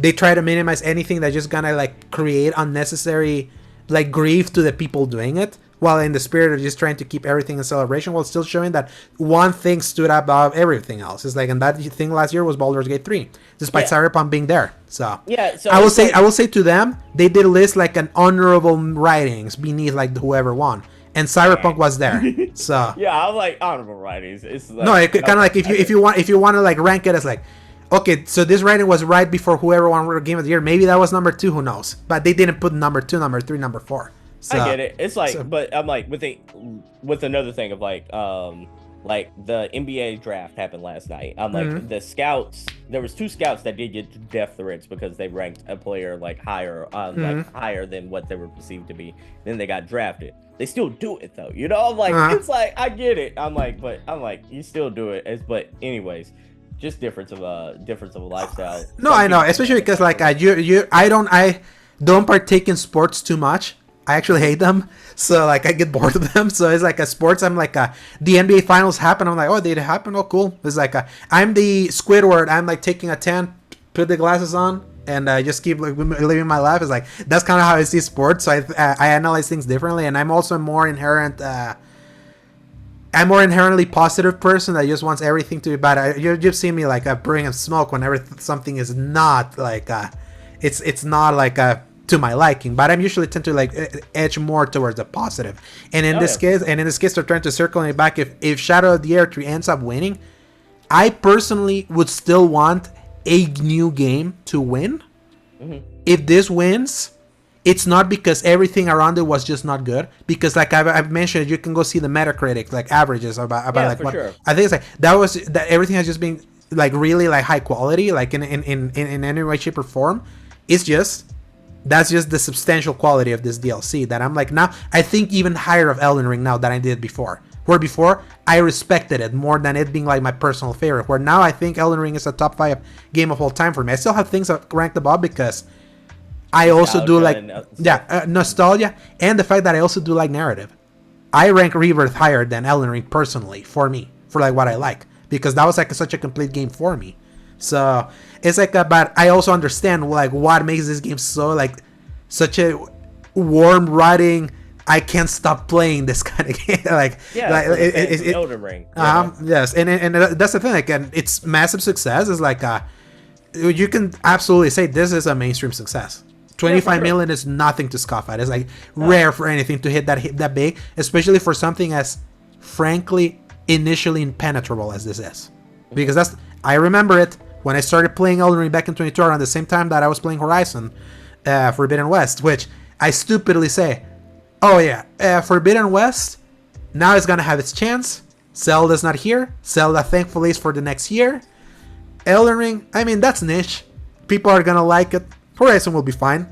They try to minimize anything that's just gonna like create unnecessary like grief to the people doing it, while in the spirit of just trying to keep everything in celebration, while still showing that one thing stood above everything else. It's like, and that thing last year was Baldur's Gate 3, despite Cyberpunk being there. So I will say to them, they did list like an honorable writings beneath like whoever won, and Cyberpunk was there. So I'm like honorable writings. It's like, no, it kind of like if you want to like rank it as like, okay, so this writing was right before whoever won Game of the Year. Maybe that was number 2. Who knows? But they didn't put number 2, number 3, number 4. So, I get it. It's like, but I'm like with another thing of like the NBA draft happened last night. I'm like the scouts. There was 2 scouts that did get death threats because they ranked a player like higher, like higher than what they were perceived to be. Then they got drafted. They still do it though. You know, I'm like, it's like I get it. I'm like, you still do it. But anyways. Just difference of a lifestyle. No, I know, especially because like I don't partake in sports too much. I actually hate them, so like I get bored of them. So it's like a sports. I'm like the NBA finals happen. I'm like, oh, did it happen? Oh, cool. It's like I'm the Squidward. I'm like taking a tan, put the glasses on, and just keep like living my life. It's like that's kind of how I see sports. So I analyze things differently, and I'm also more inherently positive person that just wants everything to be bad. You just see me like bring smoke whenever something is not like it's not like to my liking. But I'm usually tend to like edge more towards the positive. And in this case, they're trying to circle me back. If Shadow of the Erdtree ends up winning, I personally would still want a new game to win. If this wins, it's not because everything around it was just not good. Because like I've mentioned, you can go see the Metacritic like averages about like what sure. I think it's like that everything has just been like really like high quality, like in any way, shape, or form. It's just that's just the substantial quality of this DLC that I'm like now I think even higher of Elden Ring now than I did before. Where before I respected it more than it being like my personal favorite. Where now I think Elden Ring is a top 5 game of all time for me. I still have things that ranked above because I also do like nostalgia and the fact that I also do like narrative. I rank Rebirth higher than Elden Ring personally for me, for like what I like, because that was like such a complete game for me. So it's like but I also understand like what makes this game so like such a warm rotting, I can't stop playing this kind of game. Like, Yeah, like for the fans of Elden Ring. yes, and that's the thing. Like, and it's massive success. Is like, you can absolutely say this is a mainstream success. 25 million is nothing to scoff at. It's like rare for anything to hit that big, especially for something as frankly initially impenetrable as this is. Because I remember it when I started playing Elden Ring back in 2022, around the same time that I was playing Horizon Forbidden West, which I stupidly say, oh yeah, Forbidden West now is gonna have its chance. Zelda's not here. Zelda thankfully is for the next year. Elden Ring, I mean, that's niche. People are gonna like it. Horizon will be fine.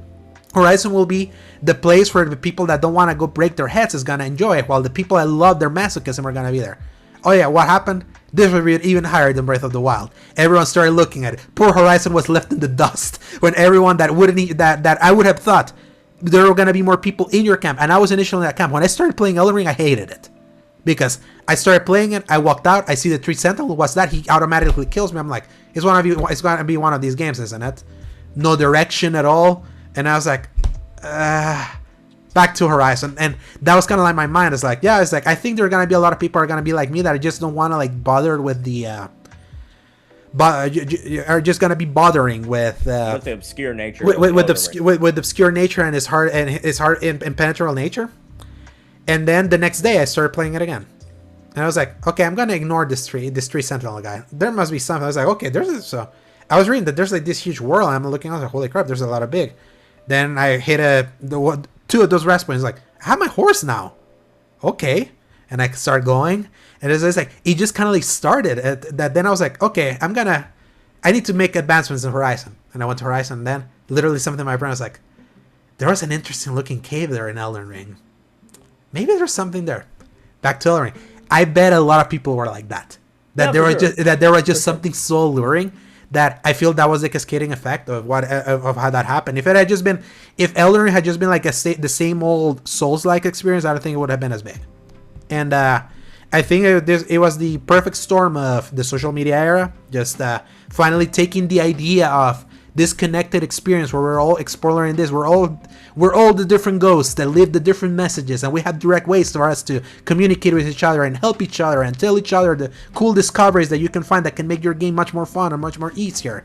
Horizon will be the place where the people that don't want to go break their heads is gonna enjoy it, while the people that love their masochism are gonna be there. Oh yeah, what happened? This was even higher than Breath of the Wild. Everyone started looking at it. Poor Horizon was left in the dust when everyone that wouldn't that I would have thought there were gonna be more people in your camp, and I was initially in that camp. When I started playing Elden Ring, I hated it because I started playing it. I walked out. I see the tree sentinel. What's that? He automatically kills me. I'm like, it's gonna be one of these games, isn't it? No direction at all. And I was like, back to Horizon. And that was kind of like my mind. It's like, yeah, it's like, I think there are going to be a lot of people are going to be like me that just don't want to like bother with the, are just going to be bothering with the obscure nature. With obscure nature and his hard impenetrable nature. And then the next day I started playing it again. And I was like, okay, I'm going to ignore this tree sentinel guy. There must be something. I was like, okay, so I was reading that there's like this huge world, and I'm looking, I was like, holy crap, there's a lot of big. Then I hit two of those rest points, like, I have my horse now. Okay. And I start going, and it's like, it just kind of like started that. Then I was like, okay, I need to make advancements in Horizon. And I went to Horizon, and then literally something in my brain was like, there was an interesting looking cave there in Elden Ring. Maybe there's something there. Back to Elden Ring. I bet a lot of people were like that. That there was just something so alluring that I feel that was the cascading effect of how that happened. If Elden Ring had just been like the same old Souls-like experience, I don't think it would have been as big. And I think it was the perfect storm of the social media era, just finally taking the idea of this connected experience where we're all exploring this. We're all the different ghosts that live the different messages, and we have direct ways for us to communicate with each other and help each other and tell each other the cool discoveries that you can find that can make your game much more fun and much more easier.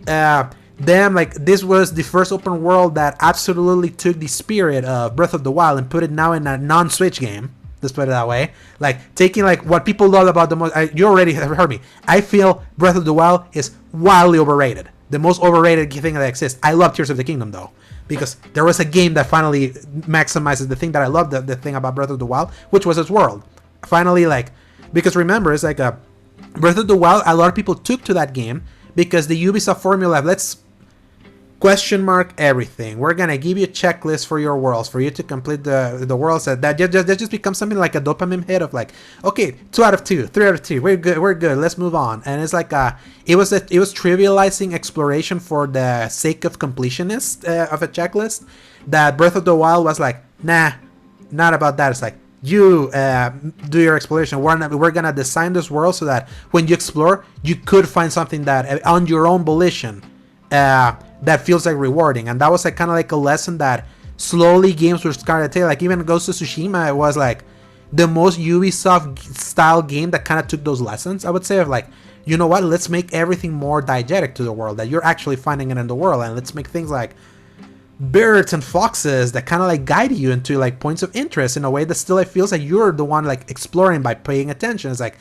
This was the first open world that absolutely took the spirit of Breath of the Wild and put it now in a non-Switch game. Let's put it that way. Like taking like what people love about the most. You already have heard me. I feel Breath of the Wild is wildly overrated. The most overrated thing that exists. I love Tears of the Kingdom though, because there was a game that finally maximizes the thing that I love, the thing about Breath of the Wild, which was its world. Finally, like, because remember, it's like a Breath of the Wild, a lot of people took to that game because the Ubisoft formula, let's question mark everything. We're gonna give you a checklist for your worlds for you to complete the worlds. That just becomes something like a dopamine hit of like, okay, 2 out of 2, 3 out of 2, we're good, let's move on. And it's like it was trivializing exploration for the sake of completionist of a checklist. That Breath of the Wild was like, nah, not about that. It's like, you do your exploration. We're gonna design this world so that when you explore, you could find something that on your own volition that feels like rewarding. And that was like kind of like a lesson that slowly games were starting to take. Like even Ghost of Tsushima, it was like the most Ubisoft style game that kind of took those lessons, I would say, of like, you know what, let's make everything more diegetic to the world, that you're actually finding it in the world, and let's make things like birds and foxes that kind of like guide you into like points of interest in a way that still it feels like you're the one like exploring by paying attention. It's like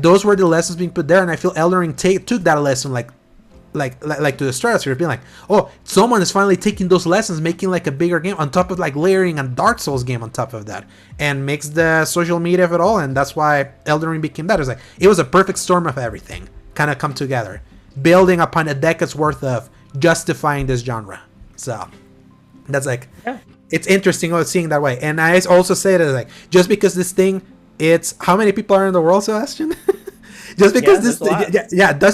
those were the lessons being put there, and I feel Elden Ring took that lesson like to the stratosphere, being like, oh, someone is finally taking those lessons, making like a bigger game on top of like layering a Dark Souls game on top of that, and makes the social media of it all. And that's why Elden Ring became that. It was a perfect storm of everything kind of come together, building upon a decade's worth of justifying this genre. So that's like, yeah. It's interesting seeing that way. And I also say that like, just because this thing, it's how many people are in the world, Sebastion? Just because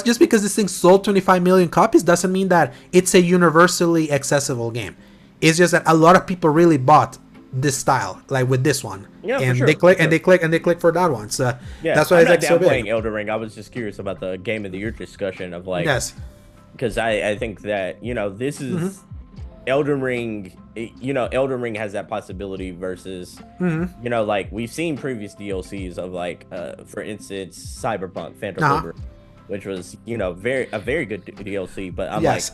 just because this thing sold 25 million copies doesn't mean that it's a universally accessible game. It's just that a lot of people really bought this style, like with this one, and they click for that one. So that's why it's like so big. Playing Elden Ring, I was just curious about the game of the year discussion of like, yes, because I think that this is Elden Ring, Elden Ring has that possibility versus, like we've seen previous DLCs of like, for instance, Cyberpunk Phantom Uh-huh. Liberty, which was, a very good DLC. But I'm like, Yes.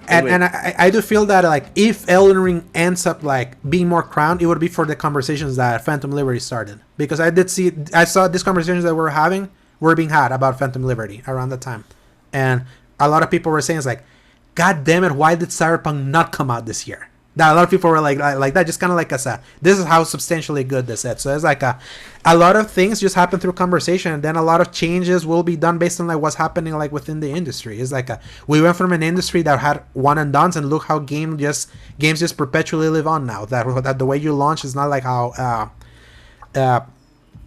And I do feel that like if Elden Ring ends up like being more crowned, it would be for the conversations that Phantom Liberty started, because I saw these conversations that were being had about Phantom Liberty around the time, and a lot of people were saying it's like, God damn it, why did Cyberpunk not come out this year? That a lot of people were like that, just kind of like us. This is how substantially good this is. So it's like a lot of things just happen through conversation, and then a lot of changes will be done based on like what's happening like within the industry. It's like we went from an industry that had one and dones, and look how games just perpetually live on now. That the way you launch is not like how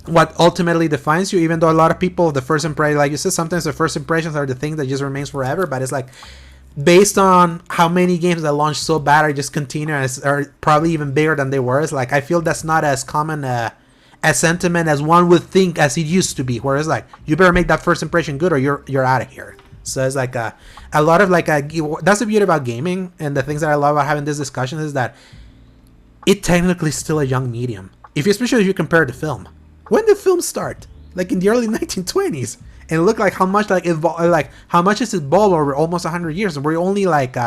what ultimately defines you. Even though a lot of people, the first impression, like you said, sometimes the first impressions are the thing that just remains forever. But it's like, based on how many games that launched so bad or just continue and are probably even bigger than they were, it's like I feel that's not as common a sentiment as one would think as it used to be. Whereas like you better make that first impression good or you're out of here. So it's like a lot of like that's the beauty about gaming, and the things that I love about having this discussion is that it technically is still a young medium. Especially if you compare it to film. When did film start? Like in the early 1920s. And look like how much how much has it evolved over almost 100 years. And we're only like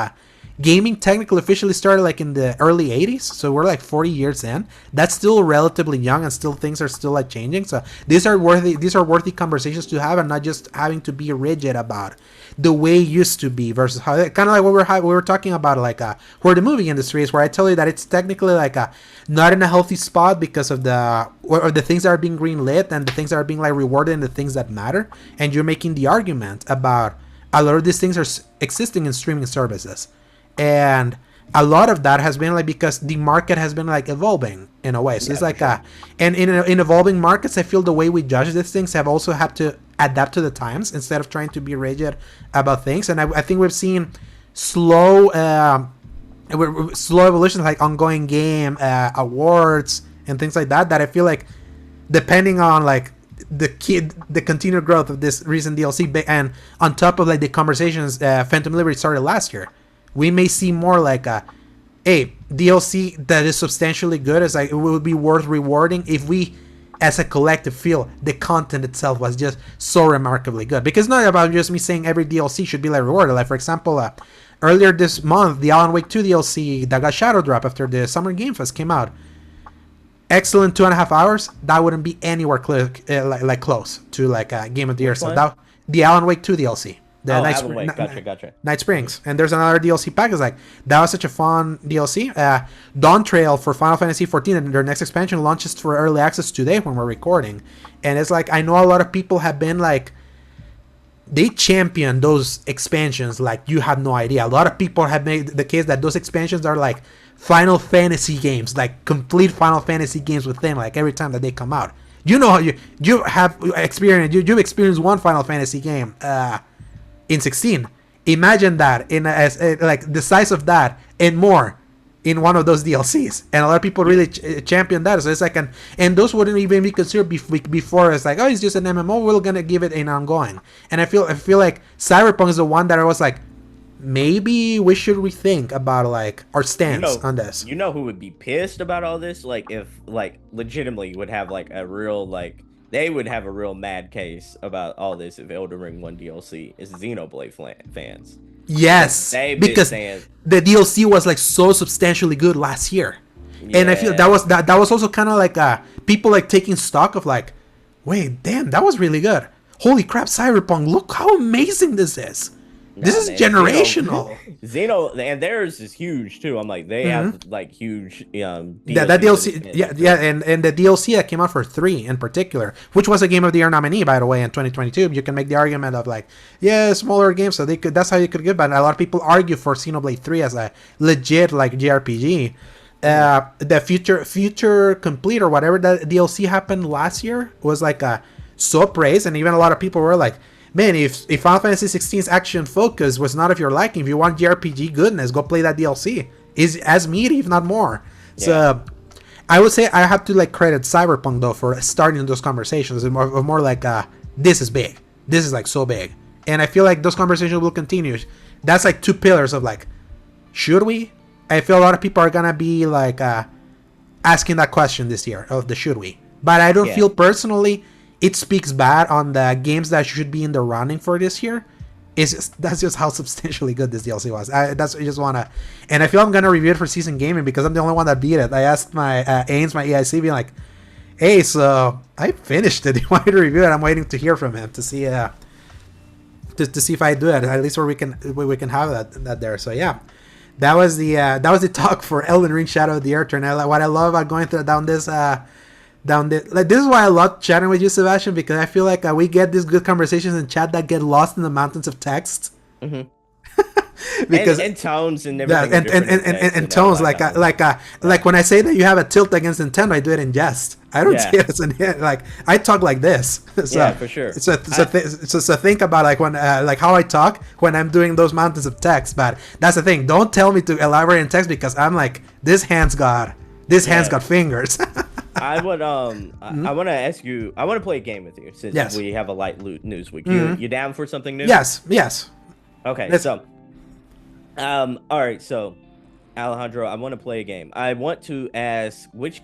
gaming technically officially started like in the early 80s, so we're like 40 years in. That's still relatively young, and still things are still like changing. So these are worthy conversations to have, and not just having to be rigid about the way it used to be versus how, kind of like what we were talking about like where the movie industry is, where I tell you that it's technically like not in a healthy spot because of the things that are being greenlit and the things that are being like rewarded and the things that matter. And you're making the argument about a lot of these things are existing in streaming services, and a lot of that has been like because the market has been like evolving in a way. So it's like and in evolving markets, I feel the way we judge these things have also had to adapt to the times instead of trying to be rigid about things. And I think we've seen slow evolutions, like ongoing game awards and things like that I feel like, depending on like the continued growth of this recent DLC, and on top of like the conversations Phantom Liberty started last year, we may see more like a DLC that is substantially good. As like it would be worth rewarding if we as a collective feel the content itself was just so remarkably good. Because it's not about just me saying every DLC should be like rewarded. Like for example, earlier this month, the Alan Wake 2 DLC that got Shadow Drop after the Summer Game Fest came out. Excellent 2.5 hours. That wouldn't be anywhere close to like a Game of the Year. So that the Alan Wake 2 DLC. Gotcha. Night Springs. And there's another DLC pack. It's like, that was such a fun DLC. Dawn Trail for Final Fantasy XIV, and their next expansion launches for early access today when we're recording. And it's like, I know a lot of people have been like, they champion those expansions like you have no idea. A lot of people have made the case that those expansions are like Final Fantasy games, like complete Final Fantasy games within, like every time that they come out. You know how you have experienced, you've experienced one Final Fantasy game in 16. Imagine that in like the size of that and more in one of those DLCs, and a lot of people really champion that. So it's like and those wouldn't even be considered before. It's like, oh, it's just an MMO, we're gonna give it an ongoing. And I feel like Cyberpunk is the one that I was like, maybe we should rethink about like our stance on this. You know who would be pissed about all this? Like if like legitimately would have like a real like, they would have a real mad case about all this if Elden Ring 1 DLC is Xenoblade fans. Yes, because the DLC was like so substantially good last year. Yeah. And I feel that was also kind of like people like taking stock of like, wait, damn, that was really good. Holy crap, Cyberpunk, look how amazing this is. This is generational. Xeno, and theirs is huge too. I'm like, they have like huge DLC. That DLC, yeah, and the DLC that came out for 3 in particular, which was a Game of the Year nominee, by the way, in 2022. You can make the argument of like, yeah, smaller games, so they could. That's how you could get. But a lot of people argue for Xenoblade 3 as a legit like JRPG. The future complete or whatever that DLC happened last year was like so praised, and even a lot of people were like, man, if Final Fantasy 16's action focus was not of your liking, if you want JRPG goodness, go play that DLC. Is as meaty, if not more. Yeah. So I would say I have to like credit Cyberpunk though for starting those conversations. More like this is big. This is like so big, and I feel like those conversations will continue. That's like 2 pillars of like, should we I feel a lot of people are gonna be like asking that question this year of the should we. But I don't feel personally it speaks bad on the games that should be in the running for this year. That's just how substantially good this DLC was. I just wanna, and I feel I'm gonna review it for season gaming because I'm the only one that beat it. I asked my Ains, my EIC, being like, "Hey, so I finished it. Do you want me to review it?" I'm waiting to hear from him to see to see if I do it. At least where we can have that there. So yeah, that was the talk for Elden Ring: Shadow of the Erdtree. And what I love about going down this like, this is why I love chatting with you, Sebastion, because I feel like we get these good conversations in chat that get lost in the mountains of text. Mm-hmm. Because and tones and everything. And tones like when I say that you have a tilt against Nintendo, I do it in jest. I don't say it as an like I talk like this. So, yeah, for sure. So think about like when like how I talk when I'm doing those mountains of text. But that's the thing. Don't tell me to elaborate in text because I'm like this hand's got fingers. I would I want to ask you. I want to play a game with you since we have a light news week. You down for something new? Yes. Okay, so all right, so Alejandro, I want to play a game. I want to ask which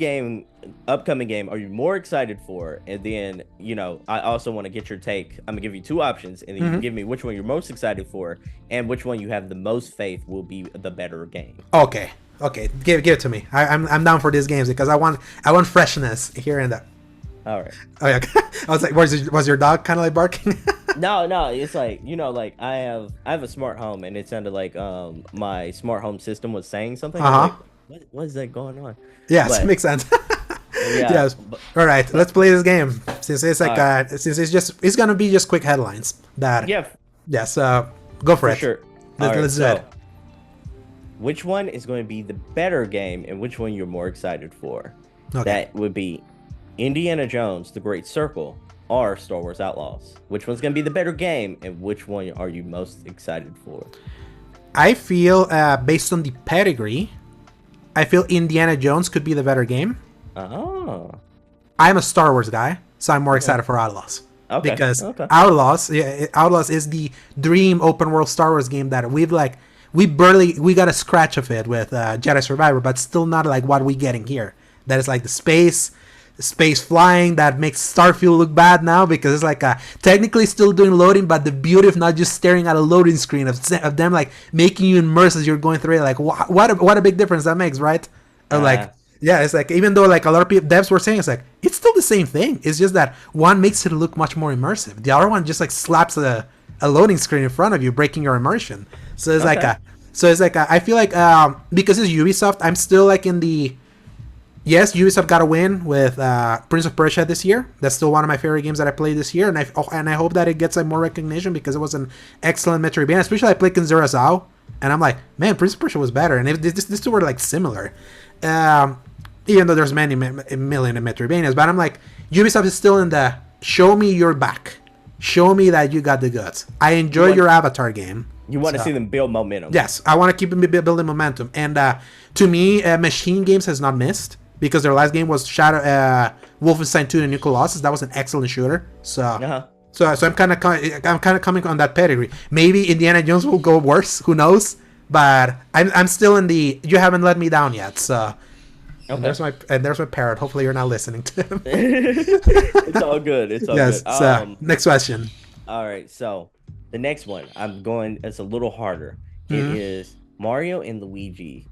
upcoming game are you more excited for, and then I also want to get your take. I'm gonna give you two options, and then you can give me which one you're most excited for, and which one you have the most faith will be the better game. Okay, give it to me. I'm down for these games because I want freshness here and there. All right. Oh yeah. I was like, was your dog kind of like barking? No, it's like like I have a smart home, and it sounded like my smart home system was saying something. Like, what is that going on? Yes, makes sense. Yes. All right, let's play this game. Since it's like since it's gonna be just quick headlines. So go for it. Sure. Let's do it. Which one is going to be the better game, and which one you're more excited for? Okay. That would be Indiana Jones: The Great Circle or Star Wars Outlaws. Which one's going to be the better game, and which one are you most excited for? I feel, based on the pedigree, I feel Indiana Jones could be the better game. Oh. I'm a Star Wars guy, so I'm more excited for Outlaws. Okay. Because Outlaws is the dream open world Star Wars game that we got a scratch of it with Jedi Survivor, but still not like what we getting here. That is like the space flying that makes Starfield look bad now because it's like technically still doing loading, but the beauty of not just staring at a loading screen of them like making you immerse as you're going through it, like what a big difference that makes, right? Like it's like even though like a lot of people devs were saying it's like it's still the same thing. It's just that one makes it look much more immersive. The other one just like slaps a loading screen in front of you, breaking your immersion. So it's like I feel like because it's Ubisoft, I'm still like in the yes, Ubisoft got a win with Prince of Persia this year. That's still one of my favorite games that I played this year, and I hope that it gets like more recognition because it was an excellent Metroidvania. Especially I played Kinzura, and I'm like, man, Prince of Persia was better, and these two were like similar. Even though there's many million Metroidvanias, but I'm like, Ubisoft is still in the show me your back, show me that you got the goods. I enjoy your Avatar game. You want to see them build momentum. Yes, I want to keep them building momentum, and to me, Machine Games has not missed. Because their last game was Wolfenstein 2: The New Colossus. That was an excellent shooter. So I'm kind of coming on that pedigree. Maybe Indiana Jones will go worse. Who knows? But I'm still in the. You haven't let me down yet. So okay. And there's my parrot. Hopefully you're not listening to him. It's all good. It's all good. So next question. All right. So the next one, it's a little harder. It is Mario and Luigi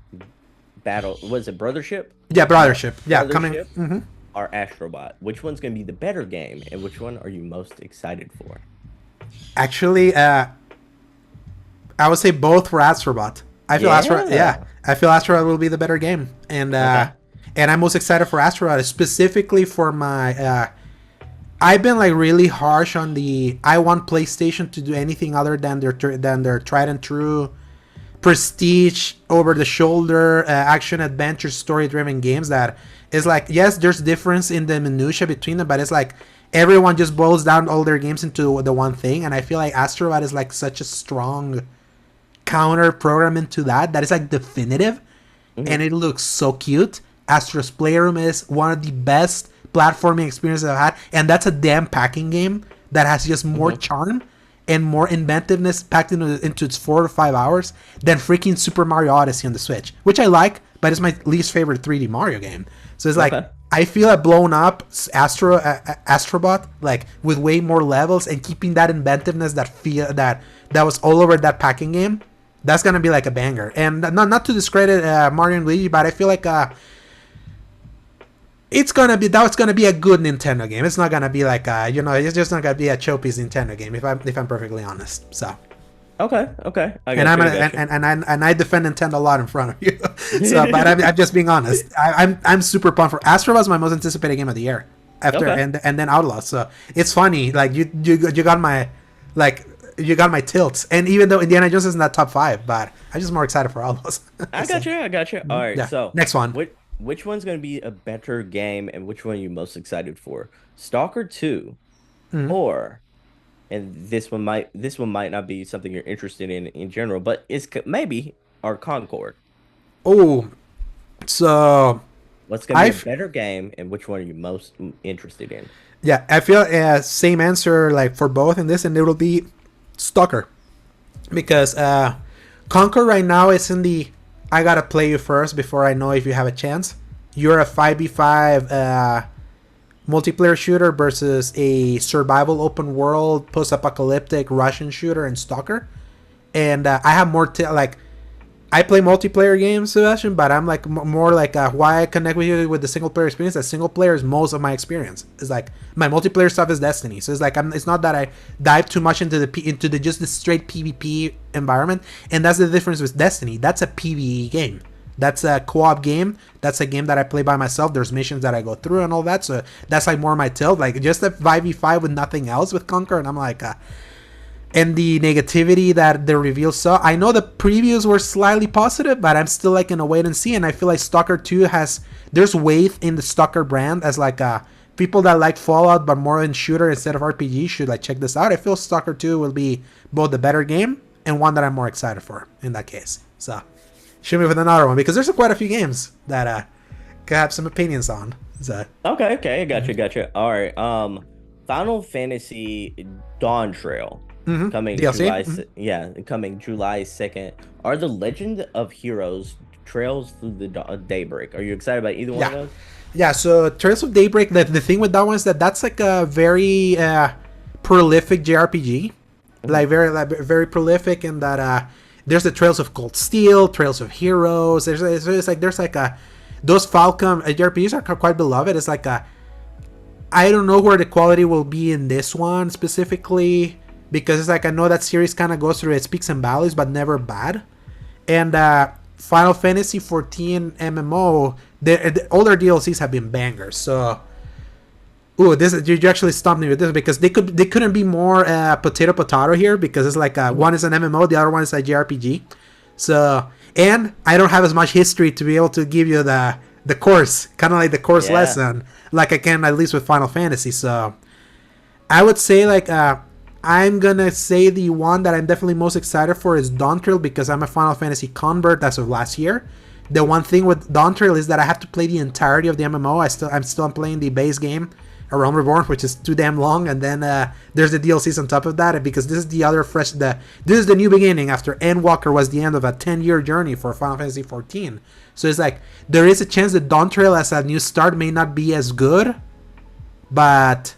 battle. Was it Brothership? Yeah, Brothership. Yeah, coming. Or Astrobot. Which one's going to be the better game, and which one are you most excited for? Actually, I would say both for Astrobot. I feel Astrobot will be the better game, and I'm most excited for Astrobot specifically for my. I've been like really harsh on the. I want PlayStation to do anything other than their tried and true prestige, over the shoulder, action adventure story driven games that is like, yes, there's difference in the minutia between them, but it's like everyone just boils down all their games into the one thing, and I feel like Astrobot is like such a strong counter program into that is like definitive, and it looks so cute. Astro's Playroom is one of the best platforming experiences I've had, and that's a damn packing game that has just more charm. and more inventiveness packed into its 4 to 5 hours than freaking Super Mario Odyssey on the Switch, which I like, but it's my least favorite 3D Mario game. So it's like, I feel like blown up Astrobot, like with way more levels and keeping that inventiveness that was all over that packing game. That's gonna be like a banger. And not to discredit Mario and Luigi, but I feel like it's gonna be a good Nintendo game. It's not gonna be like it's just not gonna be a showpiece Nintendo game if I'm perfectly honest. So. Okay. And I defend Nintendo a lot in front of you. So, but I'm just being honest. I'm super pumped for Astro was my most anticipated game of the year after and then Outlaw. So it's funny, like you got my tilts, and even though Indiana Jones is in that top 5, but I'm just more excited for Outlaws. I got you. All right, yeah. So next one. Which one's gonna be a better game, and which one are you most excited for? Stalker 2, or and this one might not be something you're interested in general, but it's maybe our Concord. Oh, so what's gonna be a better game, and which one are you most interested in? Yeah, I feel same answer like for both in this, and it will be Stalker, because Concord right now is in the I gotta play you first before I know if you have a chance. You're a 5v5 multiplayer shooter versus a survival open world post-apocalyptic Russian shooter and Stalker. And I have more I play multiplayer games, Sebastion, but I'm like more like why I connect with you with the single player experience. That single player is most of my experience. It's like my multiplayer stuff is Destiny, so it's like it's not that I dive too much into the just the straight PvP environment, and that's the difference with Destiny. That's a PvE game. That's a co-op game. That's a game that I play by myself. There's missions that I go through and all that. So that's like more my tilt. Like just a 5v5 with nothing else with Conquer, and I'm like. And the negativity that the reveal saw. I know the previews were slightly positive, but I'm still like in a wait and see. And I feel like Stalker 2 there's weight in the Stalker brand as like people that like Fallout but more in shooter instead of RPG should like check this out. I feel Stalker 2 will be both the better game and one that I'm more excited for in that case. So shoot me with another one because there's quite a few games that could have some opinions on. So. Okay, gotcha. All right, Final Fantasy Dawn Trail. Coming DLC? Coming July 2nd. Are the Legend of Heroes Trails Through the Daybreak? Are you excited about either one of those? Yeah, so Trails of Daybreak, the thing with that one is that's like a very prolific JRPG. Very prolific in that there's the Trails of Cold Steel, Trails of Heroes. There's those Falcom JRPGs are quite beloved. It's like I don't know where the quality will be in this one specifically. Because it's like I know that series kind of goes through its peaks and valleys, but never bad. And Final Fantasy 14 MMO, the older DLCs have been bangers. So, you actually stumped me with this because they couldn't be more potato here because it's like one is an MMO, the other one is a JRPG. So, and I don't have as much history to be able to give you the course, kind of like the course lesson, like I can at least with Final Fantasy. So, I would say like. I'm gonna say the one that I'm definitely most excited for is Dawn Trail because I'm a Final Fantasy convert as of last year. The one thing with Dawn Trail is that I have to play the entirety of the MMO. I'm still playing the base game, A Realm Reborn, which is too damn long, and then there's the DLCs on top of that. Because this is this is the new beginning after Endwalker was the end of a 10-year journey for Final Fantasy 14. So it's like there is a chance that Dawn Trail as a new start may not be as good, but.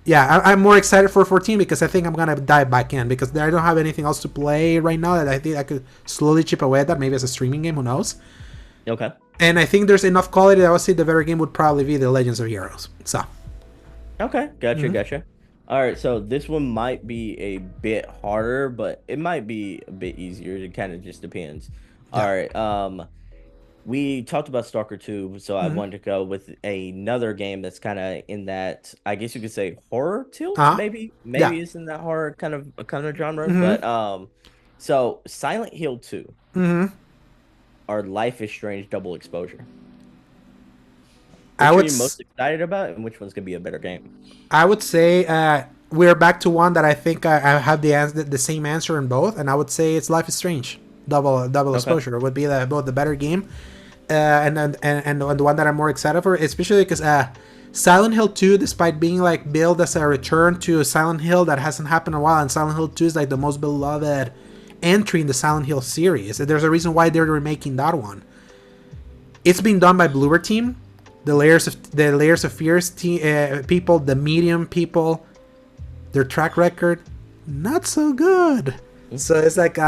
Yeah, I'm more excited for 14 because I think I'm going to dive back in because I don't have anything else to play right now that I think I could slowly chip away at that. Maybe as a streaming game, who knows? Okay. And I think there's enough quality that I would say the better game would probably be the Legends of Heroes. So. Okay, gotcha. All right, so this one might be a bit harder, but it might be a bit easier. It kind of just depends. Yeah. All right, we talked about Stalker 2, so I wanted to go with another game that's kind of in that, I guess you could say, horror tilt. Maybe it's in that horror kind of genre. But so Silent Hill 2, or Life is Strange Double Exposure. Which are you most excited about, and which one's gonna be a better game? I would say we're back to one that I think I have the same answer in both, and I would say it's Life is Strange. Double Exposure would be both the better game, and the one that I'm more excited for, especially because Silent Hill 2, despite being like billed as a return to Silent Hill that hasn't happened in a while, and Silent Hill 2 is like the most beloved entry in the Silent Hill series. There's a reason why they're remaking that one. It's being done by Bloober Team, the Layers of Fears people, the Medium people. Their track record, not so good. So it's like,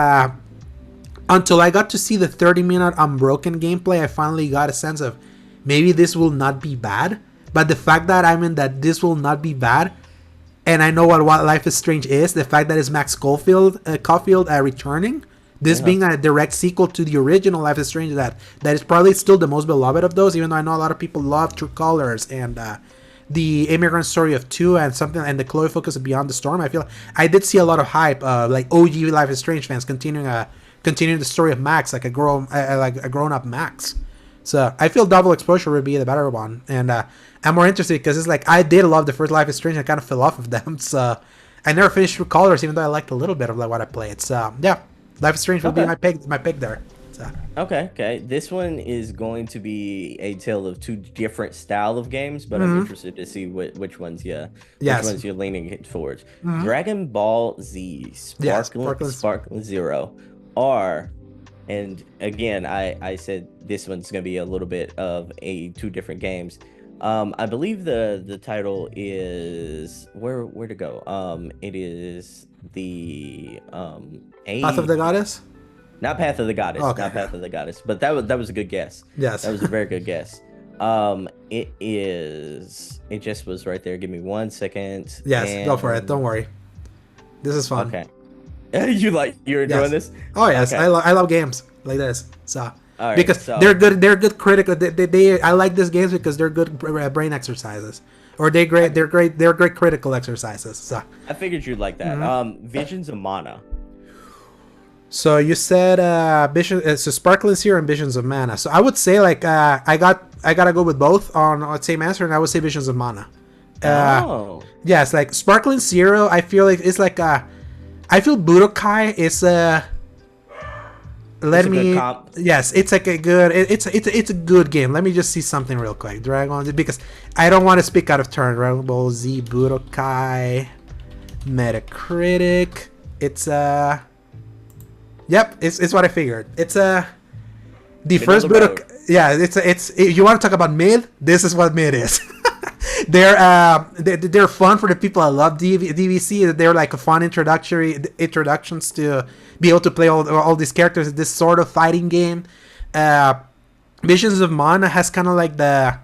until I got to see the 30-minute Unbroken gameplay, I finally got a sense of maybe this will not be bad. But the fact that that this will not be bad, and I know what Life is Strange is, the fact that it's Max Caulfield returning, this being a direct sequel to the original Life is Strange, that is probably still the most beloved of those, even though I know a lot of people love True Colors and the Immigrant Story of 2 and the Chloe Focus of Beyond the Storm. I feel I did see a lot of hype, like OG Life is Strange fans continuing the story of Max, like a grown up Max. So I feel Double Exposure would be the better one, and I'm more interested because it's like I did love the first Life is Strange and I kind of fell off of them. So I never finished True Colors, even though I liked a little bit of like what I played. So yeah, Life is Strange will be my pick there. So. Okay. This one is going to be a tale of two different style of games, but I'm interested to see which ones you're leaning towards. Dragon Ball Z Sparkle Zero are, and again, I said this one's gonna be a little bit of two different games. I believe the title is where to go. It is the Path of the Goddess. Not Path of the Goddess. Okay. Not Path of the Goddess. But that was a good guess. Yes. That was a very good guess. It just was right there. Give me 1 second. Yes, go for it. Don't worry. This is fun. Okay. You're enjoying this? Oh yes, okay. I love games like this. So right, because they're good critical. I like these games because they're good brain exercises. Or they're great critical exercises. So I figured you'd like that. Visions of Mana. So you said so Sparkling Zero and Visions of Mana. So I would say like I gotta go with both on the same answer, and I would say Visions of Mana. Yes, like Sparkling Zero. I feel like it's like I feel Budokai is Yes, it's like a good. It's a good game. Let me just see something real quick. Dragon, because I don't want to speak out of turn. Dragon Ball Z Budokai, Metacritic. It's Yep, it's what I figured. It's the first Budokai. Yeah, it's you want to talk about mid? This is what mid is. They're fun for the people that love DVC. They're like a fun introductions to be able to play all these characters. This sort of fighting game. Visions of Mana has kind of like the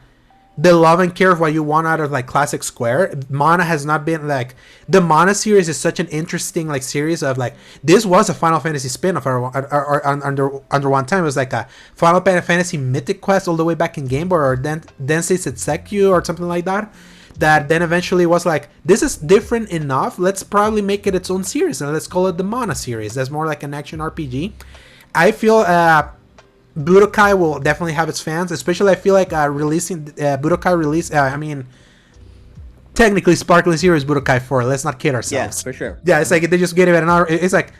love and care of what you want out of like classic Square. Mana has not been like the Mana series is such an interesting like series of like this was a Final Fantasy spin-off under one time. It was like a Final Fantasy Mythic Quest all the way back in Game Boy or Densei Setsekyu or something like that. That then eventually was like, this is different enough. Let's probably make it its own series and let's call it the Mana series. That's more like an action RPG. I feel Budokai will definitely have its fans, especially I feel like releasing Budokai release. I mean, technically, Sparkling Zero is Budokai 4. Let's not kid ourselves. Yeah, for sure. Yeah, it's like they just gave it another. It's like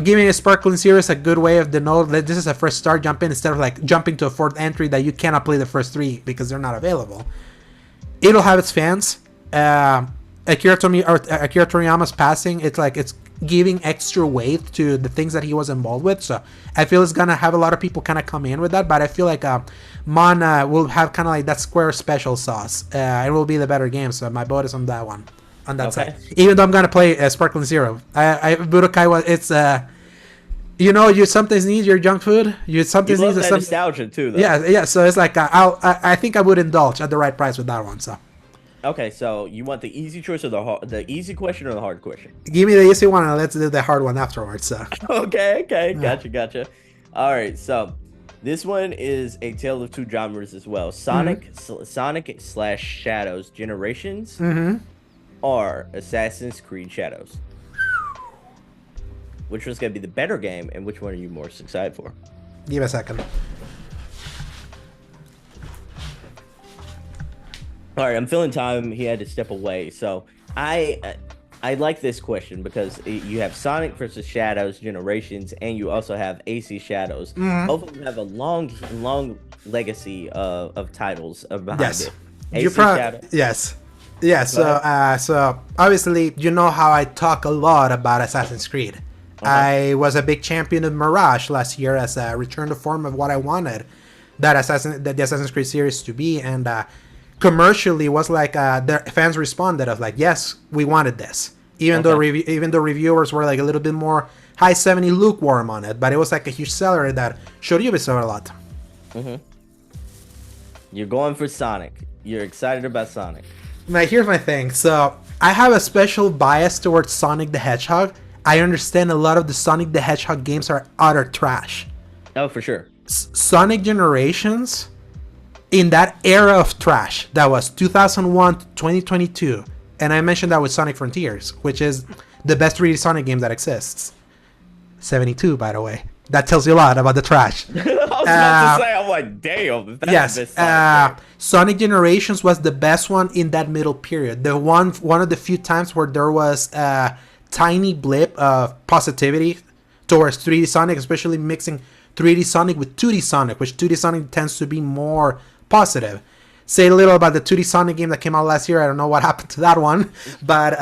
giving a Sparkling Zero is a good way of denote that this is a first start jump in instead of like jumping to a fourth entry that you cannot play the first three because they're not available. It'll have its fans. Akira Toriyama's passing. It's like it's giving extra weight to the things that he was involved with, so I feel it's gonna have a lot of people kind of come in with that, but I feel like Mana will have kind of like that Square special sauce. It will be the better game, so my vote is on that one, on that side, even though I'm gonna play Sparkling Zero. Budokai was you sometimes need your junk food. You sometimes need that nostalgia too, though. Yeah, so it's like I think I would indulge at the right price with that one, so. Okay, so you want the easy choice or the easy question or the hard question? Give me the easy one and let's do the hard one afterwards. So. Okay, gotcha. All right, so this one is a tale of two genres as well. Sonic / Shadows Generations or Assassin's Creed Shadows. Which one's gonna be the better game, and which one are you more excited for? Give me a second. All right, I'm feeling time. He had to step away, so I like this question because you have Sonic versus Shadows Generations, and you also have AC Shadows. Both of them have a long legacy of titles behind it. You AC probably Shadow. yes. Yeah, Go ahead. so obviously you know how I talk a lot about Assassin's Creed. Uh-huh. I was a big champion of Mirage last year as a return to form of what I wanted that the Assassin's Creed series to be, and commercially was like the fans responded of like, yes, we wanted this, Okay. even though reviewers were like a little bit more high 70 lukewarm on it, but it was like a huge seller that showed Ubisoft a lot. Mm-hmm. You're going for Sonic. You're excited about Sonic. Now here's my thing. So I have a special bias towards Sonic the Hedgehog. I understand a lot of the Sonic the Hedgehog games are utter trash. Oh, for sure. Sonic Generations, in that era of trash, that was 2001 to 2022, and I mentioned that with Sonic Frontiers, which is the best 3D Sonic game that exists. 72, by the way. That tells you a lot about the trash. I was about to say, I'm like, damn. That's Yes, the best Sonic game. Sonic Generations was the best one in that middle period. The one of the few times where there was a tiny blip of positivity towards 3D Sonic, especially mixing 3D Sonic with 2D Sonic, which 2D Sonic tends to be more positive. Say a little about the 2D Sonic game that came out last year. I don't know what happened to that one, but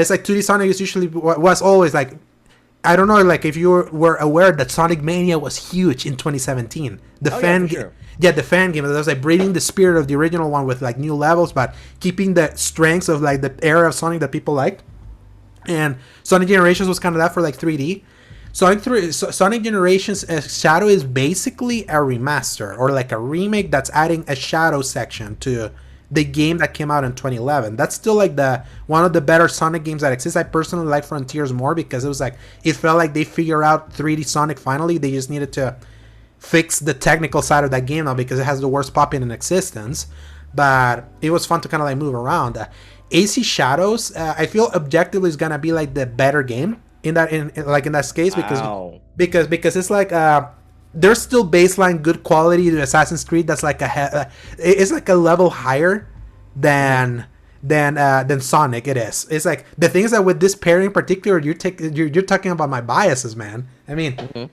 it's like 2D Sonic is usually was always like, I don't know, like if you were aware that Sonic Mania was huge in 2017. The fan game, sure. yeah, the fan game. That was like breathing the spirit of the original one with like new levels, but keeping the strengths of like the era of Sonic that people liked. And Sonic Generations was kind of that for like 3D. Sonic Generations Shadow is basically a remaster or like a remake that's adding a shadow section to the game that came out in 2011. That's still like the one of the better Sonic games that exists. I personally like Frontiers more because it was like it felt like they figured out 3D Sonic finally. They just needed to fix the technical side of that game now because it has the worst popping in existence. But it was fun to kind of like move around. AC Shadows, I feel objectively is gonna be like the better game in that in that case because Wow. because it's like there's still baseline good quality to Assassin's Creed that's like it's like a level higher than Sonic. It is. It's like the thing is that with this pairing in particular, you're talking about my biases, man. I mean,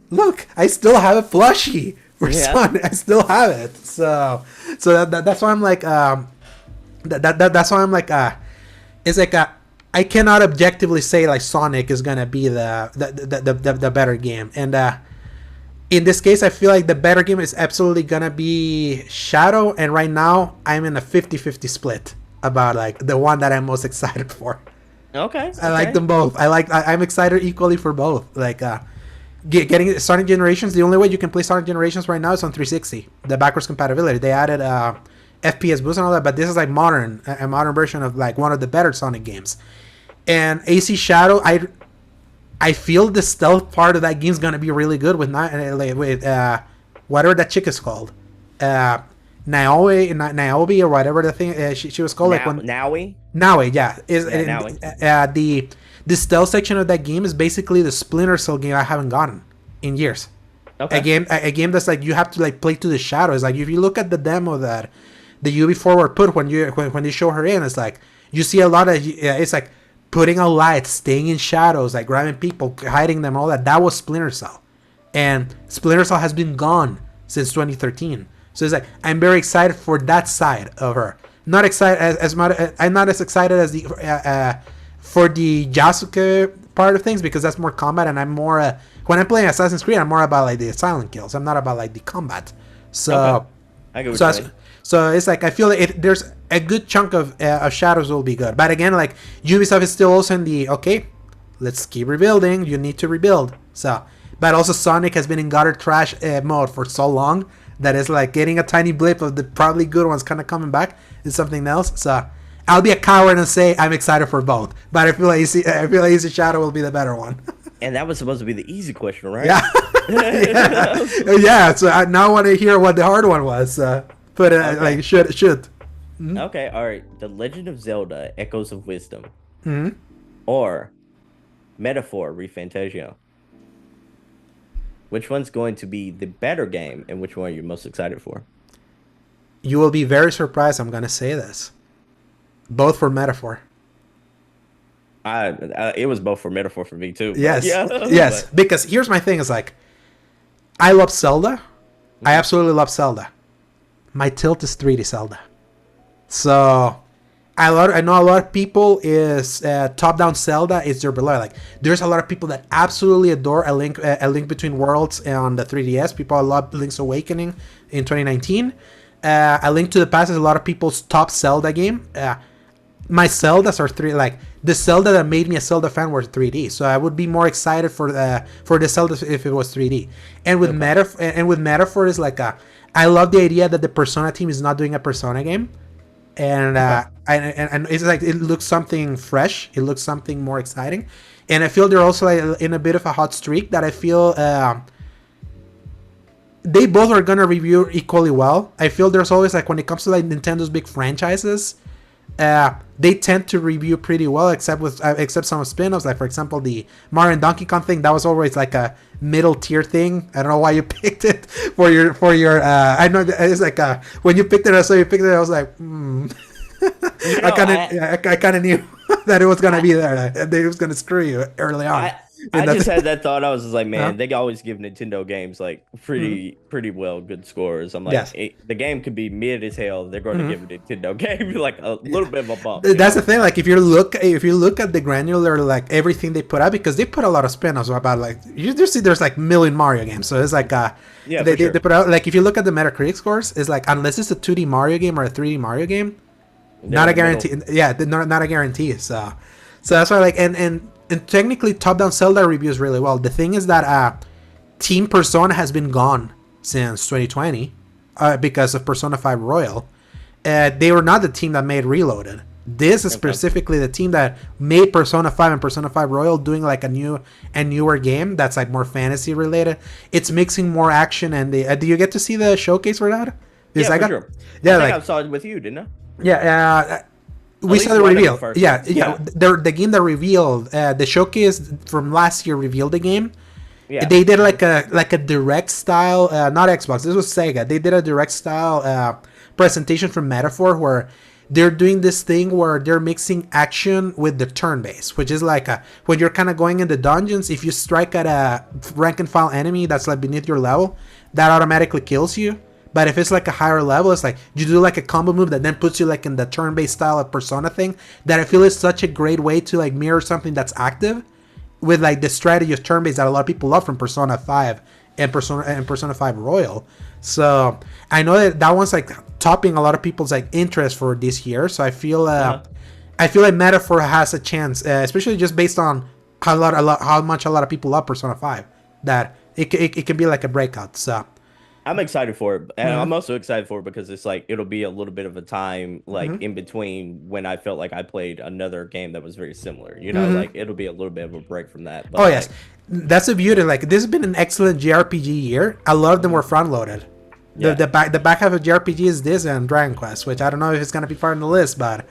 look, I still have a plushie for Yeah. Sonic. I still have it. So that's why I'm like that's why I'm like it's like I cannot objectively say like Sonic is gonna be the better game, and in this case I feel like the better game is absolutely gonna be Shadow, and right now I'm in a 50-50 split about like the one that I'm most excited for. Okay. I like them both. I'm excited equally for both. Like getting Sonic Generations, the only way you can play Sonic Generations right now is on 360. The backwards compatibility. They added FPS boost and all that, but this is like a modern version of like one of the better Sonic games. And AC Shadow, I feel the stealth part of that game is gonna be really good with whatever that chick is called, Niobe or whatever the thing she was called. Nowie? Naui, yeah. Nowie. The stealth section of that game is basically the Splinter Cell game I haven't gotten in years. Okay. A game that's like you have to like play to the shadows. Like if you look at the demo that the UB4 put when they show her in, it's like you see a lot of it's like putting out lights, staying in shadows, like grabbing people, hiding them, all that. That was Splinter Cell, and Splinter Cell has been gone since 2013. So it's like I'm very excited for that side of her. Not excited as much. I'm not as excited as the for the Yasuke part of things because that's more combat, and I'm more when I'm playing Assassin's Creed, I'm more about like the silent kills. I'm not about like the combat. So, Okay. I get what you mean. So it's like I feel like there's a good chunk of shadows will be good, but again, like Ubisoft is still also in the okay, let's keep rebuilding. You need to rebuild. So, but also Sonic has been in gutter trash mode for so long that it's like getting a tiny blip of the probably good ones kind of coming back is something else. So I'll be a coward and say I'm excited for both, but I feel like Easy Shadow will be the better one. And that was supposed to be the easy question, right? Yeah, yeah. So I now want to hear what the hard one was. But Okay. like should. Okay, all right. The Legend of Zelda: Echoes of Wisdom, Hmm. or Metaphor ReFantazio. Which one's going to be the better game, and which one are you most excited for? You will be very surprised. I'm gonna say this. Both for Metaphor. It was both for Metaphor for me too. Yes. Yeah. Yes. Because here's my thing: is like, I love Zelda. I absolutely love Zelda. My tilt is 3D Zelda. So I know a lot of people is top-down Zelda is their beloved. Like there's a lot of people that absolutely adore a Link Between Worlds on the 3DS. People love Link's Awakening in 2019. A Link to the Past is a lot of people's top Zelda game. My Zeldas are like the Zelda that made me a Zelda fan was 3D. So I would be more excited for the Zelda if it was 3D. And with Metaphor is like I love the idea that the Persona team is not doing a Persona game. And and it's like it looks something fresh. It looks something more exciting, and I feel they're also like in a bit of a hot streak that I feel they both are gonna review equally well. I feel there's always like when it comes to like Nintendo's big franchises, they tend to review pretty well, except some spin-offs. Like for example, the Mario and Donkey Kong thing that was always like a middle tier thing. I don't know why you picked it for your. I know it's like when you picked it, I was like, I kind of knew that it was gonna be there. That it was gonna screw you early on. I just had that thought. I was just like, man, they always give Nintendo games like pretty well good scores. I'm like, Yes. The game could be mid as hell. They're going to give a Nintendo game like a little bit of a bump. That's the thing. Like if you look at the granular like everything they put out, because they put a lot of spin-offs about like you see there's like million Mario games. So it's like they put out like if you look at the Metacritic scores, it's like unless it's a 2D Mario game or a 3D Mario game, not a guarantee. Yeah, not a guarantee. So that's why like and technically top-down Zelda reviews really well. The thing is that Team Persona has been gone since 2020 because of Persona 5 Royal. They were not the team that made Reloaded. This is specifically the team that made Persona 5 and Persona 5 Royal, doing like a newer game that's like more fantasy related. It's mixing more action, and do you get to see the showcase for that? Yeah, for sure. I think I saw it with you, didn't I? Yeah, we saw the reveal. Yeah. The game that revealed the showcase from last year revealed the game. Yeah. They did like a direct style, not Xbox. This was Sega. They did a direct style presentation from Metaphor where they're doing this thing where they're mixing action with the turn base, which is like when you're kind of going in the dungeons. If you strike at a rank and file enemy that's like beneath your level, that automatically kills you. But if it's like a higher level, it's like you do like a combo move that then puts you like in the turn-based style of Persona thing. That I feel is such a great way to like mirror something that's active with like the strategy of turn-based that a lot of people love from Persona 5 and Persona 5 Royal. So I know that one's like topping a lot of people's like interest for this year. So I feel like Metaphor has a chance, especially just based on how much a lot of people love Persona 5. That it can be like a breakout. So. I'm excited for it, and I'm also excited for it because it's like it'll be a little bit of a time like in between when I felt like I played another game that was very similar. You know, like it'll be a little bit of a break from that. But, yes, that's the beauty. Like this has been an excellent JRPG year. A lot of them were front loaded. Yeah. The back half of JRPG is this and Dragon Quest, which I don't know if it's gonna be part of the list, but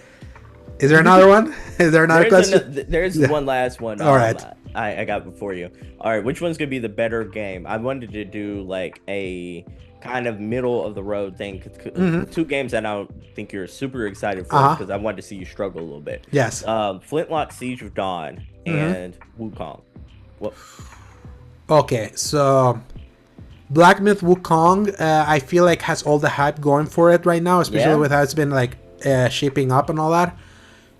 is there another one? Is there another question? There's one last one. All right. I got before you. All right, which one's gonna be the better game? I wanted to do like a kind of middle of the road thing. Two games that I don't think you're super excited for because I wanted to see you struggle a little bit. Yes. Flintlock Siege of Dawn and Wukong. What? Okay, so Black Myth Wukong, I feel like has all the hype going for it right now, especially with how it's been like shaping up and all that.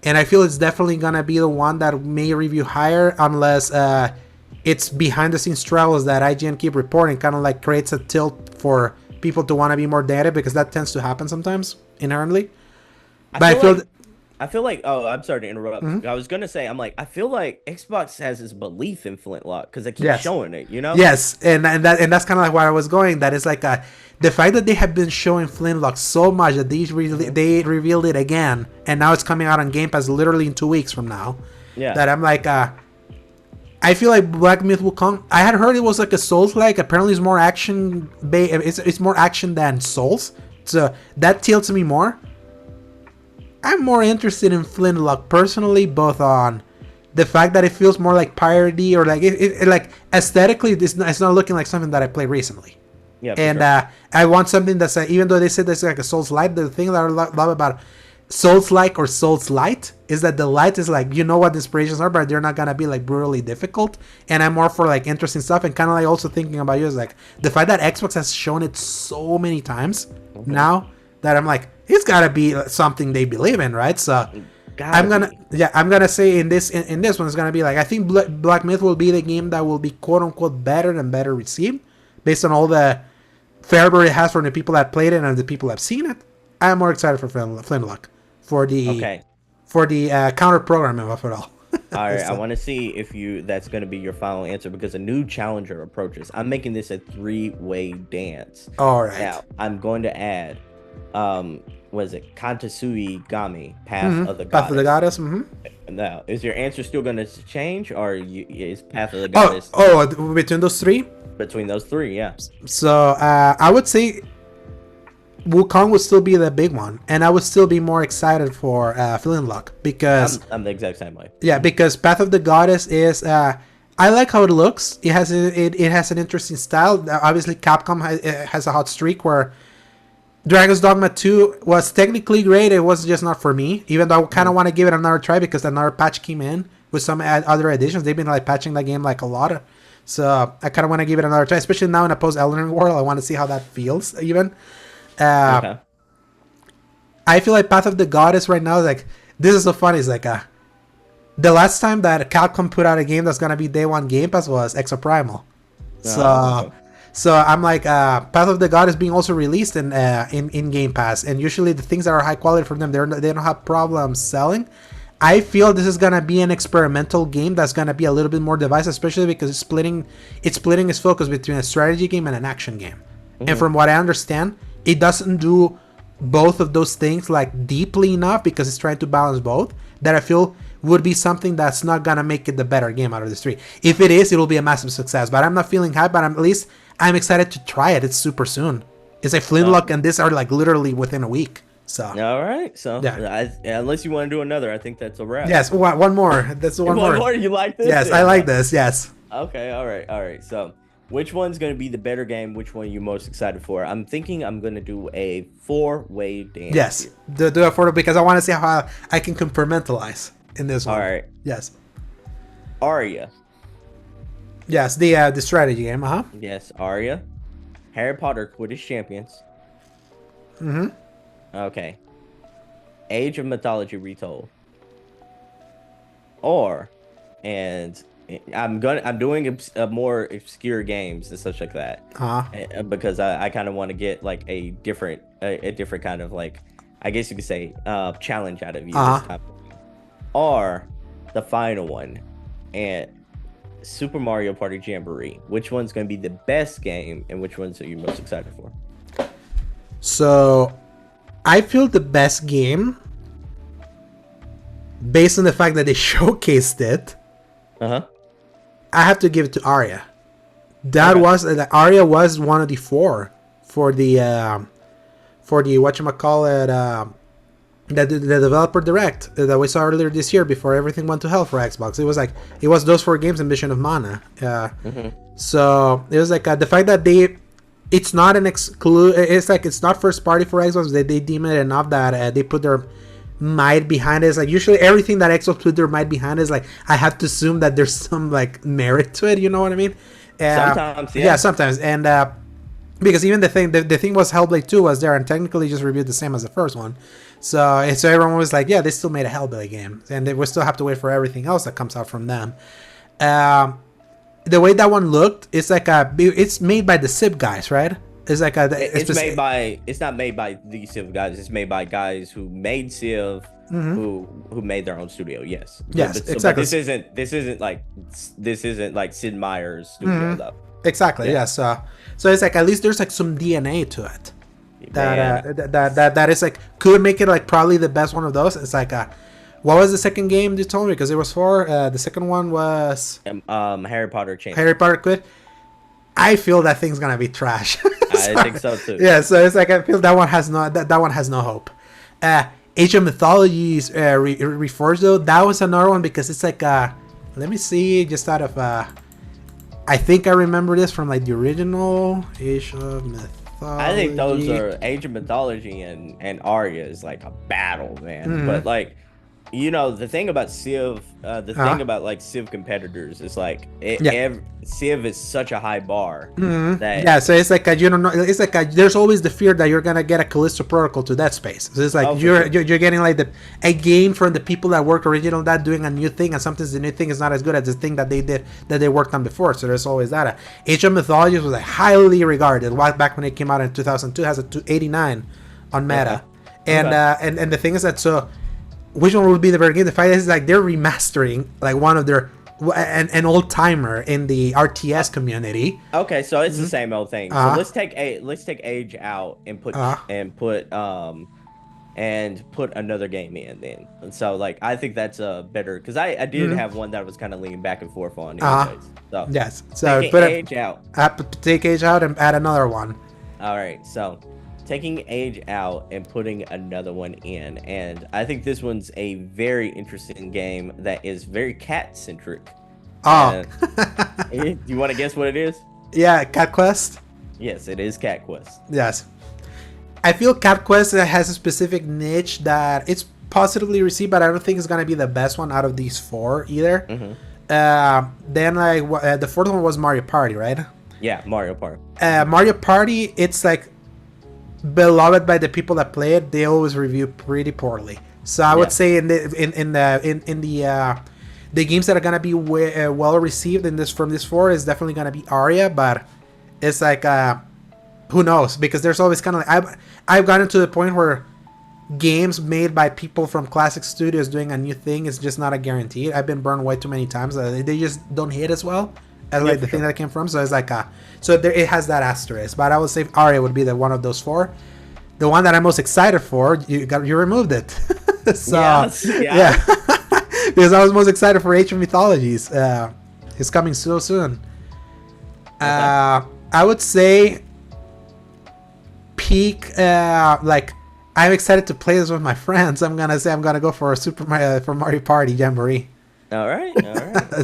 And I feel it's definitely gonna be the one that may review higher unless it's behind the scenes troubles that IGN keep reporting, kind of like creates a tilt for people to want to be more data, because that tends to happen sometimes inherently. I feel like oh, I'm sorry to interrupt. I was gonna say I feel like Xbox has this belief in Flintlock because they keep showing it, you know. Yes, and that's kind of like where I was going. That is like the fact that they have been showing Flintlock so much that they revealed it again, and now it's coming out on Game Pass literally in 2 weeks from now. Yeah. That I'm like, I feel like Black Myth Wukong. I had heard it was like a Souls-like. Apparently, it's more action. It's more action than Souls, so that tilts me more. I'm more interested in Flintlock personally, both on the fact that it feels more like piratey, or like it like aesthetically, it's not looking like something that I played recently. Yeah, and sure. I want something that's even though they said that's like a Souls-like, the thing that I love about Souls-like or Souls-light is that the light is like, you know what the inspirations are, but they're not gonna be like brutally difficult. And I'm more for like interesting stuff, and kind of like also thinking about you is like the fact that Xbox has shown it so many times now that I'm like, it's gotta be something they believe in, right? So I'm gonna say in this one it's gonna be like, I think Black Myth will be the game that will be quote unquote better and better received based on all the fervor it has from the people that played it and the people that have seen it. I'm more excited for Flintlock for the counter programming of it all. All right, I want to see if that's going to be your final answer, because a new challenger approaches. I'm making this a 3-way dance. All right. Now, I'm going to add, what is it? Kantasui Gami, Path of the Goddess. Path of the Goddess. Mm-hmm. Now, is your answer still going to change, or is Path of the Goddess? Between those three? Between those three, yeah. So, I would say Wukong would still be the big one, and I would still be more excited for Flintlock, because I'm the exact same way. Yeah, because Path of the Goddess is I like how it looks. It has an interesting style. Obviously, Capcom has a hot streak where Dragon's Dogma 2 was technically great. It was just not for me, even though I kind of want to give it another try because another patch came in with some other additions. They've been like patching that game like a lot. So I kind of want to give it another try, especially now in a post Elden Ring world. I want to see how that feels even. I feel like Path of the Goddess right now, like, this is so funny. It's like the last time that Capcom put out a game that's gonna be day one Game Pass was Exoprimal. So I'm like, Path of the Goddess being also released in Game Pass, and usually the things that are high quality from them, they don't have problems selling. I feel this is gonna be an experimental game that's gonna be a little bit more divisive, especially because it's splitting its focus between a strategy game and an action game. And from what I understand, it doesn't do both of those things like deeply enough, because it's trying to balance both, that I feel would be something that's not gonna make it the better game out of the three. If it is, it'll be a massive success. But I'm not feeling hype, but at least I'm excited to try it. It's super soon. It's like Flintlock and this are like literally within a week. So all right, so yeah. Unless you want to do another, I think that's a wrap. Yes, one more. That's one more. One more. You like this? Yes, I like this. Yes. Okay. All right. So, which one's going to be the better game? Which one are you most excited for? I'm thinking I'm going to do a 4-way dance. Yes, do a 4 because I want to see how I can compartmentalize in this one. All right. Yes. Arya. Yes, the strategy game. Yes, Arya. Harry Potter Quidditch Champions. Okay. Age of Mythology Retold. I'm doing more obscure games and such like that, because I kind of want to get like a different kind of, like, I guess you could say, challenge out of you this time. Or the final one, and Super Mario Party Jamboree. Which one's going to be the best game, and which ones are you most excited for? So, I feel the best game, based on the fact that they showcased it, I have to give it to Arya. Arya was one of the 4 for the whatchamacallit, the developer direct that we saw earlier this year before everything went to hell for Xbox. It was those 4 games and Mission of Mana. So it was like the fact that it's not an it's like it's not first party for Xbox. They deem it enough that they put their might behind it. It's like usually everything that Xbox put their might behind is like, I have to assume that there's some like merit to it. You know what I mean? Sometimes, yeah, sometimes, and because even the thing was Hellblade 2 was there and technically just reviewed the same as the first one. So everyone was like, yeah, they still made a Hellblade game, and they will still have to wait for everything else that comes out from them. The way that one looked, it's like it's made by the Civ guys, right? It's like it's not made by the Civ guys. It's made by guys who made Civ, who made their own studio. Yes, exactly. But this isn't like Sid Meier's studio though. Exactly. Yeah. So it's like at least there's like some DNA to it. That is like could make it like probably the best one of those. It's like what was the second game you told me? Because it was 4. The second one was Harry Potter Champions. Harry Potter Quid. I feel that thing's gonna be trash. I think so too. Yeah, so it's like I feel that one has no hope. Age of Mythologies Reforged though, that was another one because it's like let me see, just out of I think I remember this from like the original Age of Mythology. I think those are Age of Mythology and Arya is like a battle, man. But like The thing about Civ, thing about like Civ competitors is like Yeah. Civ is such a high bar that Yeah, so it's like you don't know. It's like there's always the fear that you're gonna get a Callisto Protocol to that space. So it's like oh for sure. you're getting like a game from the people that work original that doing a new thing, and sometimes the new thing is not as good as the thing that they did that they worked on before. So there's always that. Age of Mythologies was like highly regarded back when it came out in 2002. Has a 89 on Okay. Meta, and Okay. and the thing is that so which one would be the better game? The fact is like they're remastering like one of their an old timer in the RTS community. Okay, so it's the same old thing. So Uh, let's take age out and put uh, another game in then. And so like I think that's better because I did have one that I was kind of leaning back and forth on anyways. So yes. So taking put age out. take age out and add another one. All right, so taking age out and putting another one in, and I think this one's a very interesting game that is very cat centric. Oh, Do you want to guess what it is? yeah, Cat Quest. Yes, it is Cat Quest. Yes, I feel Cat Quest has a specific niche that it's positively received, but I don't think it's gonna be the best one out of these four either. Then like the fourth one was Mario Party, right? Yeah, Mario Party. Mario Party, it's like beloved by the people that play it. They always review pretty poorly. So I would say in the games that are gonna be well received in this from this four is definitely gonna be Aria, but it's like who knows, because there's always kind of like I've gotten to the point where games made by people from classic studios doing a new thing is just not a guarantee. I've been burned way too many times. They just don't hit as well as like the thing that it came from. So it's like so there it has that asterisk. But I would say Aria would be the one of those four. The one that I'm most excited for, you removed it. So yeah. Because I was most excited for Age of Mythologies. It's coming so soon. I would say peak like I'm excited to play this with my friends. I'm gonna go for a Mario Party Jamboree. All right.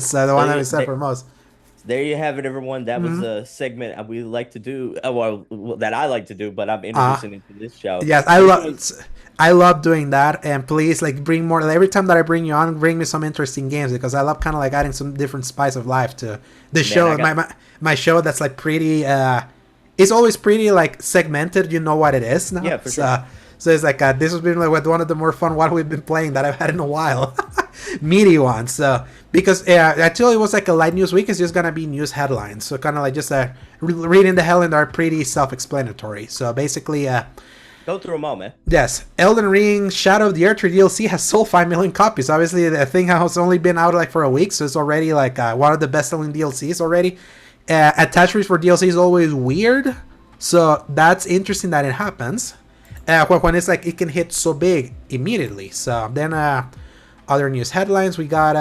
So the one I'm excited for most. There you have it, everyone. That was a segment we like to do. Well, that I like to do, but I'm introducing into this show. Yes, I love doing that. And please, like, bring more. Like, every time that I bring you on, bring me some interesting games, because I love kind of like adding some different spice of life to the show. My show that's like pretty. It's always pretty like segmented. You know what it is now. Yeah, for sure. So it's like this has been like one of the more fun what we've been playing that I've had in a while. Meaty ones. So because actually it was like a light news week. It's just gonna be news headlines. So kind of like just reading the hell and are pretty self-explanatory. So basically, go through them all, man. Yes, Elden Ring Shadow of the Erdtree DLC has sold 5 million copies. Obviously, the thing has only been out like for a week, so it's already like one of the best-selling DLCs already. Attach rates for DLC is always weird, so that's interesting that it happens. When it's like it can hit so big immediately. So then other news headlines, we got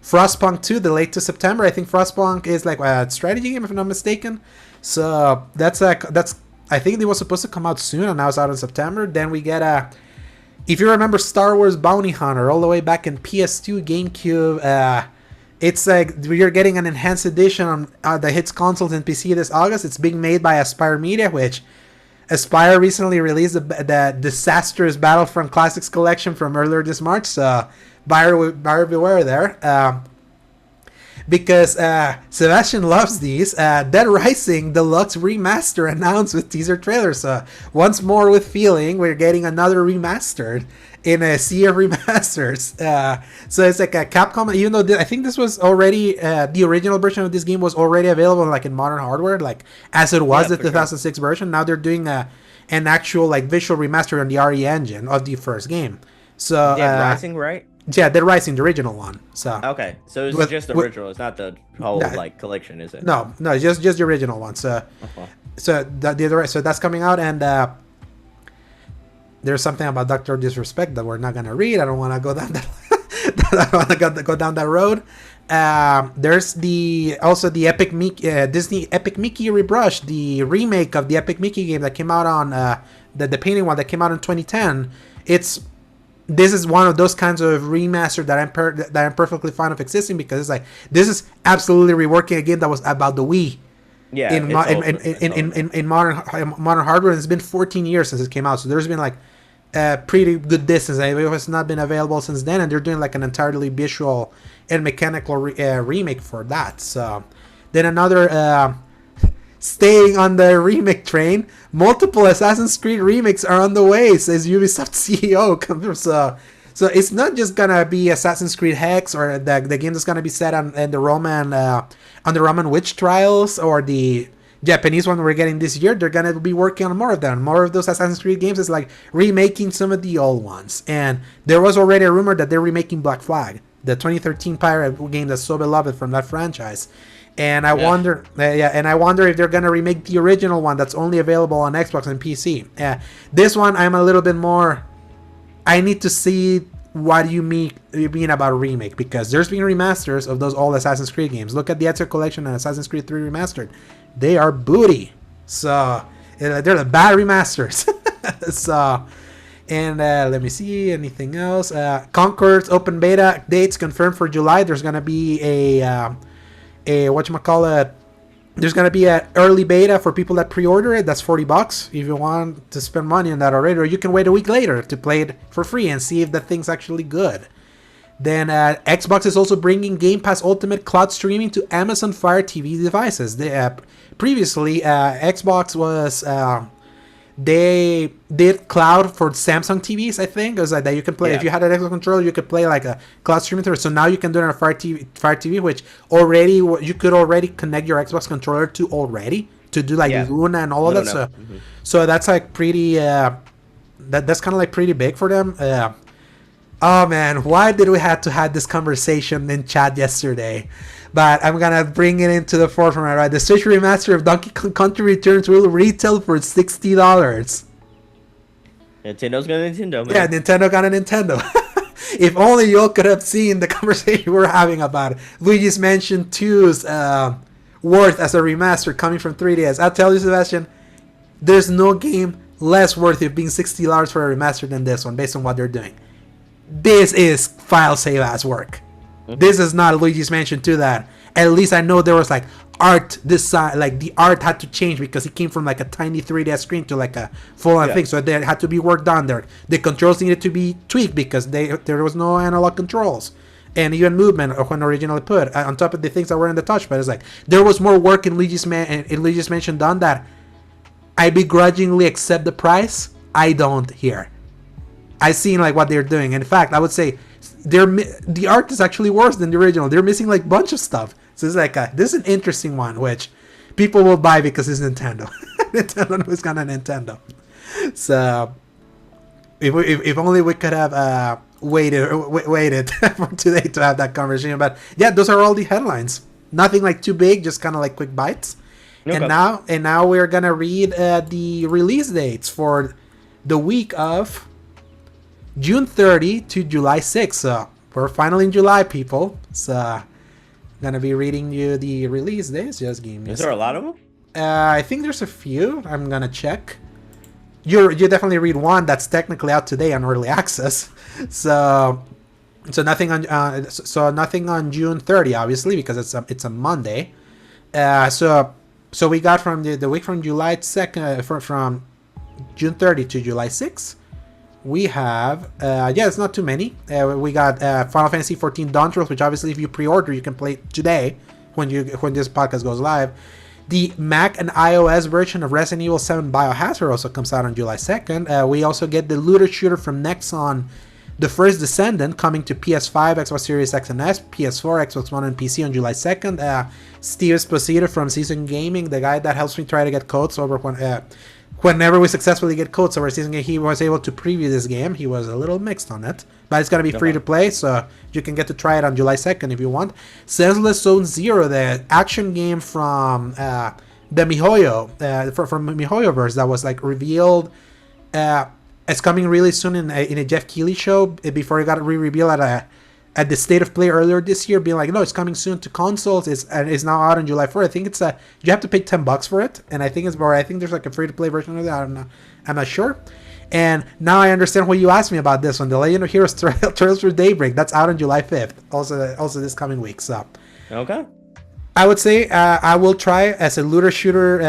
Frostpunk 2 delayed to September. I think Frostpunk is like a strategy game if I'm not mistaken. So that's I think it was supposed to come out soon and now it's out in September. Then we get if you remember Star Wars Bounty Hunter all the way back in PS2, GameCube, it's like you're getting an enhanced edition on that hits consoles and PC this August. It's being made by Aspire Media, which Aspire recently released the disastrous Battlefront Classics collection from earlier this March, so buyer beware there. Because Sebastion loves these. Dead Rising Deluxe Remaster announced with teaser trailers. So once more with feeling, we're getting another remastered in a sea of remasters. So it's like a Capcom, even though I think this was already, the original version of this game was already available like in modern hardware, like as it was the 2006 version. Now they're doing an actual like visual remaster on the RE engine of the first game. So Dead Rising, right? Yeah, Dead Rising, the original one. So okay, so it's just the original. It's not the whole like collection, is it? No, just the original one. So, so that's coming out, and there's something about Doctor Disrespect that we're not gonna read. I don't want to go down that. I don't want to go down that road. There's also the Epic Mickey Disney Epic Mickey Rebrush, the remake of the Epic Mickey game that came out on the painting one that came out in 2010. This is one of those kinds of remaster that I'm perfectly fine of existing, because it's like this is absolutely reworking a game that was about the Wii. Yeah, in modern hardware. And it's been 14 years since it came out, so there's been like a pretty good distance. It has not been available since then, and they're doing like an entirely visual and mechanical remake for that. So then another staying on the remake train, multiple Assassin's Creed remakes are on the way, says Ubisoft CEO. So it's not just gonna be Assassin's Creed Hex or the game that's gonna be set on the Roman witch trials or the Japanese one we're getting this year. They're gonna be working on more of them. More of those Assassin's Creed games is like remaking some of the old ones. And there was already a rumor that they're remaking Black Flag, the 2013 pirate game that's so beloved from that franchise. And I wonder if they're gonna remake the original one that's only available on Xbox and PC. This one I'm a little bit more. I need to see what you mean about remake, because there's been remasters of those old Assassin's Creed games. Look at the Ezio Collection and Assassin's Creed 3 Remastered. They are booty. So they're the bad remasters. So, and let me see anything else. Conquer's open beta dates confirmed for July. There's gonna be a whatchamacallit. There's going to be an early beta for people that pre-order it. That's $40 if you want to spend money on that already. Or you can wait a week later to play it for free and see if the thing's actually good. Then Xbox is also bringing Game Pass Ultimate Cloud Streaming to Amazon Fire TV devices. Previously, Xbox was... they did cloud for Samsung TVs, I think. It was like that you can play, if you had an Xbox controller, you could play like a cloud streaming through. So now you can do it on a Fire TV, which already you could already connect your Xbox controller to do like Luna and all of that. So, so that's like pretty. That's kind of like pretty big for them. Oh man, why did we have to have this conversation in chat yesterday? But I'm gonna bring it into the forefront, right? The Switch remaster of Donkey Kong Country Returns will retail for $60. Nintendo's got a Nintendo, man. Yeah, Nintendo got a Nintendo. If only y'all could have seen the conversation we're having about it. Luigi's Mansion 2's worth as a remaster coming from 3DS. I'll tell you, Sebastian, there's no game less worthy of being $60 for a remaster than this one, based on what they're doing. This is file save ass work. This is not Luigi's Mansion 2 that at least I know there was like art design, like the art had to change because it came from like a tiny 3DS screen to like a full-on thing, so there had to be work done there. The controls needed to be tweaked because there was no analog controls and even movement when originally put on top of the things that were in the touchpad. It's like there was more work in Luigi's Mansion done that I begrudgingly accept the price. I don't here. I seen like what they're doing. In fact, I would say the art is actually worse than the original. They're missing like a bunch of stuff. So it's like this is an interesting one, which people will buy because it's Nintendo. Nintendo knows got a Nintendo. So if only we could have waited for today to have that conversation. But yeah, those are all the headlines. Nothing like too big, just kind of like quick bites. Okay. And now we're gonna read the release dates for the week of June 30 to July 6. So we're finally in July, people. So I'm gonna be reading you the release dates. Just give me. Is there a lot of them? I think there's a few. I'm gonna check. You definitely read one that's technically out today on early access. So nothing on June 30, obviously, because it's a Monday. So we got from the week from July 2nd from June 30 to July 6. We have, it's not too many. We got Final Fantasy XIV Dawn Trails, which obviously if you pre-order, you can play today when this podcast goes live. The Mac and iOS version of Resident Evil 7 Biohazard also comes out on July 2nd. We also get the looter shooter from Nexon, The First Descendant, coming to PS5, Xbox Series X and S, PS4, Xbox One, and PC on July 2nd. Steve Esposito from Season Gaming, the guy that helps me try to get codes over whenever we successfully get codes over Season Game, he was able to preview this game. He was a little mixed on it, but it's going to be free to play, so you can get to try it on July 2nd if you want. Senseless Zone Zero, the action game from the MiHoYo, from MiHoYoverse that was like revealed. It's coming really soon in a Jeff Keighley show before it got re-revealed at the State of Play earlier this year, being like, no, it's coming soon to consoles. It's now out on July 4th. I think you have to pay $10 for it, and I think there's like a free-to-play version of that. I'm not sure. And now I understand what you asked me about this one. The Legend of Heroes Trails for Daybreak. That's out on July 5th. Also this coming week. So okay. I would say I will try as a looter shooter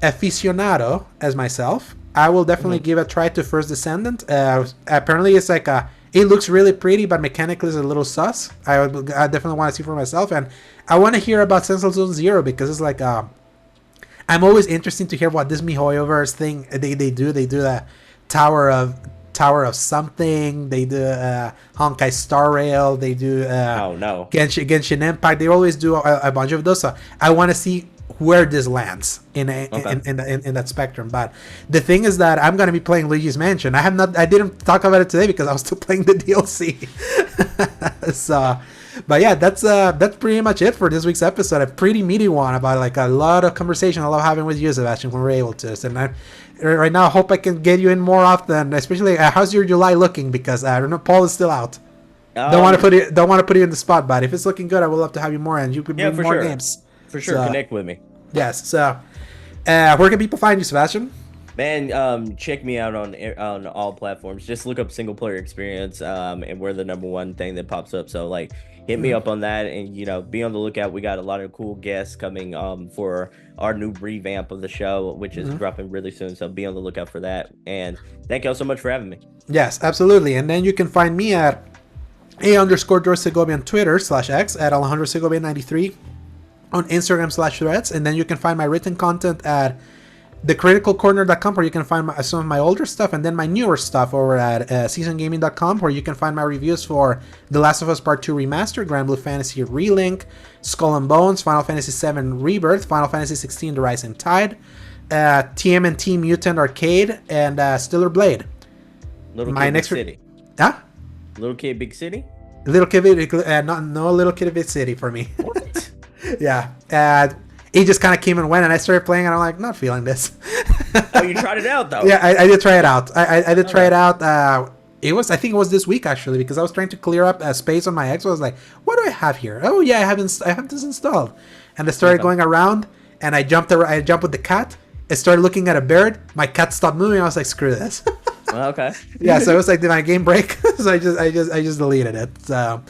aficionado as myself. I will definitely give a try to First Descendant. Apparently, it's like it looks really pretty, but mechanically is a little sus. I definitely want to see for myself, and I want to hear about Central Zone Zero because it's like I'm always interested to hear what this MiHoYoverse thing they do. They do the Tower of something. They do Honkai Star Rail. They do Genshin Impact. They always do a bunch of those. So I want to see where this lands in that spectrum. But the thing is that I'm gonna be playing Luigi's Mansion. I didn't talk about it today because I was still playing the DLC. So, but yeah, that's pretty much it for this week's episode. A pretty meaty one about like a lot of conversation I love having with you, Sebastion, when we're able to. And right now I hope I can get you in more often, especially how's your July looking, because I don't know, Paul is still out. Don't want to put you in the spot, but if it's looking good, I would love to have you more, and you could bring more games. For sure, so, connect with me. Yes. So, where can people find you, Sebastion? Man, check me out on all platforms. Just look up Single Player Experience, and we're the #1 thing that pops up. So like, hit me up on that, and be on the lookout. We got a lot of cool guests coming for our new revamp of the show, which is dropping really soon. So be on the lookout for that. And thank y'all so much for having me. Yes, absolutely. And then you can find me at _George Segovia on Twitter /X, at Alejandro Segovia 93 on Instagram /Threads, and then you can find my written content at thecriticalcorner.com, where you can find some of my older stuff, and then my newer stuff over at seasongaming.com, where you can find my reviews for The Last of Us Part 2 Remastered, Grand Blue Fantasy Relink, Skull and Bones, Final Fantasy VII Rebirth, Final Fantasy 16 The Rising Tide, TMNT Mutant Arcade, and Stellar Blade. Little Kid Big City. Huh? Little Kid Big City? Little Kid no Little Kid Big City for me. What? Yeah. It just kind of came and went, and I started playing, and I'm like, not feeling this. Oh, you tried it out, though? Yeah, I did try it out. I did try it out. I think it was this week, actually, because I was trying to clear up space on my Xbox. I was like, what do I have here? Oh, yeah, I have this installed. And I started going around, and I jumped with the cat. I started looking at a bird. My cat stopped moving. I was like, screw this. Okay. Yeah, so it was like, did my game break? So I just deleted it. So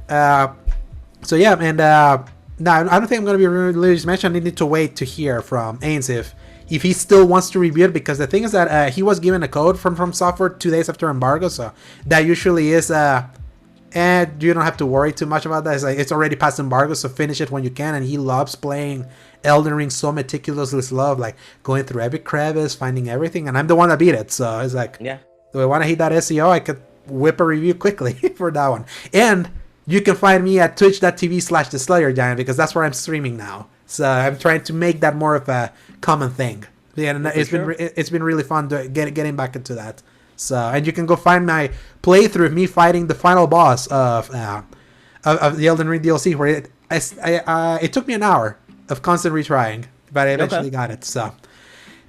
yeah, and no, I don't think I'm going to be Luigi's Mansion. I need to wait to hear from Ains if he still wants to review it, because the thing is that he was given a code from Software 2 days after embargo, so that usually is and you don't have to worry too much about that. It's like, it's already past embargo, so finish it when you can. And he loves playing Elden Ring so meticulously, like going through every crevice, finding everything, and I'm the one that beat it, so it's like, yeah, do I want to hit that SEO? I could whip a review quickly for that one. And you can find me at twitch.tv/TheSlayerGiant, because that's where I'm streaming now. So I'm trying to make that more of a common thing. Yeah, and it's been really fun to getting back into that. So, and you can go find my playthrough of me fighting the final boss of the Elden Ring DLC, where it took me an hour of constant retrying, but I eventually got it. So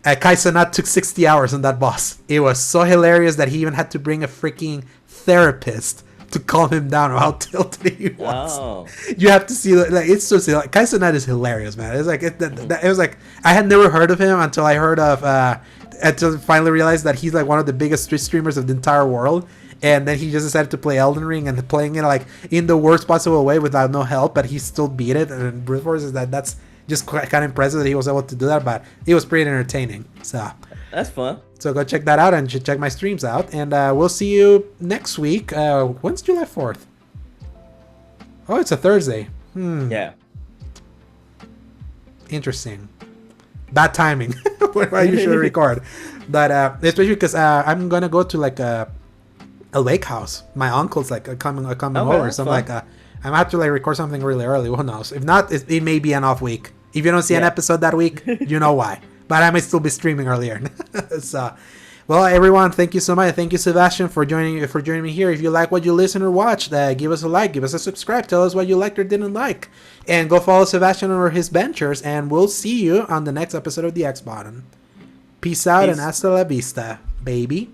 Kai Cenat took 60 hours on that boss. It was so hilarious that he even had to bring a freaking therapist to calm him down on how tilted he was. Oh. You have to see, like, it's so silly. Like, Kai Cenat is hilarious, man. It's like it was like I had never heard of him until I heard of until finally realized that he's like one of the biggest Twitch streamers of the entire world. And then he just decided to play Elden Ring, and playing it like in the worst possible way without no help, but he still beat it. And brute force is that's just kind of impressive that he was able to do that, but it was pretty entertaining. So that's fun. So go check that out, and check my streams out. And we'll see you next week. When's July 4th? Oh, it's a Thursday. Yeah. Interesting. Bad timing when I usually record. But especially because I'm going to go to like a lake house. My uncle's like coming over. So I'm like, I'm going to have to like record something really early. Who knows? If not, it may be an off week. If you don't see an episode that week, you know why. But I might still be streaming earlier. So, well, everyone, thank you so much. Thank you, Sebastion, for joining me here. If you like what you listen or watch, give us a like, give us a subscribe, tell us what you liked or didn't like, and go follow Sebastion over his ventures. And we'll see you on the next episode of the X Button. Peace out and hasta la vista, baby.